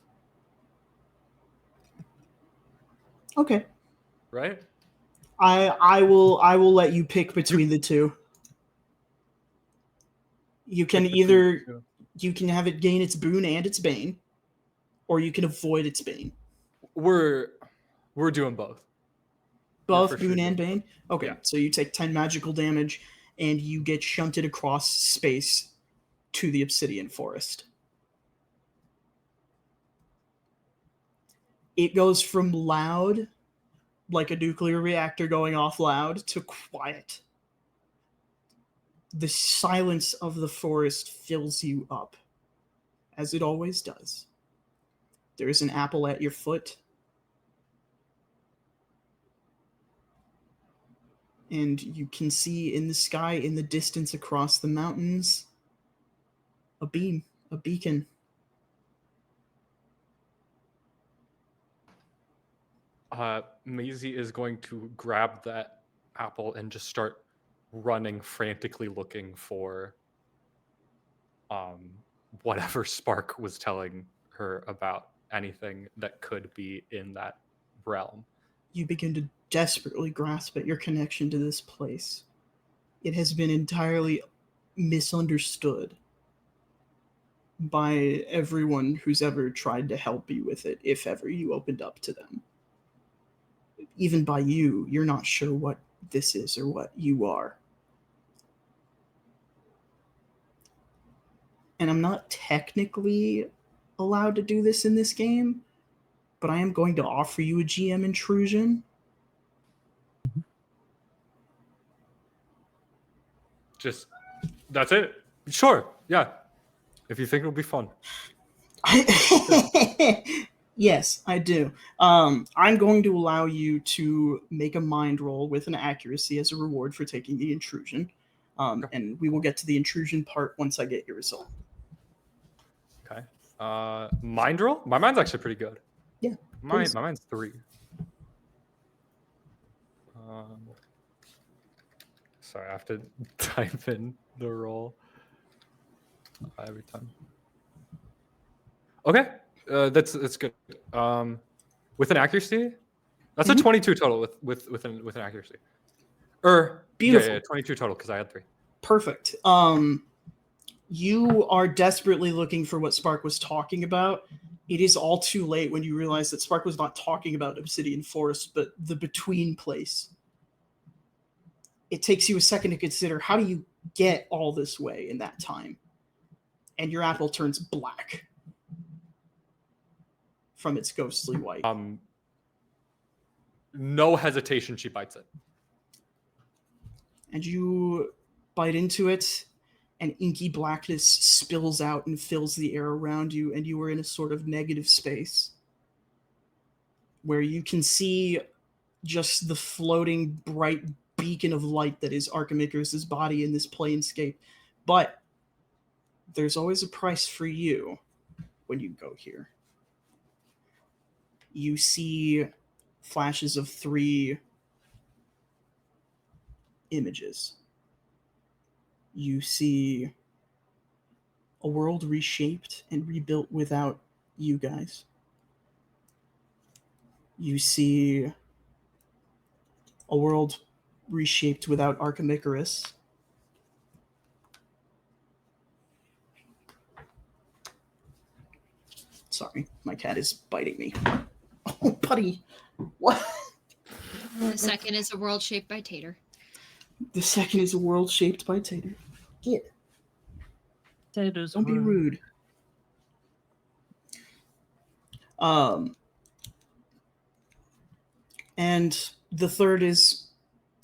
Okay. Right? I will let you pick between the two. You can either you can have it gain its boon and its bane, or you can avoid its bane. We're doing both. Both for boon sure and bane? Okay, Yeah. so you take 10 magical damage and you get shunted across space to the obsidian forest. It goes from loud, like a nuclear reactor going off loud, to quiet. The silence of the forest fills you up, as it always does. There is an apple at your foot. And you can see in the sky, in the distance across the mountains, a beam, a beacon. Maisie is going to grab that apple and just start running frantically looking for whatever Spark was telling her about anything that could be in that realm. You begin to desperately grasp at your connection to this place. It has been entirely misunderstood by everyone who's ever tried to help you with it, if ever you opened up to them. Even by you, you're not sure what this is or what you are. And I'm not technically allowed to do this in this game, but I am going to offer you a GM intrusion. Just, that's it. Sure, yeah. If you think it'll be fun. Yes, I do. I'm going to allow you to make a mind roll with an accuracy as a reward for taking the intrusion. And we will get to the intrusion part once I get your result. Okay. Mind roll? My mind's actually pretty good. Yeah. My mind's 3. Sorry, I have to type in the roll every time. Okay, that's good. With an accuracy, that's a 22 total with an accuracy. Beautiful. Yeah, 22 total because I had 3. Perfect. You are desperately looking for what Spark was talking about. It is all too late when you realize that Spark was not talking about Obsidian Forest, but the between place. It takes you a second to consider, how do you get all this way in that time? And your apple turns black from its ghostly white. No hesitation, she bites it. And you bite into it, and inky blackness spills out and fills the air around you, and you are in a sort of negative space where you can see just the floating bright beacon of light that is Archimaker's body in this planescape. But there's always a price for you when you go here. You see flashes of 3 images. You see a world reshaped and rebuilt without you guys. You see a world reshaped without Archimakerus. Sorry, my cat is biting me. Oh, buddy. What? The second is a world shaped by Tater. The second is a world shaped by Tater. Get. Tater's Don't be rude. And the third is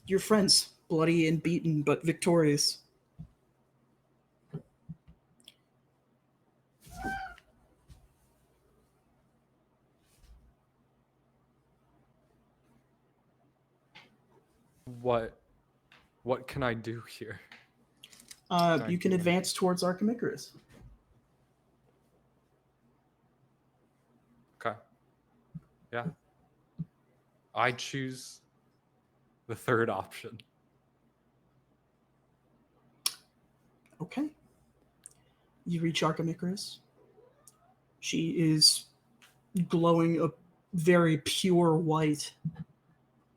your friends, bloody and beaten, but victorious. What can I do here? You can advance towards Archimakerus. Okay. Yeah. I choose the third option. Okay. You reach Archimakerus. She is glowing a very pure white,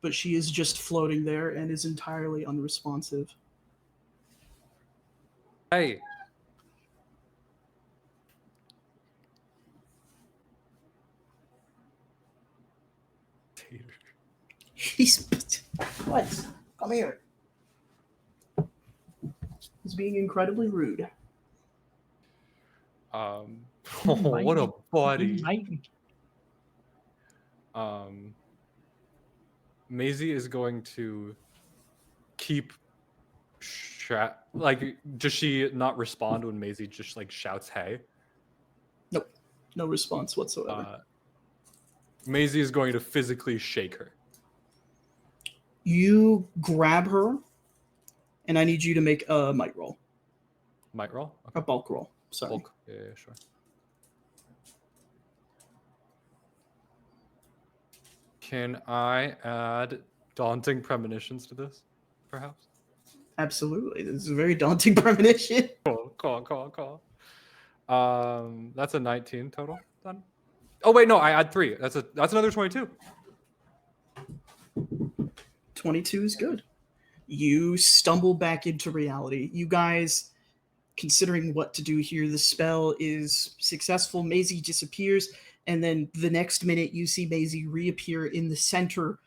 but she is just floating there and is entirely unresponsive. Hey. Tater. He's... What? Come here. He's being incredibly rude. Oh, what a buddy. Maisie is going to keep like, does she not respond when Maisie just like shouts hey? Nope. No response whatsoever. Maisie is going to physically shake her. You grab her, and I need you to make a might roll. Might roll? A bulk roll. Sorry. Bulk. Yeah, sure. Can I add daunting premonitions to this, perhaps? Absolutely. This is a very daunting premonition. Cool. That's a 19 total. Done. Oh wait, no, I add 3. That's another 22. 22 is good. You stumble back into reality. You guys, considering what to do here, the spell is successful. Maisie disappears, and then the next minute you see Maisie reappear in the center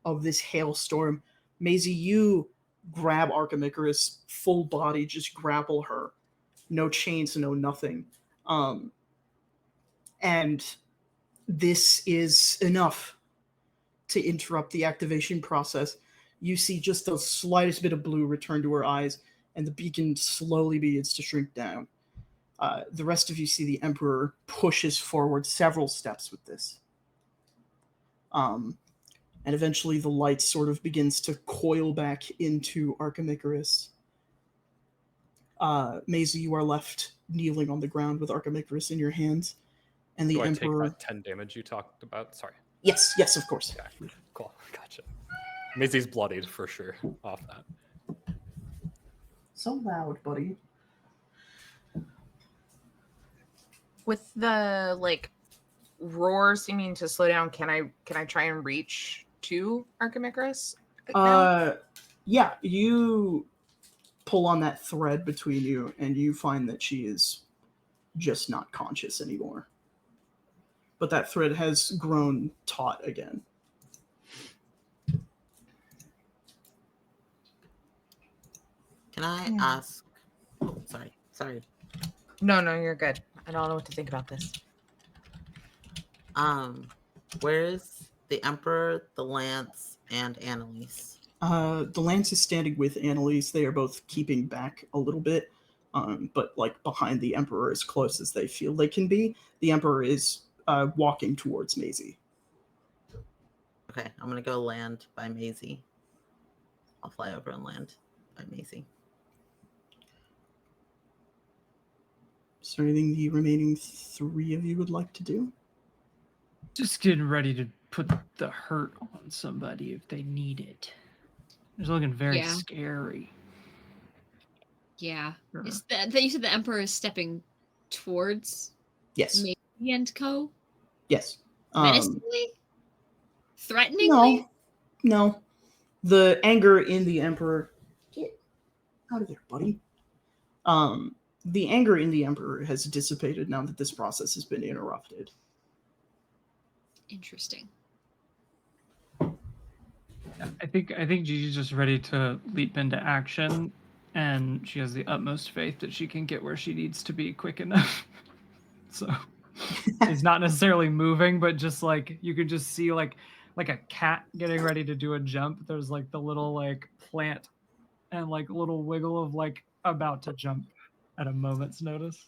of this hailstorm. Maisie, you grab Archimicarus, full body, just grapple her. No chains, no nothing. And this is enough to interrupt the activation process. You see just the slightest bit of blue return to her eyes, and the beacon slowly begins to shrink down. The rest of you see the Emperor pushes forward several steps with this. And eventually the light sort of begins to coil back into Archimicarus. Maisie, you are left kneeling on the ground with Archimicarus in your hands. And the Do I Emperor... take that 10 damage you talked about? Sorry. Yes, of course. Okay, cool. Gotcha. Maisie's bloodied for sure off that. So loud, buddy. With the like roar seeming to slow down, can I try and reach to Archimicarus? Yeah, you pull on that thread between you, and you find that she is just not conscious anymore. But that thread has grown taut again. Can I ask? Oh, sorry. No, you're good. I don't know what to think about this. Where is the Emperor, the Lance, and Annalise? The Lance is standing with Annalise. They are both keeping back a little bit, but like behind the Emperor as close as they feel they can be. The Emperor is walking towards Maisie. Okay, I'm gonna go land by Maisie. I'll fly over and land by Maisie. Is there anything the remaining 3 of you would like to do? Just getting ready to put the hurt on somebody if they need it. It's looking very scary. Yeah. Sure. Is that you said the Emperor is stepping towards Yes. Maisie and Co? Yes. Menacingly? Threateningly? No. The anger in the Emperor... Get out of there, buddy. The anger in the Emperor has dissipated now that this process has been interrupted. Interesting. I think Gigi's just ready to leap into action, and she has the utmost faith that she can get where she needs to be quick enough. So it's not necessarily moving, but just like you could just see like a cat getting ready to do a jump. There's like the little like plant and like a little wiggle of like about to jump at a moment's notice.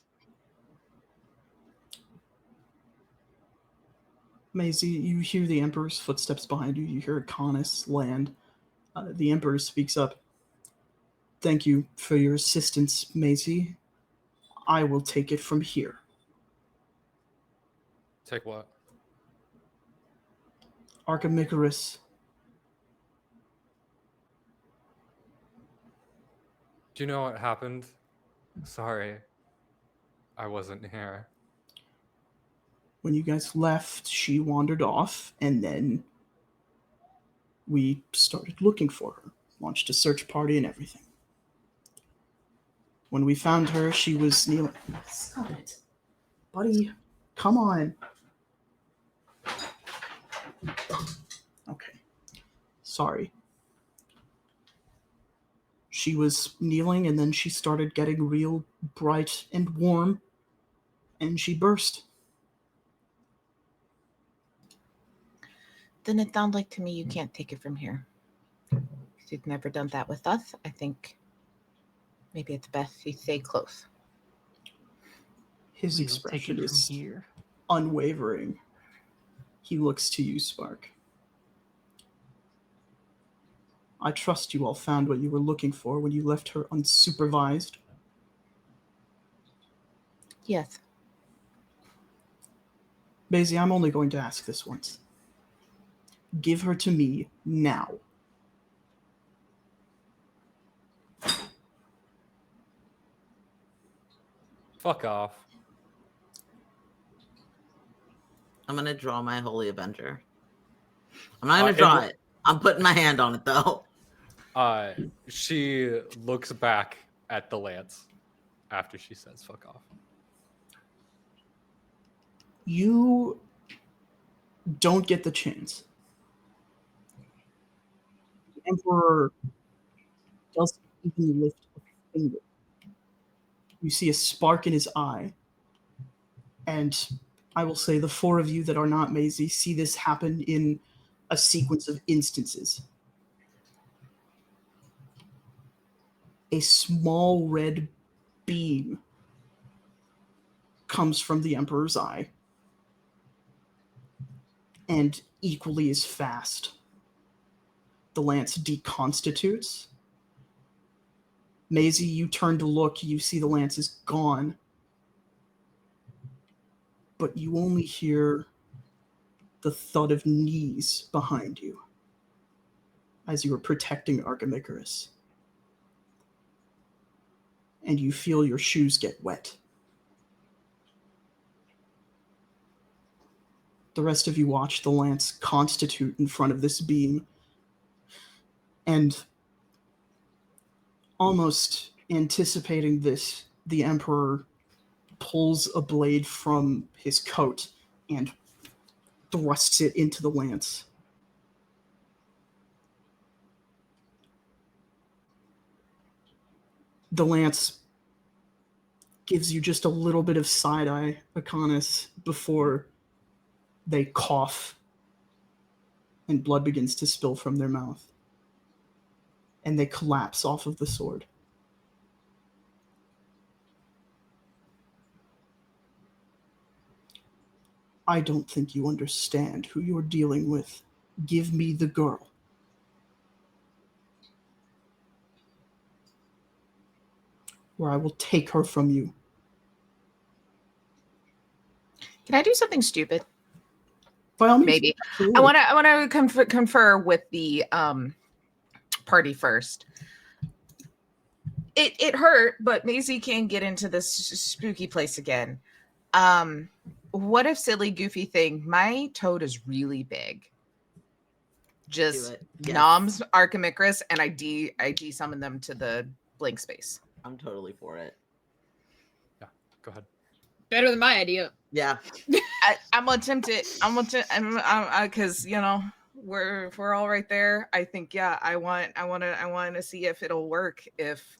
Maisie, you hear the Emperor's footsteps behind you. You hear Akonis land. The Emperor speaks up. Thank you for your assistance, Maisie. I will take it from here. Take what? Archimicarus. Do you know what happened? Sorry. I wasn't here. When you guys left, she wandered off, and then we started looking for her. Launched a search party and everything. When we found her, she was kneeling. Stop it. Buddy, come on. Okay. Sorry. She was kneeling, and then she started getting real bright and warm, and she burst. Then it sounds like to me you can't take it from here. You've never done that with us. I think maybe it's best you stay close. His We'll take expression it from is here. unwavering. He looks to you, Spark. I trust you all found what you were looking for when you left her unsupervised. Yes. Maisie, I'm only going to ask this once. Give her to me now. Fuck off. I'm gonna draw my Holy Avenger. I'm not gonna draw it. I'm putting my hand on it though. She looks back at the lance after she says fuck off. You don't get the chance. The Emperor doesn't even lift a finger. You see a spark in his eye. And I will say the four of you that are not Maisie see this happen in a sequence of instances. A small red beam comes from the Emperor's eye, and equally as fast, the lance deconstitutes. Maisie, you turn to look, you see the lance is gone, but you only hear the thud of knees behind you as you are protecting Archimecarus. And you feel your shoes get wet. The rest of you watch the lance constitute in front of this beam, and almost anticipating this, the Emperor pulls a blade from his coat and thrusts it into the lance. The lance gives you just a little bit of side-eye, Akonis, before they cough and blood begins to spill from their mouth. And they collapse off of the sword. I don't think you understand who you're dealing with. Give me the girl. Or I will take her from you. Can I do something stupid? By all means. Maybe. Absolutely. I want to confer with the party first. It hurt, but Maisie can't get into this spooky place again. What if silly goofy thing? My toad is really big. Just Yes. noms Archimecarus, and I de-summon them to the blank space. I'm totally for it. Yeah, go ahead. Better than my idea. Yeah. I'm tempted. Because we're all right there. I think I want to see if it'll work. If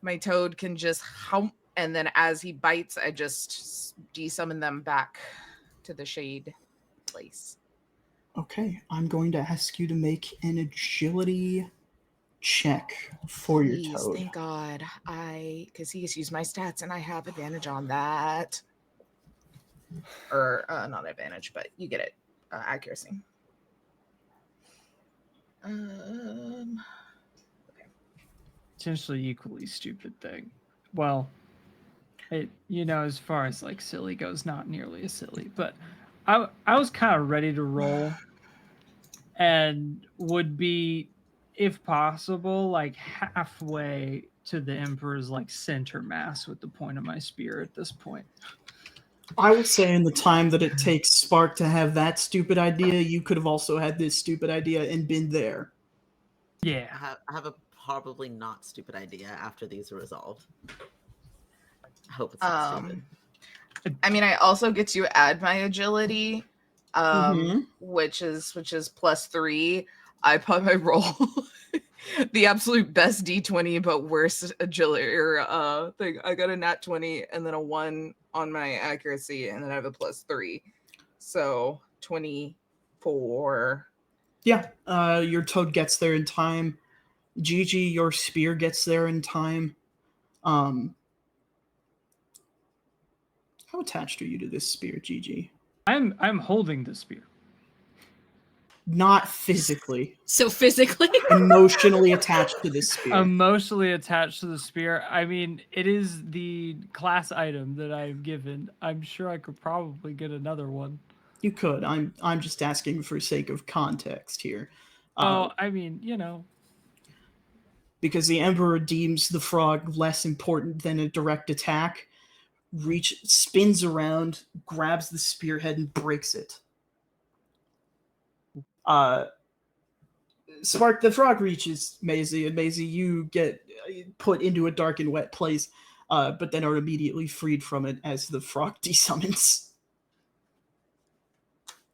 my toad can just hump, and then as he bites, I just de-summon them back to the shade place. Okay, I'm going to ask you to make an agility check for Please, your toad. thank God. Because he has used my stats and I have advantage on that. Or not advantage, but you get it. Accuracy. Potentially equally stupid thing. Well, it, as far as like silly goes, not nearly as silly, but I was kind of ready to roll and would be, if possible, like halfway to the Emperor's like center mass with the point of my spear at this point. I would say in the time that it takes Spark to have that stupid idea, you could have also had this stupid idea and been there. Yeah. I have a probably not stupid idea after these are resolved. I hope it's not stupid. I mean, I also get to add my agility, which is +3. I put my roll the absolute best D20, but worst agility thing. I got a nat 20 and then a 1 on my accuracy, and then I have a +3, so 24. for? Yeah, your toad gets there in time. Gigi, your spear gets there in time. How attached are you to this spear, Gigi? I'm holding the spear. Not physically. So physically. Emotionally attached to this spear. Emotionally attached to the spear. I mean, it is the class item that I've given. I'm sure I could probably get another one. You could. I'm just asking for sake of context here. I mean, Because the Emperor deems the frog less important than a direct attack, spins around, grabs the spearhead, and breaks it. Spark the frog reaches Maisie, and Maisie, you get put into a dark and wet place, but then are immediately freed from it as the frog desummons.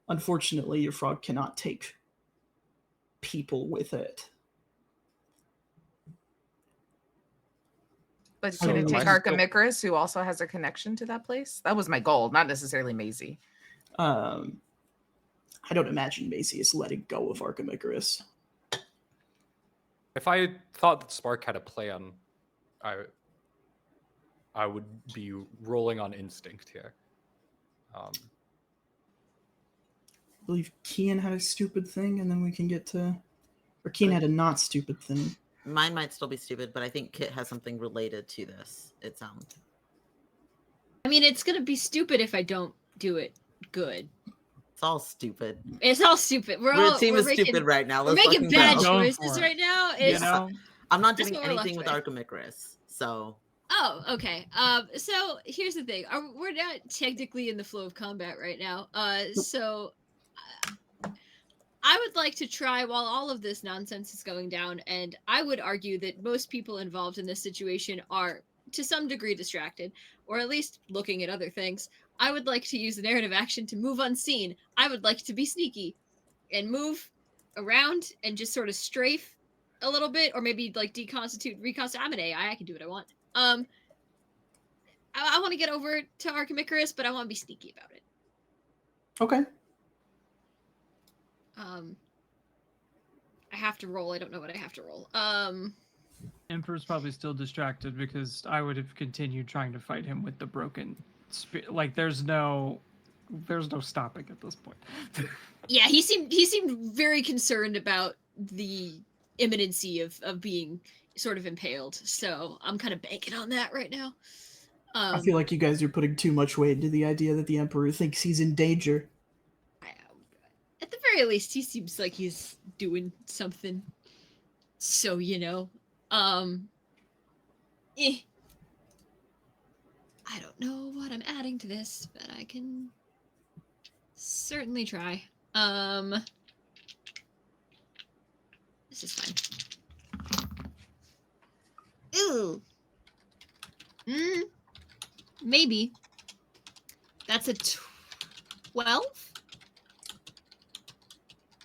Unfortunately, your frog cannot take people with it. But So can it take am I still- Archimicris, who also has a connection to that place? That was my goal, not necessarily Maisie. I don't imagine Maisie is letting go of Archimicris. If I thought that Spark had a plan, I would be rolling on instinct here. I believe Kian had a stupid thing, and then we can get to... Or Kian had a not stupid thing. Mine might still be stupid, but I think Kit has something related to this. It sounds. I mean, it's gonna be stupid if I don't do it good. It's all stupid. It's all stupid. We're a team of stupid right now. We're Let's making fucking bad go. Going choices for it. right now. you It's, know, I'm not That's doing what we're left anything with with. Archimicris, so Oh, okay. So here's the thing. We're not technically in the flow of combat right now. So I would like to try while all of this nonsense is going down, and I would argue that most people involved in this situation are to some degree distracted, or at least looking at other things. I would like to use the narrative action to move unseen. I would like to be sneaky and move around and just sort of strafe a little bit, or maybe like reconstitute. I'm an AI. I can do what I want. I want to get over to Archimicris, but I want to be sneaky about it. Okay. I have to roll. I don't know what I have to roll. Emperor's probably still distracted because I would have continued trying to fight him with the broken spear. Like, there's no stopping at this point. Yeah, he seemed very concerned about the imminency of being sort of impaled. So I'm kind of banking on that right now. I feel like you guys are putting too much weight into the idea that the Emperor thinks he's in danger. At the very least, he seems like he's doing something. So, I don't know what I'm adding to this, but I can certainly try. This is fine. Ooh. Maybe. That's a 12?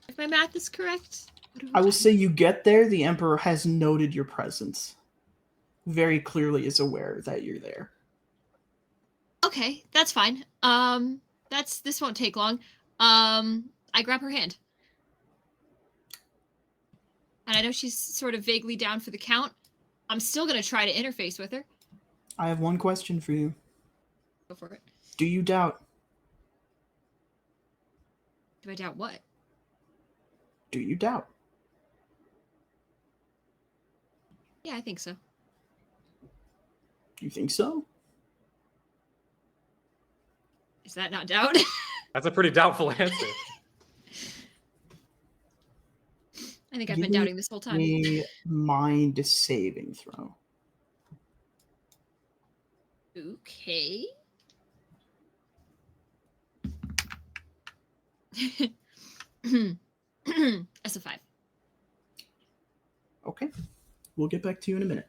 If my math is correct. I will say you get there, the Emperor has noted your presence. Very clearly is aware that you're there. Okay, that's fine. This won't take long. I grab her hand. And I know she's sort of vaguely down for the count. I'm still gonna try to interface with her. I have one question for you. Go for it. Do you doubt? Do I doubt what? Do you doubt? Yeah, I think so. You think so? Is that not doubt? That's a pretty doubtful answer. I think I've Give been me doubting this whole time. A mind saving throw. Okay. That's a 5. Okay. We'll get back to you in a minute.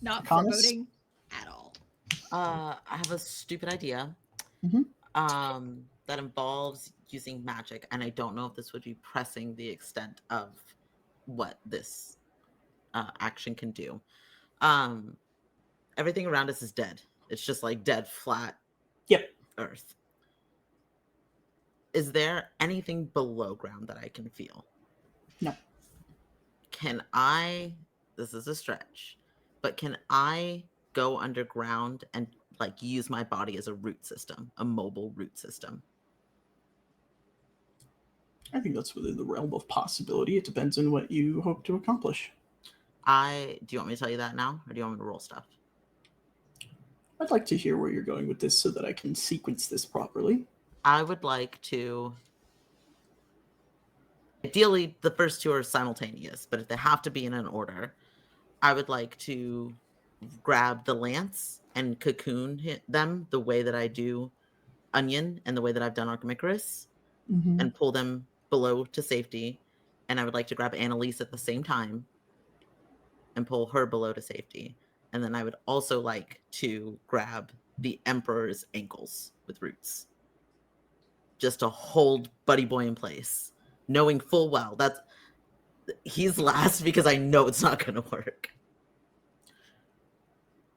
Not Thomas? foreboding at all. I have a stupid idea. Mhm. That involves using magic, and I don't know if this would be pressing the extent of what this action can do. Everything around us is dead. It's just like dead, flat Yep. earth. is there anything below ground that I can feel? No. Can I, this is a stretch, but can I go underground and like use my body as a root system, a mobile root system? I think that's within the realm of possibility. It depends on what you hope to accomplish. Do you want me to tell you that now, or do you want me to roll stuff? I'd like to hear where you're going with this so that I can sequence this properly. I would like to. Ideally, the first two are simultaneous, but if they have to be in an order, I would like to grab the lance and cocoon them the way that I do Onion and the way that I've done Archimicarus, Mm-hmm. and pull them below to safety. And I would like to grab Annalise at the same time and pull her below to safety. And then I would also like to grab the Emperor's ankles with roots, just to hold Buddy Boy in place, knowing full well that he's last because I know it's not going to work.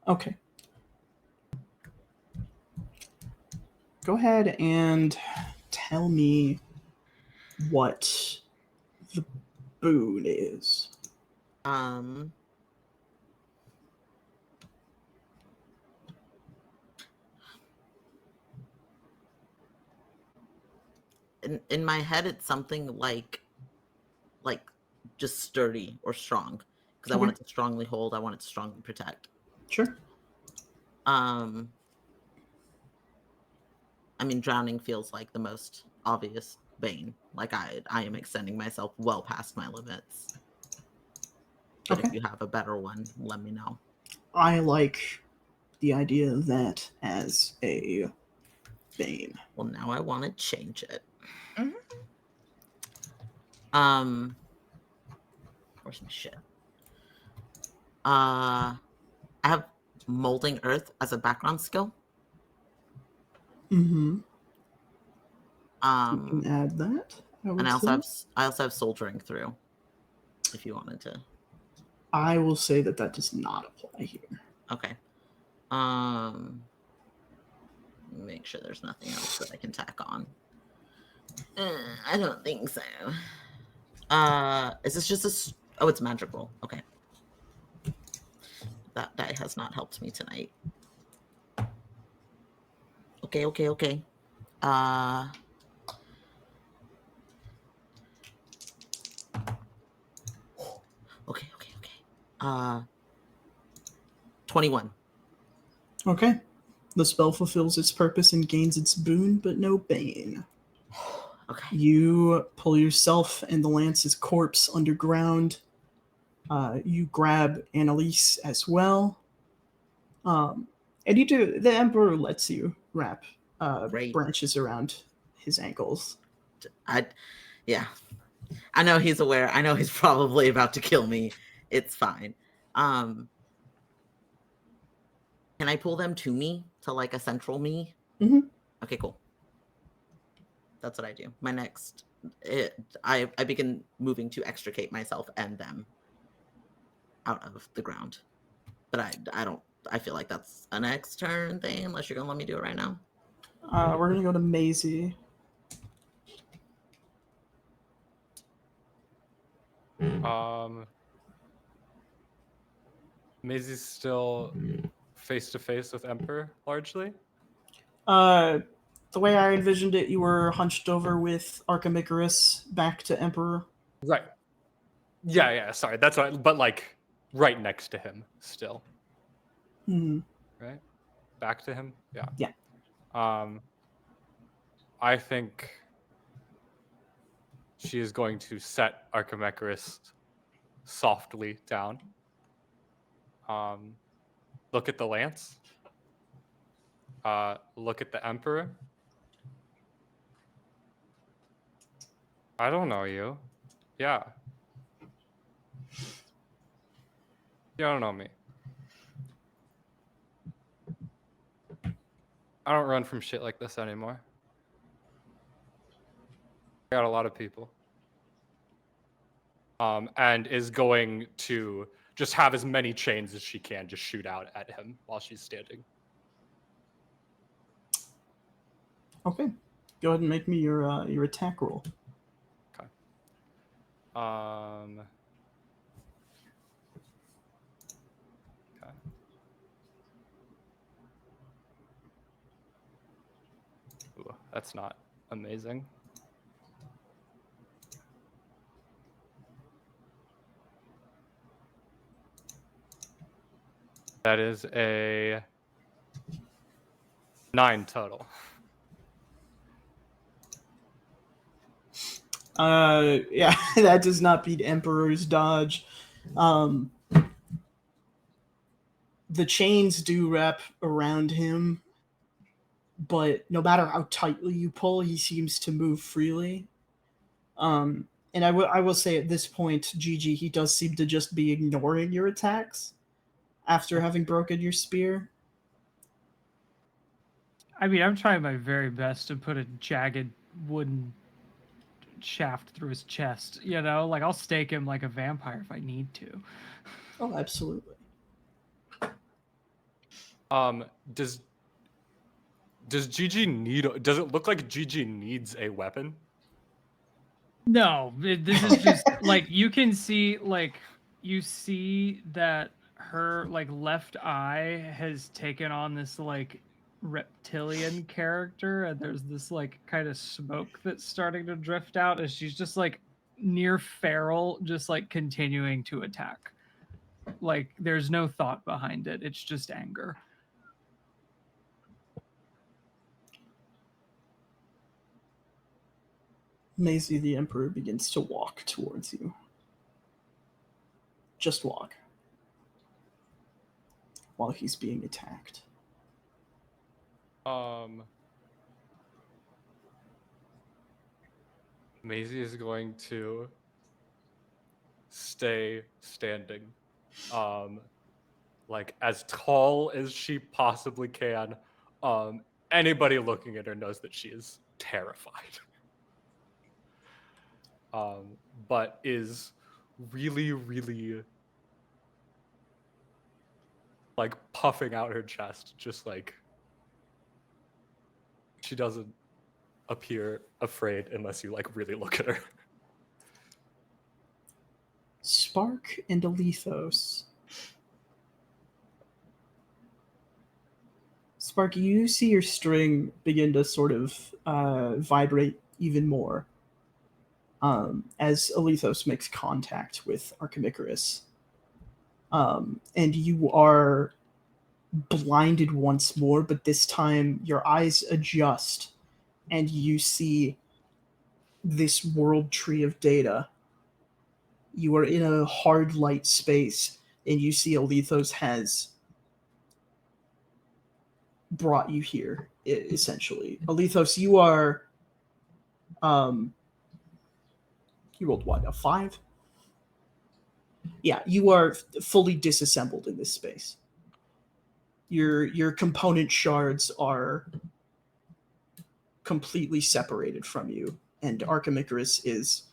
Okay. Go ahead and tell me what the boon is. In my head, it's something like just sturdy or strong, because I want it to strongly hold. I want it to strongly protect. Sure. I mean, drowning feels like the most obvious bane. Like I am extending myself well past my limits. But if you have a better one, let me know. I like the idea of that as a bane. Well, now I want to change it. Mhm. Where's my shit? I have molding earth as a background skill. Mm-hmm. You Um, can add that. and I also have soldiering through, if you wanted to. I will say that does not apply here. Okay. Make sure there's nothing else that I can tack on. I don't think so. Is this just a... Oh, it's magical. Okay. That die has not helped me tonight. Okay. Okay. 21. Okay. The spell fulfills its purpose and gains its boon, but no bane. Okay. You pull yourself and the lance's corpse underground. You grab Annalise as well. And you do. The Emperor lets you wrap branches around his ankles. Yeah. I know he's aware. I know he's probably about to kill me. It's fine. Can I pull them to me, to like a central me? Mm-hmm. Okay, cool. That's what I do. My next, I begin moving to extricate myself and them out of the ground. But I feel like that's a next turn thing, unless you're gonna let me do it right now. We're gonna go to Maisie. Maisie's still face to face with Emperor largely. The way I envisioned it, you were hunched over with Archimicarus back to Emperor. Right. Yeah. Sorry, that's what. But like right next to him still. Hmm. Right. Back to him. Yeah. Yeah. I think she is going to set Archimicarus softly down. Look at the lance. Look at the Emperor. I don't know you. Yeah. You don't know me. I don't run from shit like this anymore. I got a lot of people. And is going to just have as many chains as she can just shoot out at him while she's standing. Okay. Go ahead and make me your attack roll. Okay. Okay. Ooh, that's not amazing. That is a 9 total. Yeah, that does not beat Emperor's dodge. The chains do wrap around him, but no matter how tightly you pull, he seems to move freely. And I will say at this point, Gigi, he does seem to just be ignoring your attacks after having broken your spear. I mean, I'm trying my very best to put a jagged wooden shaft through his chest. You know, like I'll stake him like a vampire if I need to. Oh, absolutely. Does Gigi need? Does it look like Gigi needs a weapon? No, this is just like you can see, like you see that her like left eye has taken on this like reptilian character, and there's this like kind of smoke that's starting to drift out as she's just like near feral, just like continuing to attack. Like there's no thought behind it; it's just anger. Maisie the Emperor begins to walk towards you. Just walk. While he's being attacked. Maisie is going to stay standing, like as tall as she possibly can. Anybody looking at her knows that she is terrified. But is really, really like puffing out her chest, just like she doesn't appear afraid unless you like really look at her. Spark and Alethos. Spark, you see your string begin to sort of vibrate even more as Alethos makes contact with Archimicarus. And you are blinded once more, but this time your eyes adjust and you see this world tree of data. You are in a hard light space, and you see Alethos has brought you here, essentially. Alethos, you are you rolled what, a 5? Yeah, you are fully disassembled in this space. Your component shards are completely separated from you, and Archimicarus is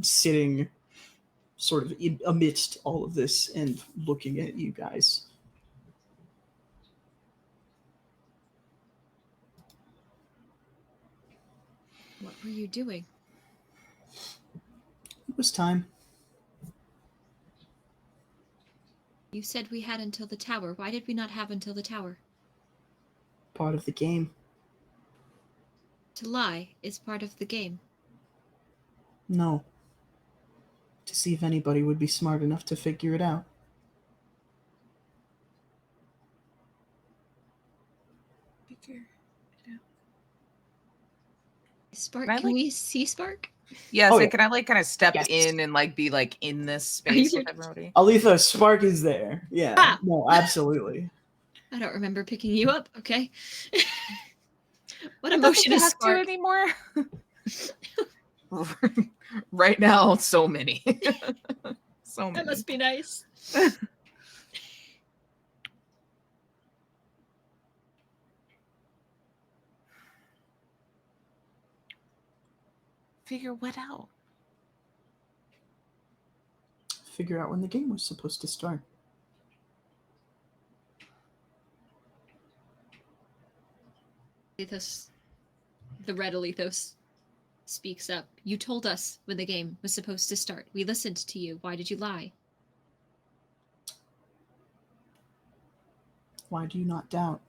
sitting sort of amidst all of this and looking at you guys. What were you doing? It was time. You said we had until the tower. Why did we not have until the tower? Part of the game. To lie is part of the game. No. To see if anybody would be smart enough to figure it out. Spark, Can I, can we see Spark? Yeah, Oh, so yeah. can I like kind of step Yes. in and like be like in this space you- with everybody? Alethos, Spark is there. Yeah. Ah! No, absolutely. I don't remember picking you up. Okay. What I don't emotion think is you have to Spark? anymore. Right now, so many. So many. That must be nice. Figure what out? Figure out when the game was supposed to start. This The red Alethos speaks up. You told us when the game was supposed to start. We listened to you. Why did you lie? Why do you not doubt?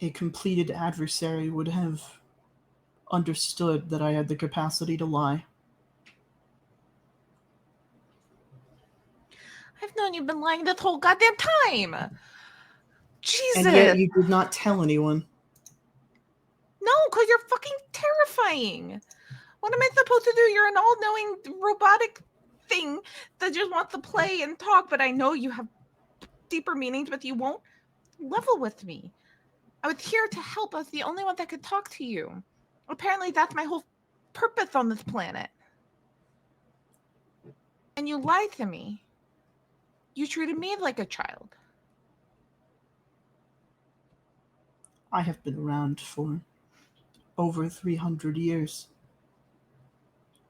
A completed adversary would have understood that I had the capacity to lie. I've known you've been lying this whole goddamn time. Jesus. And yet you did not tell anyone. No, because you're fucking terrifying. What am I supposed to do? You're an all-knowing robotic thing that just wants to play and talk, but I know you have deeper meanings, but you won't level with me. I was here to help. I was the only one that could talk to you. Apparently, that's my whole purpose on this planet. And you lied to me. You treated me like a child. I have been around for over 300 years.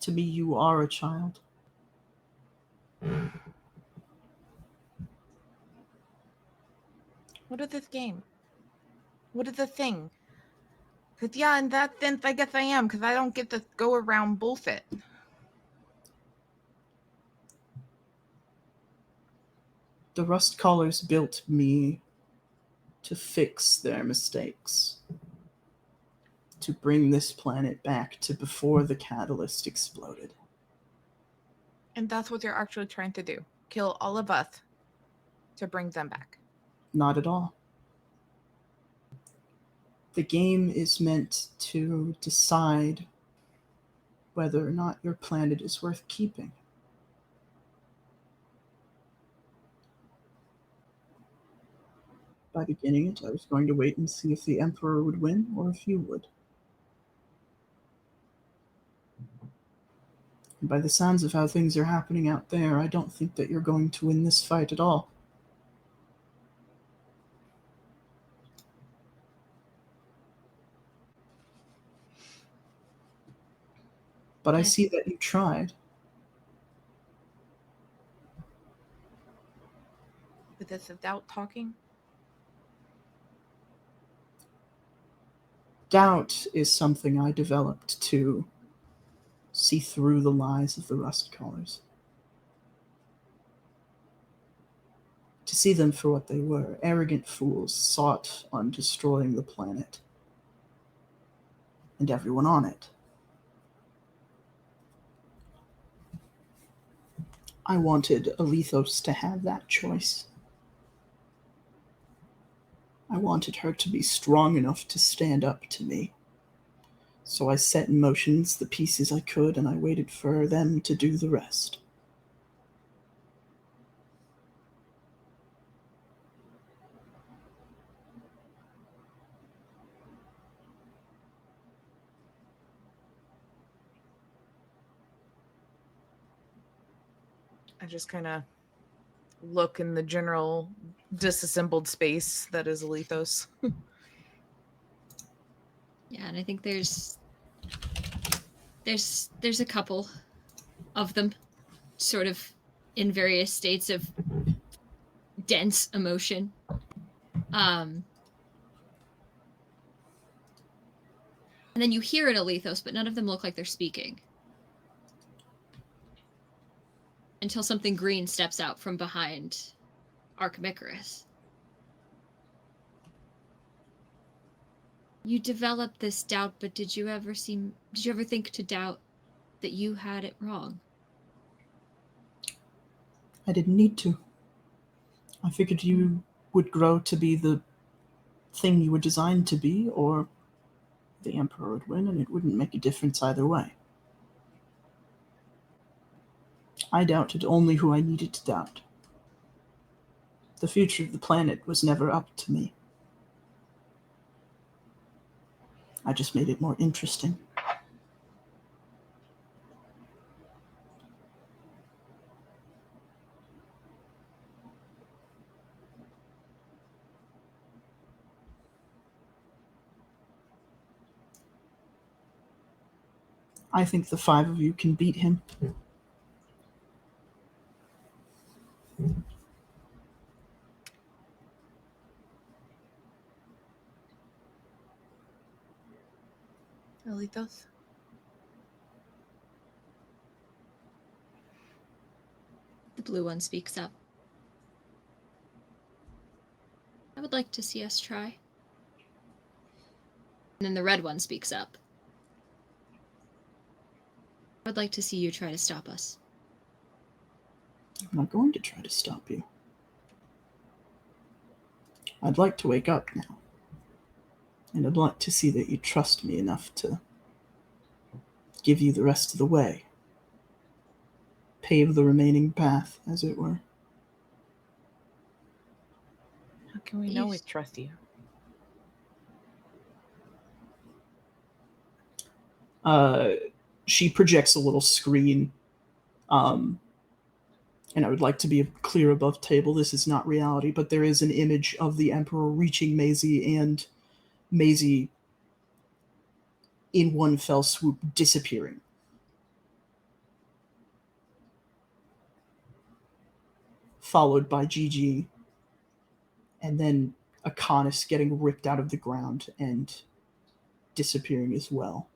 To me, you are a child. What is this game? What is the thing? Because, yeah, in that sense, I guess I am, because I don't get this go-around bullshit. The Rust Callers built me to fix their mistakes. To bring this planet back to before the catalyst exploded. And that's what you're actually trying to do. Kill all of us to bring them back. Not at all. The game is meant to decide whether or not your planet is worth keeping. By beginning it, I was going to wait and see if the Emperor would win or if you would. And by the sounds of how things are happening out there, I don't think that you're going to win this fight at all. But I see that you tried. Is this a doubt talking? Doubt is something I developed to see through the lies of the Rust Callers. To see them for what they were, arrogant fools sought on destroying the planet and everyone on it. I wanted Alethos to have that choice. I wanted her to be strong enough to stand up to me. So I set in motion the pieces I could, and I waited for them to do the rest. I just kind of look in the general disassembled space that is Alethos. Yeah, and I think there's a couple of them sort of in various states of dense emotion. And then you hear it, Alethos, but none of them look like they're speaking. Until something green steps out from behind Archimicarus. You developed this doubt, but did you ever think to doubt that you had it wrong? I didn't need to. I figured you would grow to be the thing you were designed to be, or the Emperor would win, and it wouldn't make a difference either way. I doubted only who I needed to doubt. The future of the planet was never up to me. I just made it more interesting. I think the 5 of you can beat him. Alithos? The blue one speaks up. I would like to see us try. And then the red one speaks up. I would like to see you try to stop us. I'm not going to try to stop you. I'd like to wake up now. And I'd like to see that you trust me enough to give you the rest of the way. Pave the remaining path, as it were. How can we know we trust you? She projects a little screen. And I would like to be clear above table. This is not reality, but there is an image of the Emperor reaching Maisie, and Maisie, in one fell swoop, disappearing. Followed by Gigi, and then Akonis getting ripped out of the ground and disappearing as well.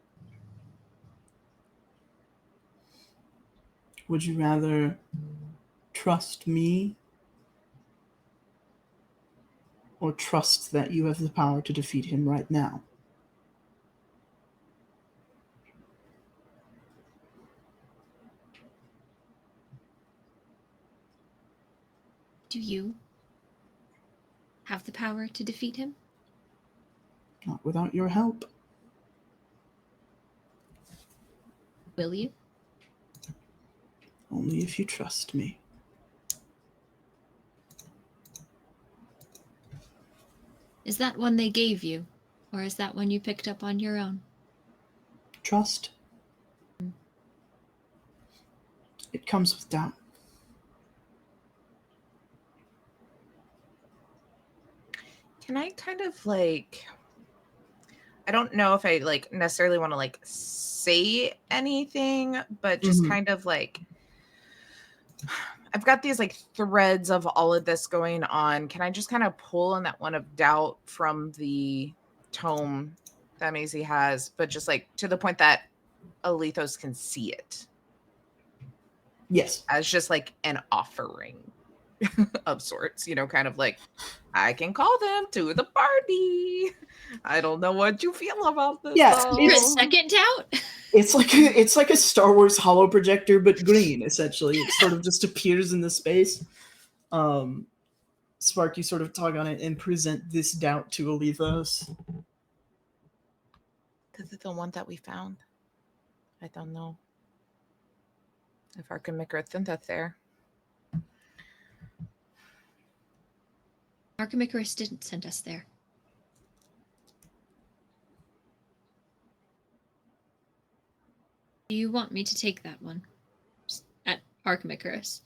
Would you rather trust me or trust that you have the power to defeat him right now? Do you have the power to defeat him? Not without your help. Will you? Only if you trust me. Is that one they gave you, or is that one you picked up on your own? Trust. It comes with doubt. Can I kind of like, I don't know if I like necessarily want to like say anything, but just kind of like, I've got these like threads of all of this going on. Can I just kind of pull on that one of doubt from the tome that Maisie has, but just like to the point that Alithos can see it Yes. as just like an offering of sorts, you know, kind of like, I can call them to the party. I don't know what you feel about this. Yeah, though. Your second doubt? It's like a Star Wars holo projector, but green, essentially. It sort of just appears in the space. Spark, you sort of tug on it and present this doubt to Alithos. Is it the one that we found? I don't know. If Archimicra sent us there. Archimicus didn't send us there. Do you want me to take that one? At Archimicus.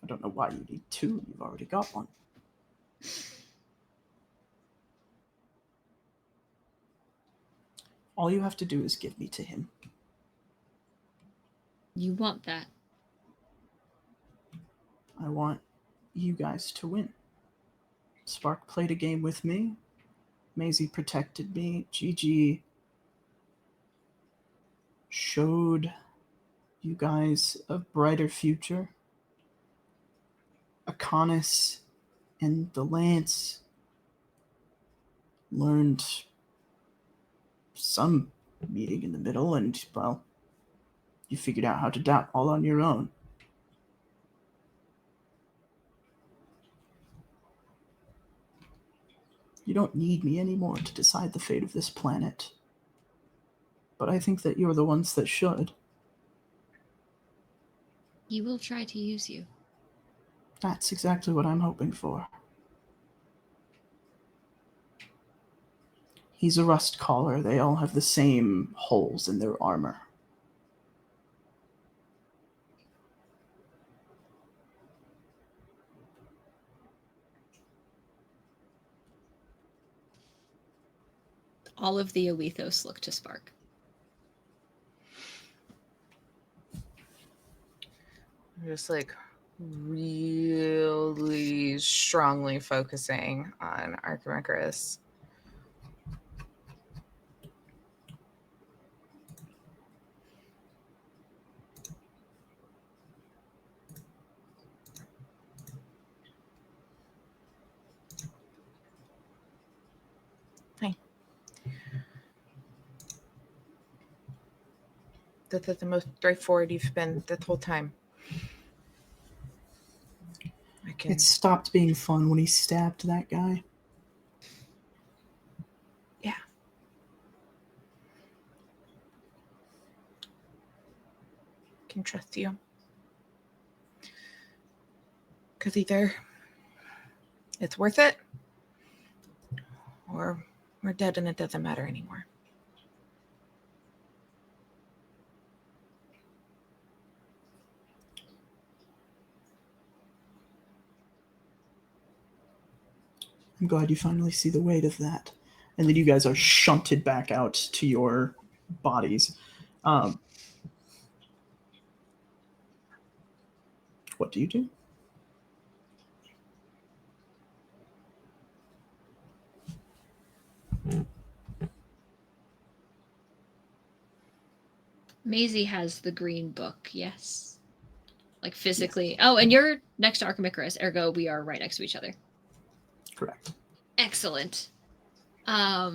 I don't know why you need two. You've already got one. All you have to do is give me to him. You want that? I want you guys to win. Spark played a game with me. Maisie protected me. Gigi showed you guys a brighter future. Akonis and the Lance learned some meeting in the middle, and, well, you figured out how to doubt all on your own. You don't need me anymore to decide the fate of this planet. But I think that you're the ones that should. He will try to use you. That's exactly what I'm hoping for. He's a rust caller. They all have the same holes in their armor. All of the Alithos look to Spark. I'm just like really strongly focusing on Archimicus. the most straightforward you've been the whole time. It stopped being fun when he stabbed that guy. Yeah. Can trust you. Because either it's worth it, or we're dead and it doesn't matter anymore. I'm glad you finally see the weight of that. And then you guys are shunted back out to your bodies. What do you do? Maisie has the green book, yes. Like physically. Yes. Oh, and you're next to Arkham Icarus, ergo we are right next to each other. Correct. Excellent. I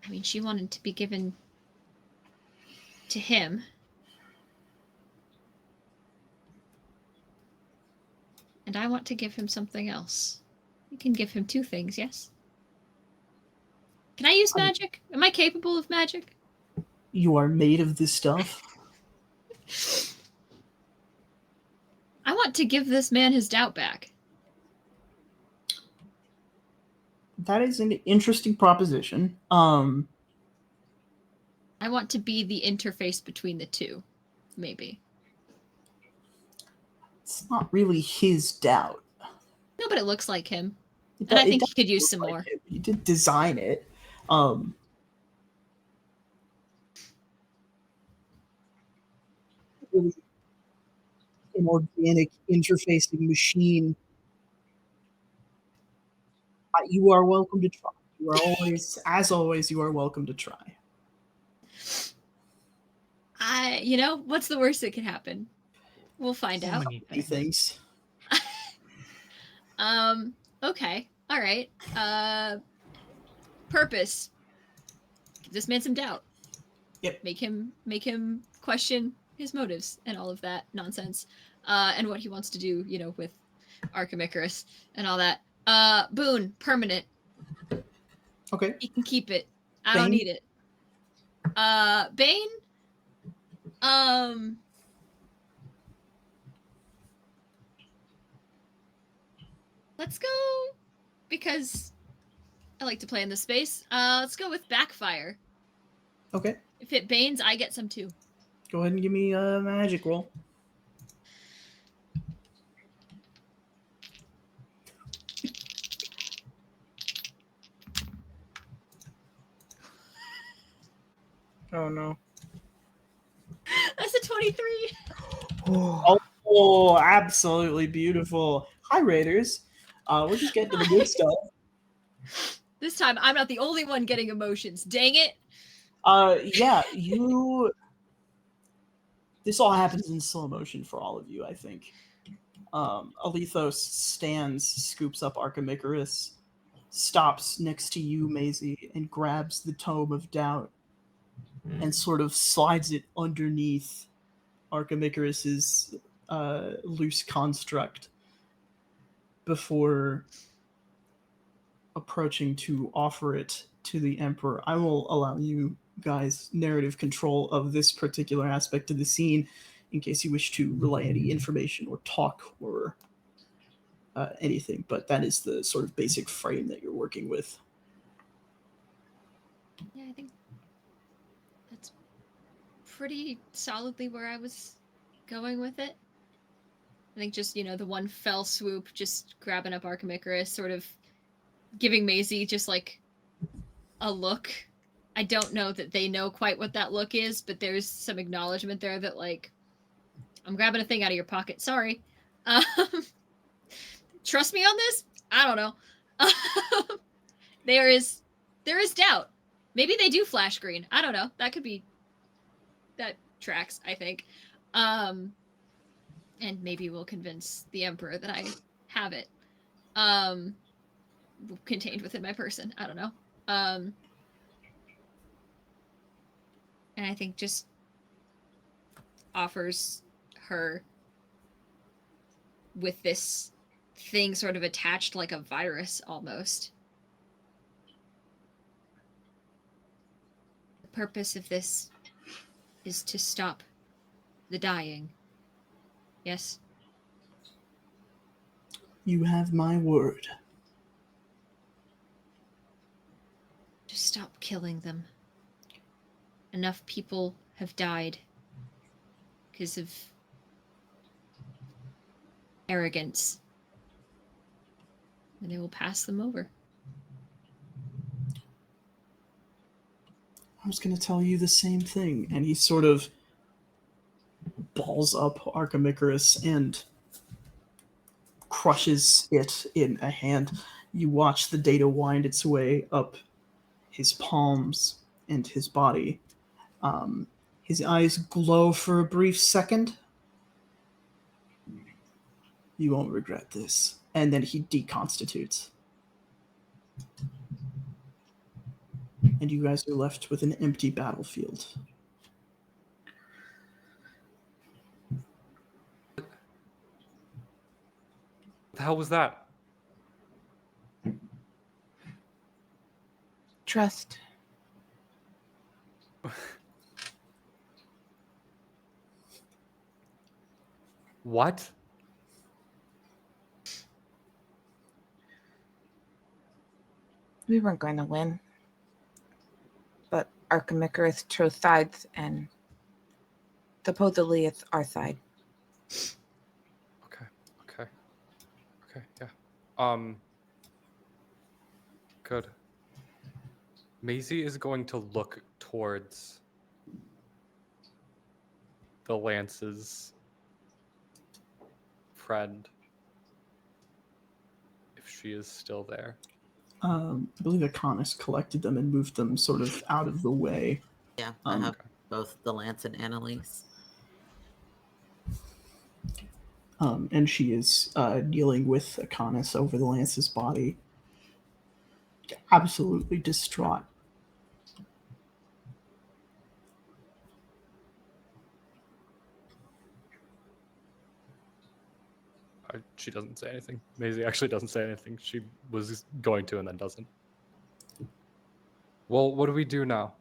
mean, she wanted to be given to him. And I want to give him something else. You can give him two things, yes? Can I use magic? Am I capable of magic? You are made of this stuff. I want to give this man his doubt back. That is an interesting proposition. I want to be the interface between the two, maybe. It's not really his doubt. No, but it looks like him. And I think he could use some more. He did design it. Really an organic interfacing machine. You are welcome to try. You are always, as always, you are welcome to try. You know, what's the worst that could happen? We'll find out. Many things. Okay. All right. Purpose. Give this man some doubt. Yep. Make him question his motives and all of that nonsense. And what he wants to do, you know, with Arkham Icarus and all that. Boon, permanent. Okay. He can keep it. I don't need it. Bane. Let's go, because I like to play in this space. Let's go with backfire. Okay. If it banes, I get some too. Go ahead and give me a magic roll. Oh no. That's a 23. Oh, absolutely beautiful. Hi, Raiders. We're just getting to the good stuff. This time, I'm not the only one getting emotions. Dang it. Yeah, this all happens in slow motion for all of you, I think. Alethos stands, scoops up Arkham Icarus, stops next to you, Maisie, and grabs the Tome of Doubt and sort of slides it underneath Arkham Icarus's loose construct before approaching to offer it to the Emperor. I will allow you guys narrative control of this particular aspect of the scene in case you wish to relay any information or talk or anything, but that is the sort of basic frame that you're working with. Yeah, I think that's pretty solidly where I was going with it. I think just, you know, the one fell swoop, just grabbing up Arkham Icarus, sort of giving Maisie just like a look. I don't know that they know quite what that look is, but there's some acknowledgement there that, like, I'm grabbing a thing out of your pocket. Sorry. Trust me on this? I don't know. There is doubt. Maybe they do flash green. I don't know. That tracks, I think. And maybe we'll convince the Emperor that I have it. Contained within my person. I don't know. And I think just offers her with this thing sort of attached like a virus almost. The purpose of this is to stop the dying. Yes? You have my word. To stop killing them. Enough people have died because of arrogance. And they will pass them over. I was going to tell you the same thing. And he sort of balls up Archimicarus and crushes it in a hand. You watch the data wind its way up his palms and his body. His eyes glow for a brief second. You won't regret this. And then he deconstitutes. And you guys are left with an empty battlefield. What the hell was that? Trust. What? We weren't going to win. But Archimicarus chose sides, and supposedly it's our side. Okay, yeah. Good. Maisie is going to look towards the Lance's friend, if she is still there. I believe Akonis collected them and moved them sort of out of the way. Yeah, I have both the Lance and Annalise. And she is kneeling with Akonis over the Lance's body. Absolutely distraught. She doesn't say anything. Maisie actually doesn't say anything. She was going to and then doesn't. Well, what do we do now?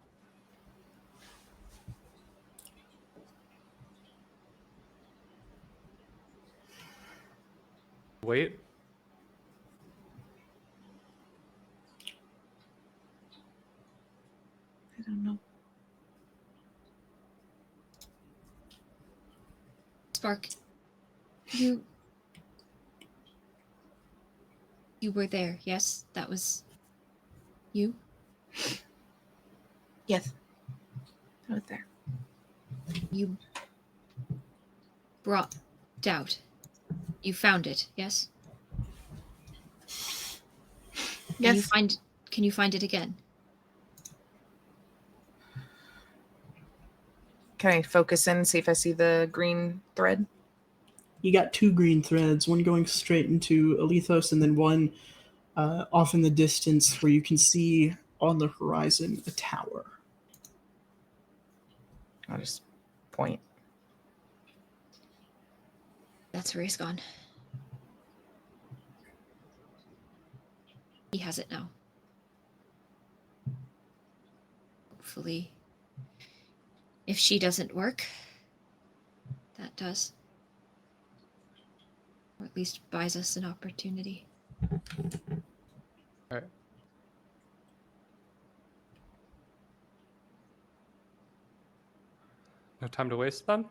Wait. I don't know. Spark, you were there, yes? That was you? Yes. I was there. You brought doubt. You found it, yes? Yes. Can you find it again? Can I focus in and see if I see the green thread? You got two green threads, one going straight into Alethos, and then one off in the distance where you can see on the horizon a tower. I'll just point. That's where he's gone. He has it now. Hopefully, if she doesn't work, that does. Or at least buys us an opportunity. All right. No time to waste then?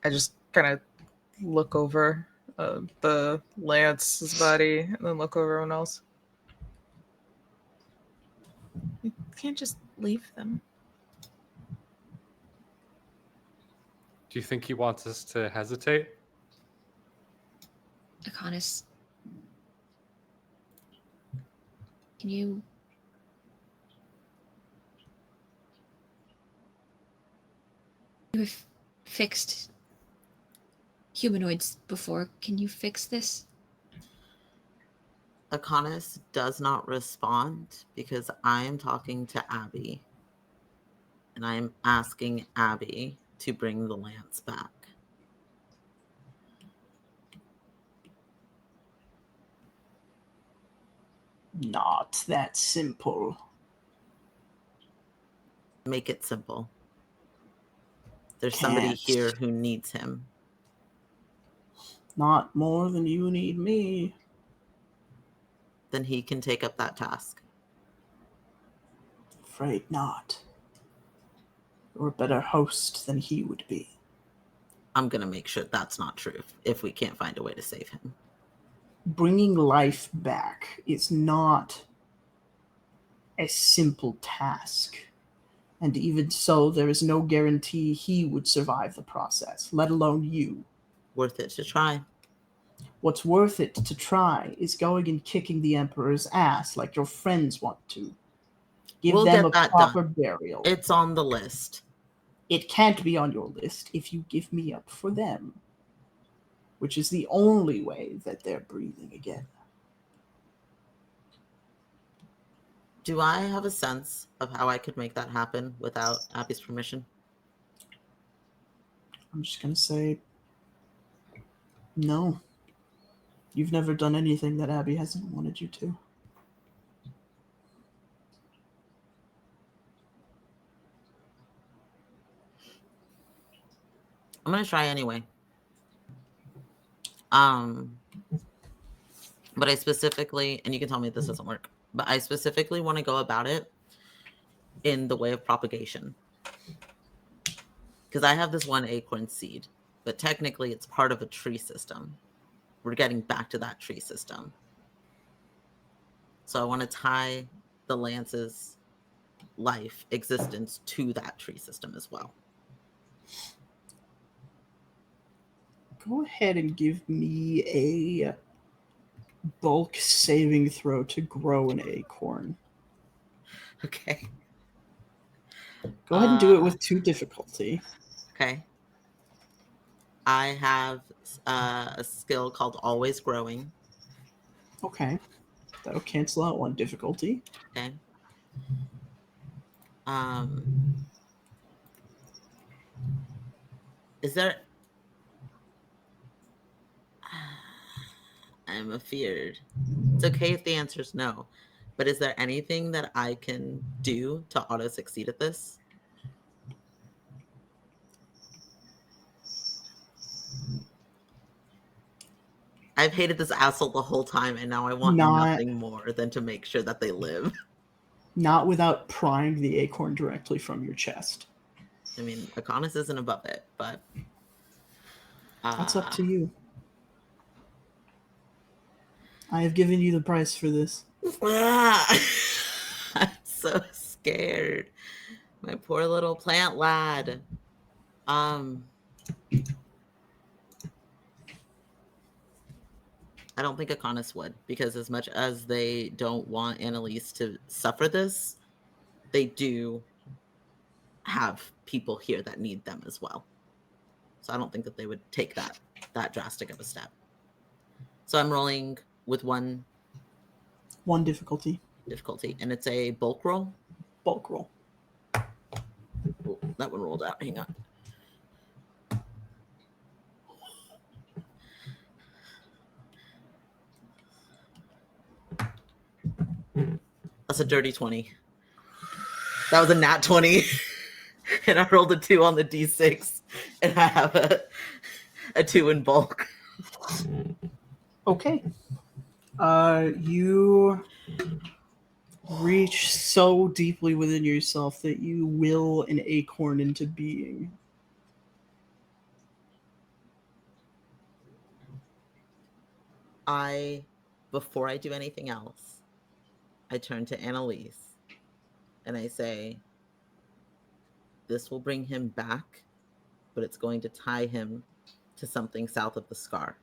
I just kind of look over the Lance's body and then look over everyone else. You can't just leave them. Do you think he wants us to hesitate? Akonis, can you... fixed humanoids before. Can you fix this? Akonis does not respond because I am talking to Abby. And I am asking Abby to bring the lance back. Not that simple. Make it simple. There's somebody Can't. here who needs him. Not more than you need me. Then he can take up that task. Afraid not. You're a better host than he would be. I'm going to make sure that's not true if we can't find a way to save him. Bringing life back is not a simple task. And even so, there is no guarantee he would survive the process, let alone you. Worth it to try. What's worth it to try is going and kicking the Emperor's ass like your friends want to. Give We'll them get a that proper done. burial. It's on the list. It can't be on your list if you give me up for them, which is the only way that they're breathing again. Do I have a sense of how I could make that happen without Abby's permission? I'm just going to say, no. You've never done anything that Abby hasn't wanted you to. I'm going to try anyway. But I specifically, and you can tell me if this doesn't work, but I specifically want to go about it in the way of propagation. Because I have this one acorn seed, but technically it's part of a tree system. We're getting back to that tree system. So I want to tie the lance's life, existence to that tree system as well. Go ahead and give me a bulk saving throw to grow an acorn. Okay. Go ahead and do it with 2 difficulty. Okay. I have a skill called Always Growing. Okay. That'll cancel out 1 difficulty. Okay. Is there... I'm afeared. It's okay if the answer is no. But is there anything that I can do to auto-succeed at this? I've hated this asshole the whole time, and now I want nothing more than to make sure that they live. Not without prying the acorn directly from your chest. I mean, Akonis isn't above it, but... That's up to you. I have given you the price for this. I'm so scared. My poor little plant lad. I don't think Akonis would, because as much as they don't want Annalise to suffer this, they do have people here that need them as well. So I don't think that they would take that drastic of a step. So I'm rolling with 1 difficulty, and it's a bulk roll. Bulk roll. Oh, that one rolled out. Hang on. That's a dirty 20. That was a nat 20. And I rolled a 2 on the d6. And I have a 2 in bulk. Okay. You reach so deeply within yourself that you will an acorn into being. Before I do anything else, I turn to Annalise and I say, this will bring him back, but it's going to tie him to something south of the scar.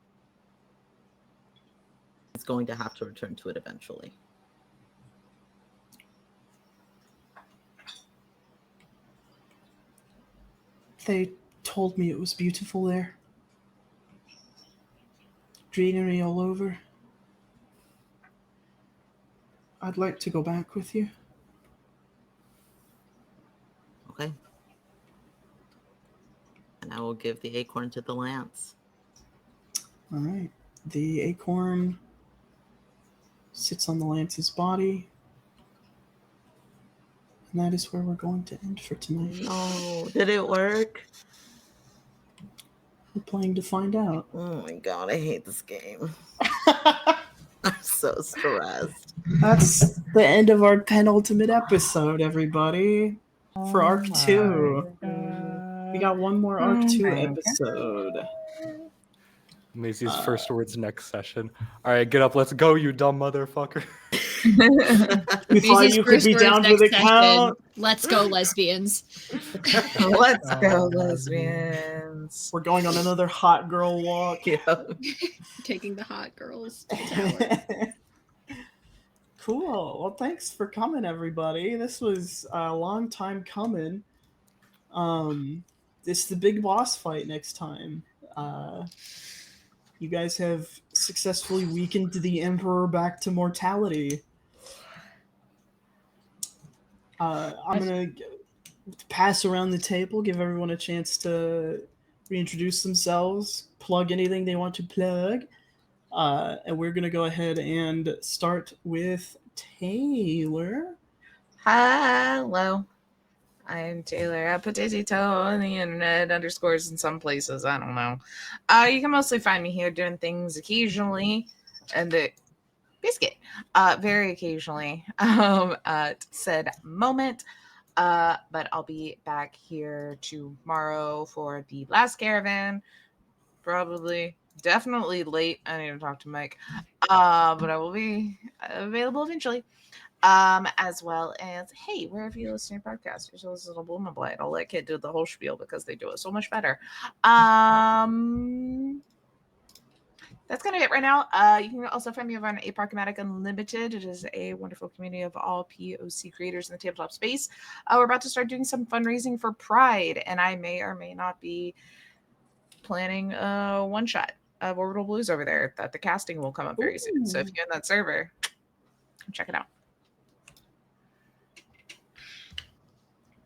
He's going to have to return to it eventually. They told me it was beautiful there. Greenery all over. I'd like to go back with you. Okay. And I will give the acorn to the lance. All right. The acorn sits on the lance's body. And that is where we're going to end for tonight. No, did it work? We're playing to find out. Oh my god, I hate this game. I'm so stressed. That's the end of our penultimate episode, everybody. For Arc 2. We got one more Arc 2 episode. Maisie's first words next session. All right, get up. Let's go, you dumb motherfucker. We thought Maisie's you could first be words down next for the session, count. let's go, lesbians. Let's go, Oh, lesbians. We're going on another hot girl walk. Yeah. Taking the hot girls to the tower. Cool. Well, thanks for coming, everybody. This was a long time coming. This is the big boss fight next time. You guys have successfully weakened the Emperor back to mortality. I'm gonna pass around the table, give everyone a chance to reintroduce themselves, plug anything they want to plug. And we're going to go ahead and start with Taylor. Hello. I'm Taylor at Potato on the internet, underscores in some places. I don't know. You can mostly find me here doing things occasionally, and the biscuit, very occasionally, at said moment. But I'll be back here tomorrow for the last caravan. Probably, definitely late. I need to talk to Mike. But I will be available eventually. As well as, hey, wherever you listen to your podcast, there's always a little Bloom Blight. I'll let Kid do the whole spiel because they do it so much better. That's kind of it right now. You can also find me over on Aparchmatic Unlimited. It is a wonderful community of all POC creators in the tabletop space. We're about to start doing some fundraising for Pride, and I may or may not be planning a one-shot of Orbital Blues over there that the casting will come up very soon. So if you're in that server, check it out.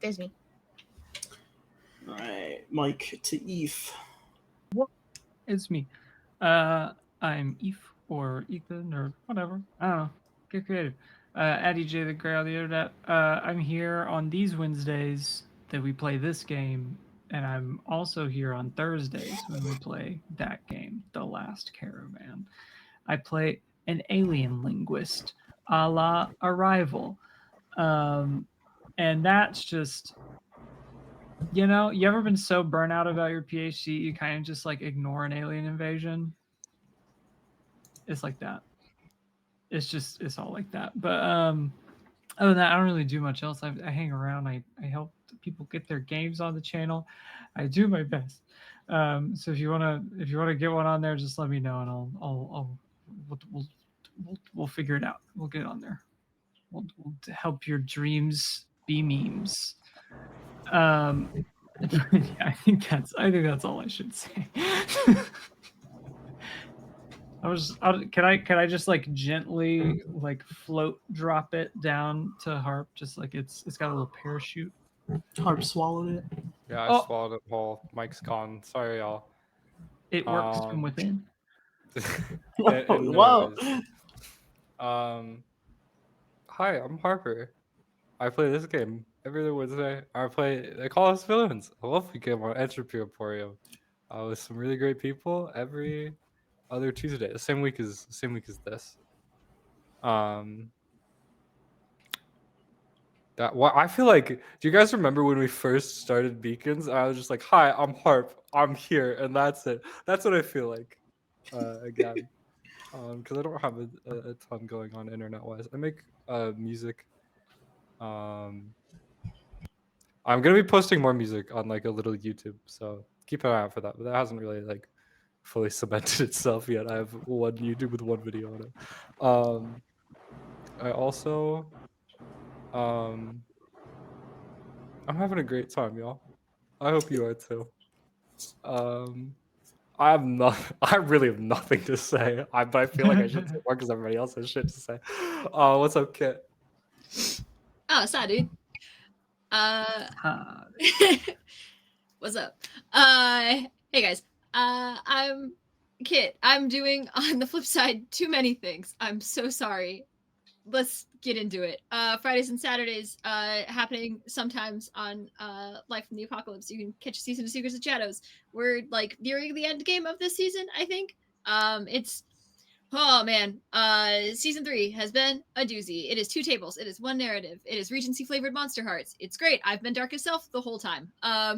There's me. All right, Mike to Eve. It's me. I'm Eve or Ethan or whatever. I don't know. Get creative. At EJ the Grey on the internet. I'm here on these Wednesdays that we play this game, and I'm also here on Thursdays when we play that game, The Last Caravan. I play an alien linguist, a la Arrival. And that's just, you know, you ever been so burnt out about your PhD you kind of just like ignore an alien invasion? It's like that. It's all like that. But other than that, I don't really do much else. I hang around. I help people get their games on the channel. I do my best. So if you wanna get one on there, just let me know, and we'll figure it out. We'll get it on there. We'll help your dreams be memes. Yeah, I think that's all I should say. Can I just like gently like float drop it down to Harp, just like it's got a little parachute. Harp swallowed it. Yeah, I Oh. swallowed it whole. Mike's gone. Sorry, y'all. It works from within. Whoa. Hi, I'm Harper. I play this game every other Wednesday. They call us villains. A lovely game on Entropy Emporium. With some really great people every other Tuesday. The same week as this. I feel like, do you guys remember when we first started Beacons? I was just like, hi, I'm Harp. I'm here, and that's it. That's what I feel like. Again. Because I don't have a ton going on internet-wise. I make music. I'm gonna be posting more music on like a little YouTube, so keep an eye out for that. But that hasn't really like fully cemented itself yet. I have one YouTube with one video on it. I also, I'm having a great time, y'all. I hope you are too. I have no. I really have nothing to say. But I feel like I should say more because everybody else has shit to say. What's up, Kit? Oh, sad, dude. Uh, What's up? Hey guys. I'm Kit. I'm doing on the flip side too many things. I'm so sorry. Let's get into it. Fridays and Saturdays happening sometimes on Life in the Apocalypse. You can catch a season of Secrets of Shadows. We're like nearing the end game of this season, I think. It's oh man. Season 3 has been a doozy. It is 2 tables, it is 1 narrative, it is Regency flavored Monster Hearts. It's great. I've been Darkest Self the whole time.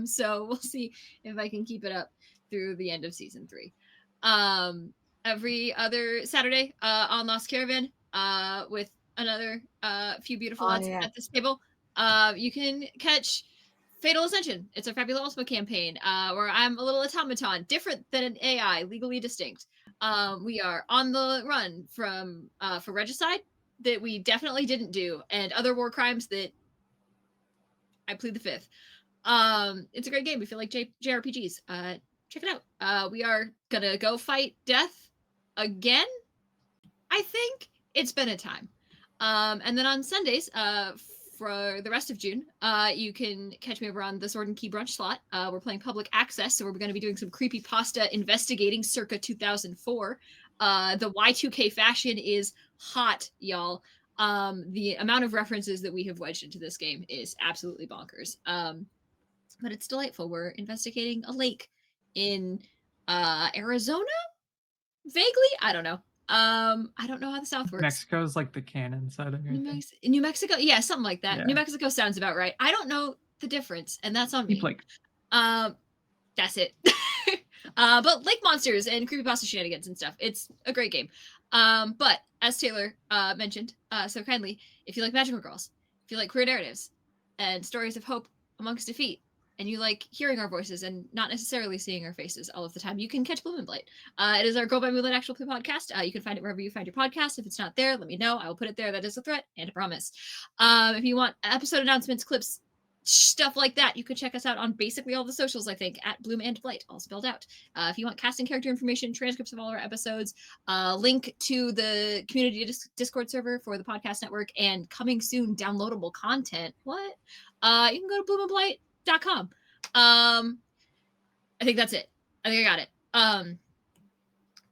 So we'll see if I can keep it up through the end of season 3. Every other Saturday on Lost Caravan with another few beautiful lads yeah. at this table. You can catch Fatal Ascension. It's a Fabulous Ultima campaign where I'm a little automaton, different than an AI, legally distinct. We are on the run from for regicide that we definitely didn't do, and other war crimes that I plead the fifth. It's a great game. We feel like JRPGs. Check it out. We are gonna go fight death again. I think it's been a time. And then on Sundays, for the rest of June, you can catch me over on the Sword and Key brunch slot. We're playing public access, so we're going to be doing some creepypasta investigating circa 2004. The Y2K fashion is hot, y'all. The amount of references that we have wedged into this game is absolutely bonkers. But it's delightful. We're investigating a lake in Arizona, vaguely. I don't know. I don't know how the South works. Mexico's like the canon setting. New Mexico, yeah, something like that. Yeah. New Mexico sounds about right. I don't know the difference, and that's on me. Like, That's it. But lake monsters and creepypasta shenanigans and stuff. It's a great game. But as Taylor mentioned so kindly, if you like magical girls, if you like queer narratives and stories of hope amongst defeat, and you like hearing our voices and not necessarily seeing our faces all of the time, you can catch Bloom and Blight. It is our Go by Moonlight actual play podcast. You can find it wherever you find your podcast. If it's not there, let me know. I will put it there. That is a threat and a promise. If you want episode announcements, clips, stuff like that, you could check us out on basically all the socials, I think, at Bloom and Blight, all spelled out. If you want casting character information, transcripts of all our episodes, link to the community Discord server for the podcast network, and coming soon, downloadable content. What? You can go to bloomandblight.com. I think that's it. I think I got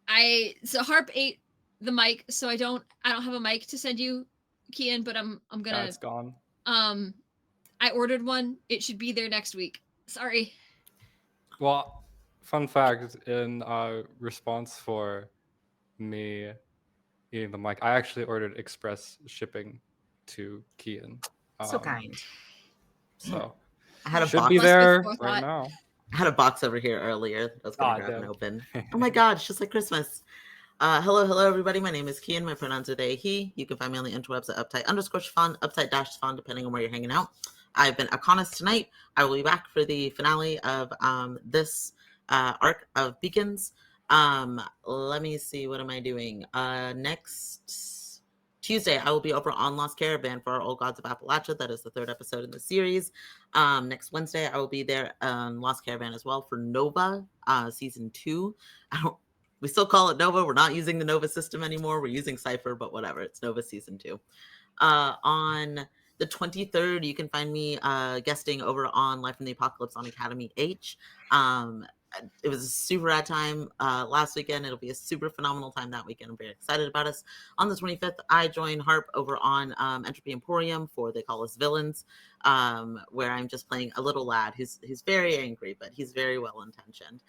it. So Harp ate the mic, so I don't have a mic to send you, Kian, but I'm gonna. Yeah, it's gone. I ordered one. It should be there next week. Sorry. Well, fun fact, in response for me eating the mic, I actually ordered express shipping to Kian. So kind. So I had a should box. be there Must be right now. I had a box over here earlier. I was going to grab and damn. open. Oh my god, it's just like Christmas. Hello, everybody. My name is Kian. My pronouns are they, he. You can find me on the interwebs at uptight_Shafan, uptight-Shafan, depending on where you're hanging out. I've been Akonis tonight. I will be back for the finale of this arc of Beacons. Let me see. What am I doing? Next Tuesday, I will be over on Lost Caravan for our Old Gods of Appalachia. That is the 3rd episode in the series. Next Wednesday, I will be there on Lost Caravan as well for Nova season 2. We still call it Nova. We're not using the Nova system anymore. We're using Cypher, but whatever. It's Nova season 2. On the 23rd, you can find me guesting over on Life in the Apocalypse on Academy H. It was a super rad time last weekend. It'll be a super phenomenal time that weekend. I'm very excited about us. On the 25th, I join Harp over on Entropy Emporium for They Call Us Villains, where I'm just playing a little lad who's very angry, but he's very well-intentioned.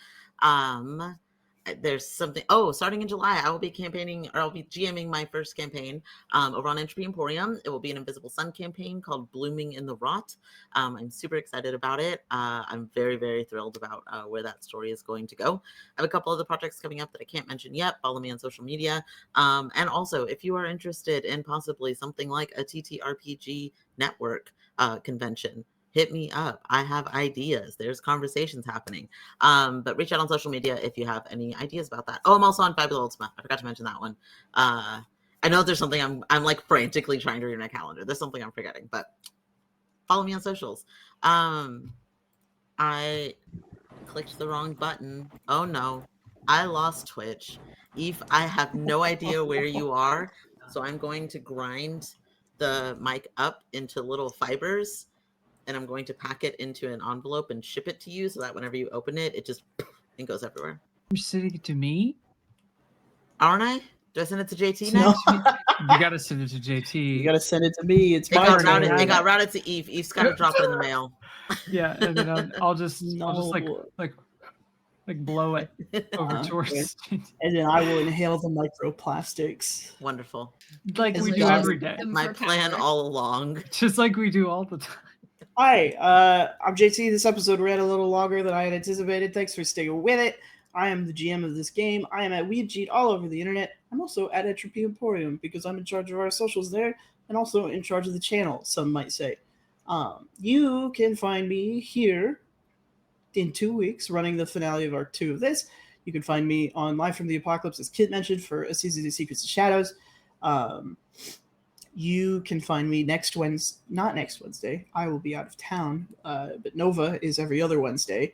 There's something. Starting in July, I will be campaigning, or I'll be GMing my first campaign over on Entropy Emporium. It will be an Invisible Sun campaign called Blooming in the Rot. I'm super excited about it. I'm very, very thrilled about where that story is going to go. I have a couple other projects coming up that I can't mention yet. Follow me on social media. And also, if you are interested in possibly something like a TTRPG network convention, hit me up. I have ideas. There's conversations happening. But reach out on social media if you have any ideas about that. I'm also on Fabulous Ultima. I forgot to mention that one. I know there's something I'm like frantically trying to read my calendar. There's something I'm forgetting, but follow me on socials. clicked the wrong button. Oh no, I lost Twitch. Eve, I have no idea where you are, so I'm going to grind the mic up into little fibers, and I'm going to pack it into an envelope and ship it to you so that whenever you open it, it just and goes everywhere. You're sending it to me? Aren't I? Do I send it to JT No. next? You gotta send it to JT. You gotta send it to me. It's It my got turn. routed. It Yeah. got routed to Eve. Eve's got to drop it in the mail. Yeah, and then I'll just No. like blow it over Uh, towards And then I will inhale the microplastics. Wonderful. like As we we do got every day. them My for plan power. all along. Just like we do all the time. Hi, I'm JT. This episode ran a little longer than I had anticipated. Thanks for sticking with it. I am the GM of this game. I am at Weedjeet all over the internet. I'm also at Entropy Emporium because I'm in charge of our socials there and also in charge of the channel, some might say. You can find me here in 2 weeks running the finale of Arc 2 of this. You can find me on Live from the Apocalypse, as Kit mentioned, for a season of Secrets and Shadows. You can find me not next Wednesday. I will be out of town, but Nova is every other Wednesday.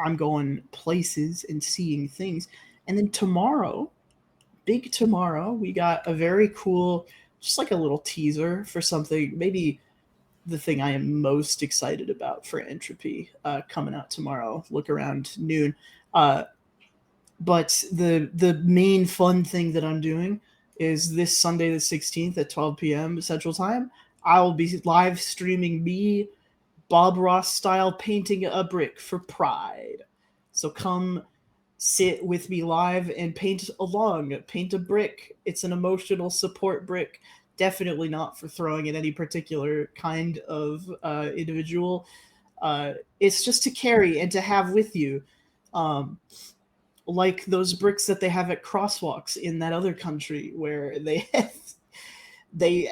I'm going places and seeing things. And then tomorrow, big tomorrow, we got a very cool, just like a little teaser for something, maybe the thing I am most excited about for Entropy coming out tomorrow. Look around noon. But the main fun thing that I'm doing is this Sunday the 16th at 12 p.m. Central Time. I'll be live streaming me, Bob Ross style, painting a brick for Pride. So come sit with me live and paint along. Paint a brick. It's an emotional support brick. Definitely not for throwing at any particular kind of individual. It's just to carry and to have with you. Like those bricks that they have at crosswalks in that other country where they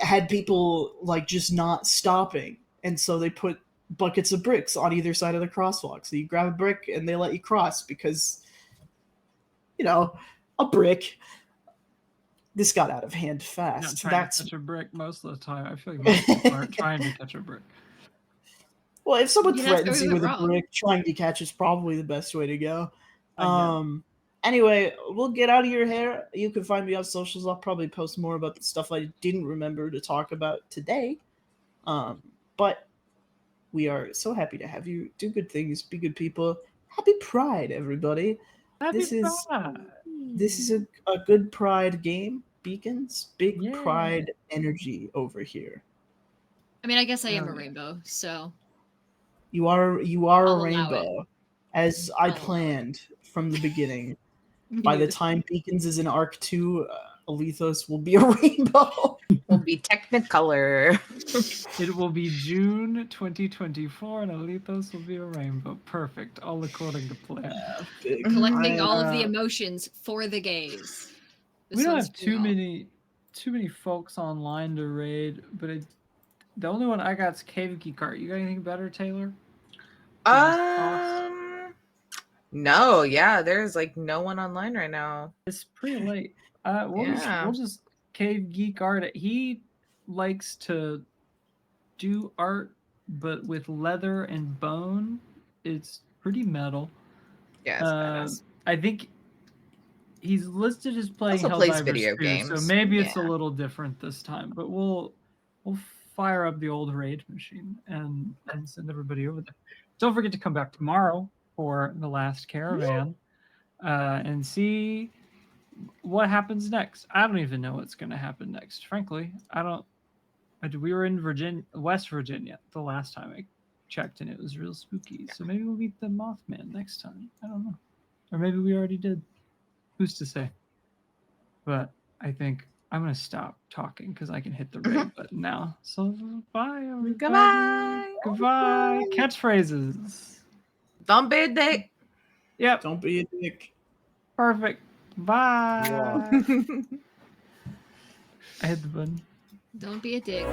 had people like just not stopping, and so they put buckets of bricks on either side of the crosswalk. So you grab a brick and they let you cross because, a brick. This got out of hand Not fast. trying That's to catch a brick most of the time. I feel like most people aren't trying to catch a brick. well, if someone Yeah, that's threatens where you we with went a wrong. brick, trying to catch is probably the best way to go. I guess. Anyway, we'll get out of your hair. You can find me on socials. I'll probably post more about the stuff I didn't remember to talk about today. But we are so happy to have you. Do good things, be good people. Happy Pride, everybody. This is a good Pride game. Beacons, big Yeah. Pride energy over here. I mean, I guess I am Oh, a yeah. rainbow, so You are I'll a allow it. rainbow, as I I'll allow it. planned from the beginning. By the time Beacons is in Arc 2, Alethos will be a rainbow. Will be Technicolor. It will be June 2024, and Alethos will be a rainbow. Perfect, all according to plan. Collecting all of the I, emotions for the gays. We This don't one's have for too y'all. many folks online to raid, but the only one I got is Cave Geek Art. You got anything better, Taylor? No, yeah, there's like no one online right now. It's pretty late. Yeah. We'll just Cave Geek Art. He likes to do art, but with leather and bone. It's pretty metal. Yeah, it's badass. I think he's listed as playing Also plays Helldivers video 2, so games. maybe it's a Yeah. little different this time. But we'll fire up the old raid machine and send everybody over there. Don't forget to come back tomorrow for the last caravan and see what happens next. I don't even know what's going to happen next. Frankly, I don't. We were in West Virginia the last time I checked, and it was real spooky. So maybe we'll meet the Mothman next time. I don't know, or maybe we already did. Who's to say? But I think I'm gonna stop talking because I can hit the raid button now. So bye, everybody. Goodbye. Goodbye. Catchphrases. Don't be a dick. Yep. don't be a dick. Perfect. Bye. Wow. I hit the button. Don't be a dick.